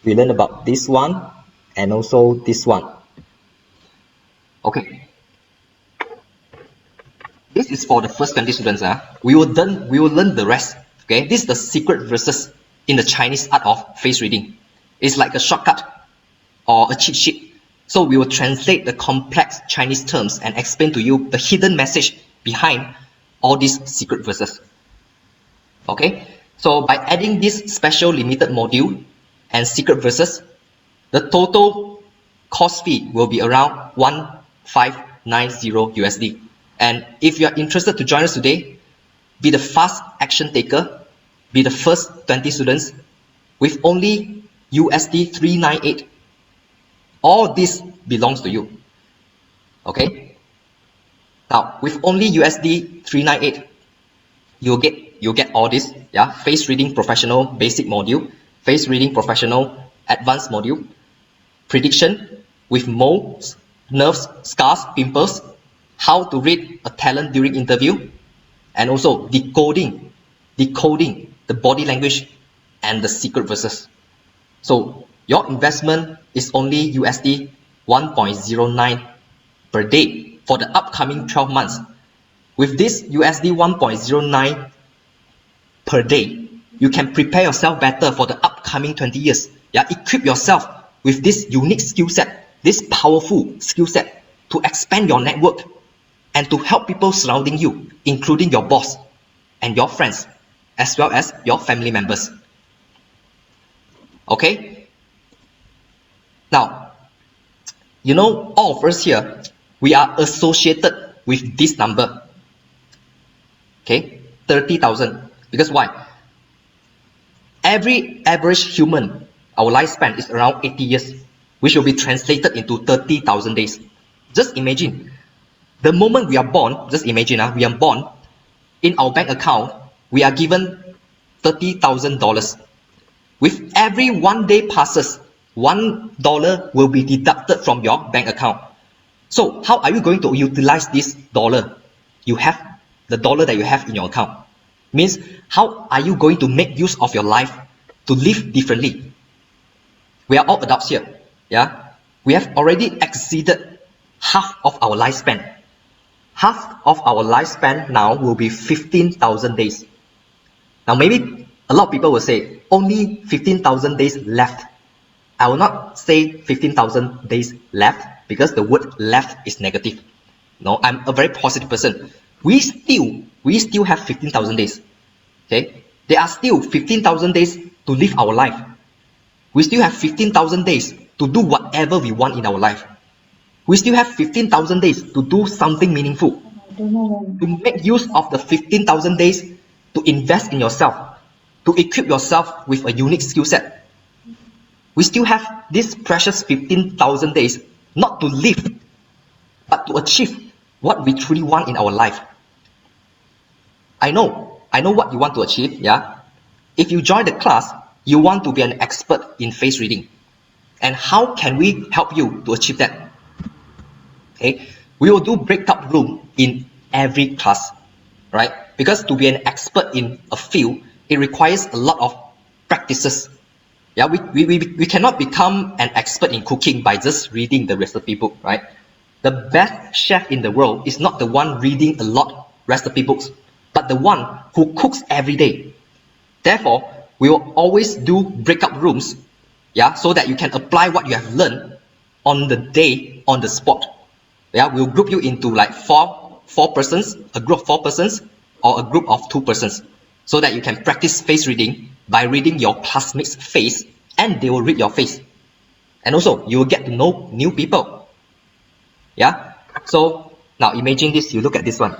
[SPEAKER 1] We learned about this one and also this one. Okay. This is for the first 20 students. We will learn the rest. Okay. This is the secret verses in the Chinese art of face reading. It's like a shortcut or a cheat sheet. So we will translate the complex Chinese terms and explain to you the hidden message behind all these secret verses. Okay. So by adding this special limited module and secret verses, the total cost fee will be around 1590 USD. And if you are interested to join us today, be the fast action taker, be the first 20 students with only USD 398. All this belongs to you. Okay. Now with only USD 398, you'll get all this. Yeah, face reading professional basic module, face reading professional advanced module, prediction with moles, nerves, scars, pimples, how to read a talent during interview, and also decoding the body language and the secret verses. So your investment is only USD 1.09 per day for the upcoming 12 months. With this USD 1.09 per day, you can prepare yourself better for the upcoming 20 years. Yeah, equip yourself with this unique skill set, this powerful skill set to expand your network and to help people surrounding you, including your boss and your friends, as well as your family members. Okay? Now, you know, all of us here, we are associated with this number. Okay? 30,000. Because why? Every average human, our lifespan is around 80 years, which will be translated into 30,000 days. Just imagine, the moment we are born, just imagine, we are born, in our bank account, we are given $30,000. With every 1 day passes, $1 will be deducted from your bank account. So how are you going to utilize this dollar? You have the dollar that you have in your account. Means how are you going to make use of your life to live differently? We are all adults here. Yeah, we have already exceeded half of our lifespan. Half of our lifespan now will be 15,000 days. Now maybe a lot of people will say only 15,000 days left. I will not say 15,000 days left because the word left is negative. No, I'm a very positive person. We still have 15,000 days. Okay, there are still 15,000 days to live our life. We still have 15,000 days to do whatever we want in our life. We still have 15,000 days to do something meaningful. To make use of the 15,000 days to invest in yourself, to equip yourself with a unique skill set. We still have this precious 15,000 days not to live, but to achieve what we truly want in our life. I know what you want to achieve, yeah? If you join the class, you want to be an expert in face reading. And how can we help you to achieve that? Okay, we will do breakout room in every class, right? Because to be an expert in a field, it requires a lot of practices. Yeah, we cannot become an expert in cooking by just reading the recipe book, right? The best chef in the world is not the one reading a lot recipe books, but the one who cooks every day. Therefore, we will always do breakout rooms, yeah, so that you can apply what you have learned on the day, on the spot. Yeah, we'll group you into like four persons, a group of 4 persons, or a group of 2 persons, so that you can practice face reading by reading your classmates' face, and they will read your face. And also, you will get to know new people. Yeah. So now imagine this. You look at this one.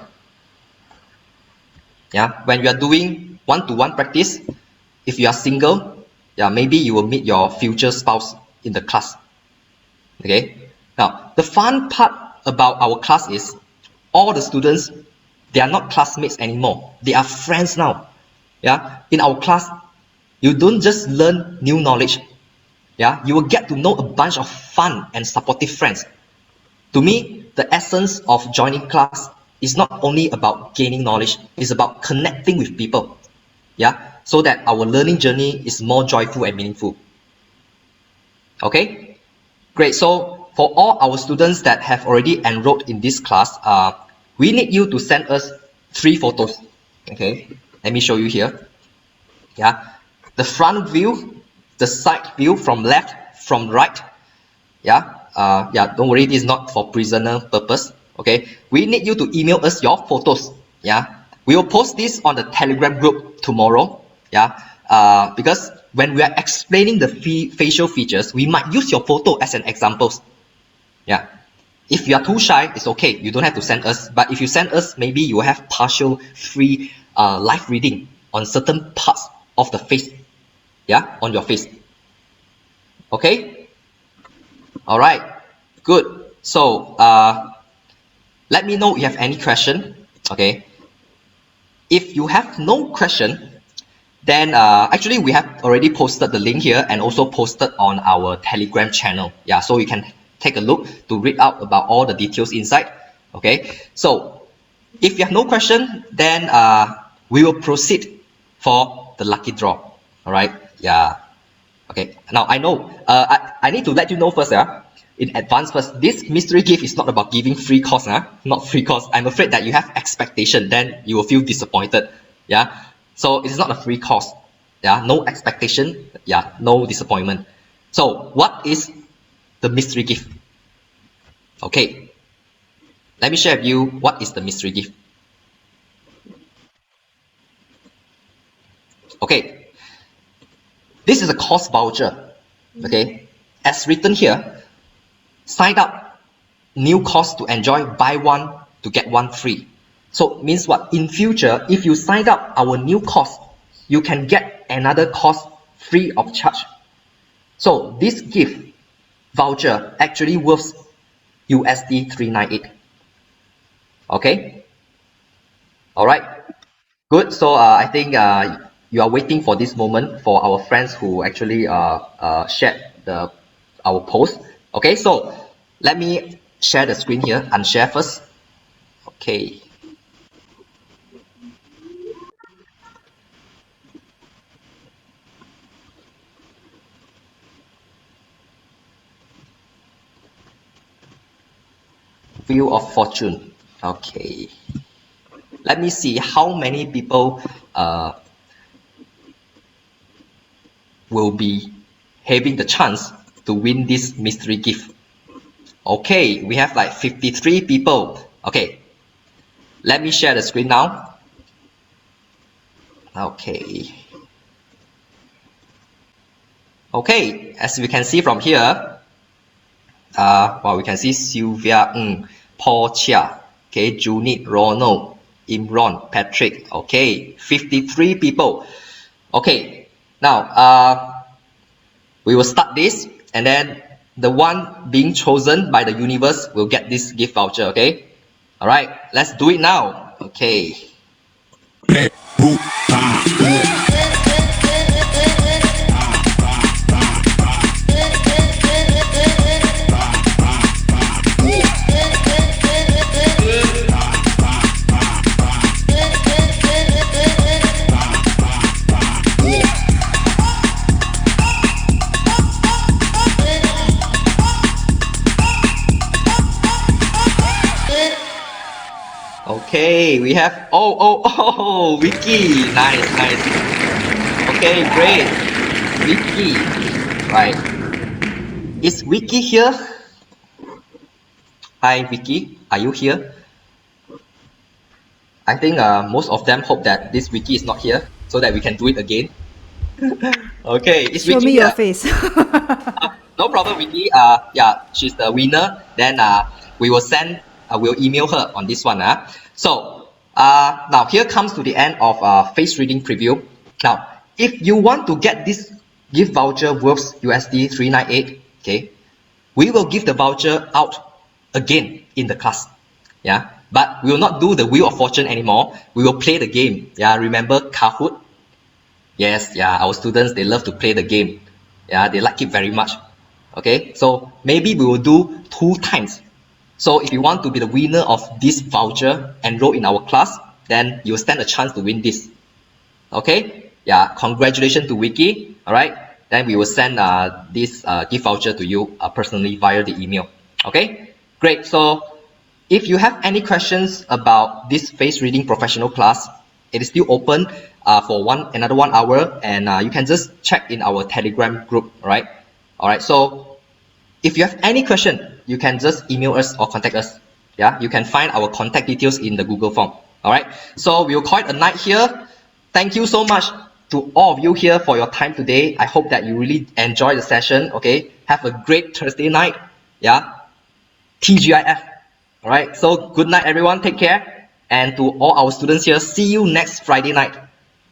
[SPEAKER 1] Yeah. When you are doing one-to-one practice, if you are single, yeah, maybe you will meet your future spouse in the class. Okay. Now, the fun part about our class is all the students, they are not classmates anymore. They are friends now. Yeah, in our class, you don't just learn new knowledge. Yeah, you will get to know a bunch of fun and supportive friends. To me, the essence of joining class is not only about gaining knowledge, it's about connecting with people. Yeah, so that our learning journey is more joyful and meaningful. Okay, great. So for all our students that have already enrolled in this class, we need you to send us 3 photos. Okay, let me show you here. Yeah, the front view, the side view from left, from right. Yeah, don't worry, this is not for prisoner purpose. Okay, we need you to email us your photos. Yeah, we will post this on the Telegram group tomorrow. Yeah, because when we are explaining the facial features, we might use your photo as an example. Yeah, if you are too shy, it's okay, you don't have to send us. But if you send us, maybe you will have partial free live reading on certain parts of the face. Yeah, on your face. Okay. All right, good. So let me know if you have any question. Okay, if you have no question, then actually we have already posted the link here and also posted on our Telegram channel. Yeah, so you can take a look to read out about all the details inside. Okay, so if you have no question, then we will proceed for the lucky draw. All right, yeah. Okay, now I know I need to let you know first, in advance first, this mystery gift is not about giving free course, not free course. I'm afraid that you have expectation, then you will feel disappointed. Yeah, so it is not a free course. Yeah, no expectation. Yeah, no disappointment. So what is the mystery gift? Okay, let me share with you what is the mystery gift. Okay, this is a course voucher. Okay, as written here, sign up new course to enjoy buy one to get one free. So means what? In future, if you sign up our new course, you can get another course free of charge. So this gift voucher actually worth USD 398. Okay. All right. Good. So I think you are waiting for this moment for our friends who actually shared our post. Okay. So let me share the screen here. Unshare first. Okay. Wheel of Fortune. Okay. Let me see how many people will be having the chance to win this mystery gift. Okay, we have like 53 people. Okay, let me share the screen now. Okay. Okay, as we can see from here, we can see Sylvia Ng, Paul Chia, okay, Junit, Ronald, Imran, Patrick. Okay, 53 people. Okay, now we will start this, and then the one being chosen by the universe will get this gift voucher. Okay, all right, let's do it now. Okay. Okay, we have Vicky. Nice. Okay, great. Vicky. Right. Is Vicky here? Hi, Vicky. Are you here? I think most of them hope that this Vicky is not here so that we can do it again. Okay, is
[SPEAKER 14] Show
[SPEAKER 1] Vicky
[SPEAKER 14] me
[SPEAKER 1] here?
[SPEAKER 14] your face.
[SPEAKER 1] No problem, Vicky. Yeah, she's the winner. Then we will send. We'll email her on this one. So now here comes to the end of face reading preview. Now, if you want to get this gift voucher worth USD 398, okay, we will give the voucher out again in the class. Yeah, but we will not do the Wheel of Fortune anymore. We will play the game. Yeah, remember Kahoot? Yes, yeah, our students, they love to play the game. Yeah, they like it very much. Okay, so maybe we will do 2 times. So if you want to be the winner of this voucher, enroll in our class, then you'll stand a chance to win this. Okay, yeah, congratulations to Wiki. All right, then we will send this gift voucher to you personally via the email. Okay, great. So if you have any questions about this face reading professional class, it is still open for another 1 hour, and you can just check in our Telegram group. All right, so if you have any question, you can just email us or contact us. Yeah, you can find our contact details in the Google form. All right, so we'll call it a night here. Thank you so much to all of you here for your time today. I hope that you really enjoy the session. Okay, have a great Thursday night. Yeah, TGIF. All right, so good night, everyone. Take care. And to all our students here, see you next Friday night.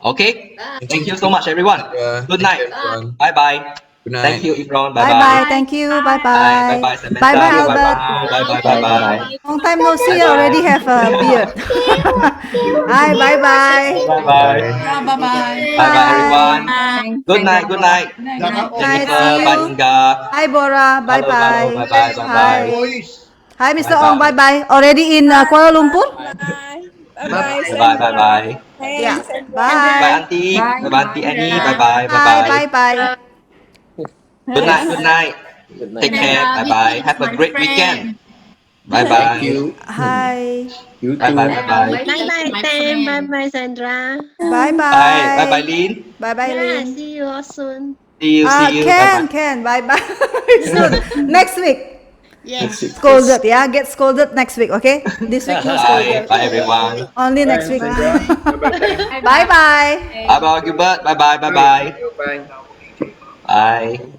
[SPEAKER 1] Okay, thank you so much, everyone. Good night. Bye bye.
[SPEAKER 14] Good night.
[SPEAKER 1] Thank you, Efron. Bye
[SPEAKER 15] Bye
[SPEAKER 1] bye.
[SPEAKER 15] bye. Thank you. Bye
[SPEAKER 1] Bye
[SPEAKER 15] bye.
[SPEAKER 1] bye,
[SPEAKER 15] Bye bye,
[SPEAKER 1] Samantha. Bye
[SPEAKER 15] Albert.
[SPEAKER 1] bye. Bye bye. Bye bye.
[SPEAKER 15] Long time no see. Already have a beard. Hi. Bye bye.
[SPEAKER 1] Bye bye.
[SPEAKER 9] Yeah, bye bye.
[SPEAKER 1] Bye bye, everyone.
[SPEAKER 9] Thanks.
[SPEAKER 1] Good night. Good night.
[SPEAKER 15] Night.
[SPEAKER 1] Jennifer.
[SPEAKER 15] See
[SPEAKER 1] Bye,
[SPEAKER 15] you.
[SPEAKER 1] Inga.
[SPEAKER 15] Hi, Bora. Bye
[SPEAKER 1] Hello. Hello.
[SPEAKER 15] bye.
[SPEAKER 1] Bye bye. Bye
[SPEAKER 15] Hi.
[SPEAKER 1] bye.
[SPEAKER 15] Hi, Mr.
[SPEAKER 1] Bye
[SPEAKER 15] Ong.
[SPEAKER 1] bye.
[SPEAKER 15] Bye bye. Already in Kuala Lumpur?
[SPEAKER 1] Bye bye. Bye bye.
[SPEAKER 15] Yeah.
[SPEAKER 1] Bye,
[SPEAKER 15] Bye.
[SPEAKER 1] Auntie. Bye bye, Auntie Annie. Bye
[SPEAKER 15] Bye.
[SPEAKER 1] bye. Bye bye.
[SPEAKER 15] Bye bye.
[SPEAKER 1] Good night. Good night. Take care. Bye bye. Have a great weekend. Bye bye.
[SPEAKER 14] Thank you.
[SPEAKER 15] Hi.
[SPEAKER 14] You
[SPEAKER 1] Bye
[SPEAKER 14] too.
[SPEAKER 1] bye. Bye bye.
[SPEAKER 13] Bye bye, Tem. Bye bye, Sandra.
[SPEAKER 15] Bye
[SPEAKER 1] Bye. Bye bye,
[SPEAKER 15] bye.
[SPEAKER 1] Lynn.
[SPEAKER 15] Bye bye,
[SPEAKER 13] Yeah,
[SPEAKER 15] Lynn.
[SPEAKER 13] see you all soon.
[SPEAKER 1] See you. See you. Bye bye.
[SPEAKER 15] Can. Bye bye. Soon. Next week.
[SPEAKER 13] Yes.
[SPEAKER 15] Scolded, yeah? Get scolded next week, okay? This week no
[SPEAKER 1] Bye.
[SPEAKER 15] scolded.
[SPEAKER 1] Bye, everyone.
[SPEAKER 15] Only next week.
[SPEAKER 14] Bye.
[SPEAKER 15] Bye bye.
[SPEAKER 1] Bye bye, Gilbert. Bye bye. Bye bye.
[SPEAKER 14] Bye.
[SPEAKER 1] Bye.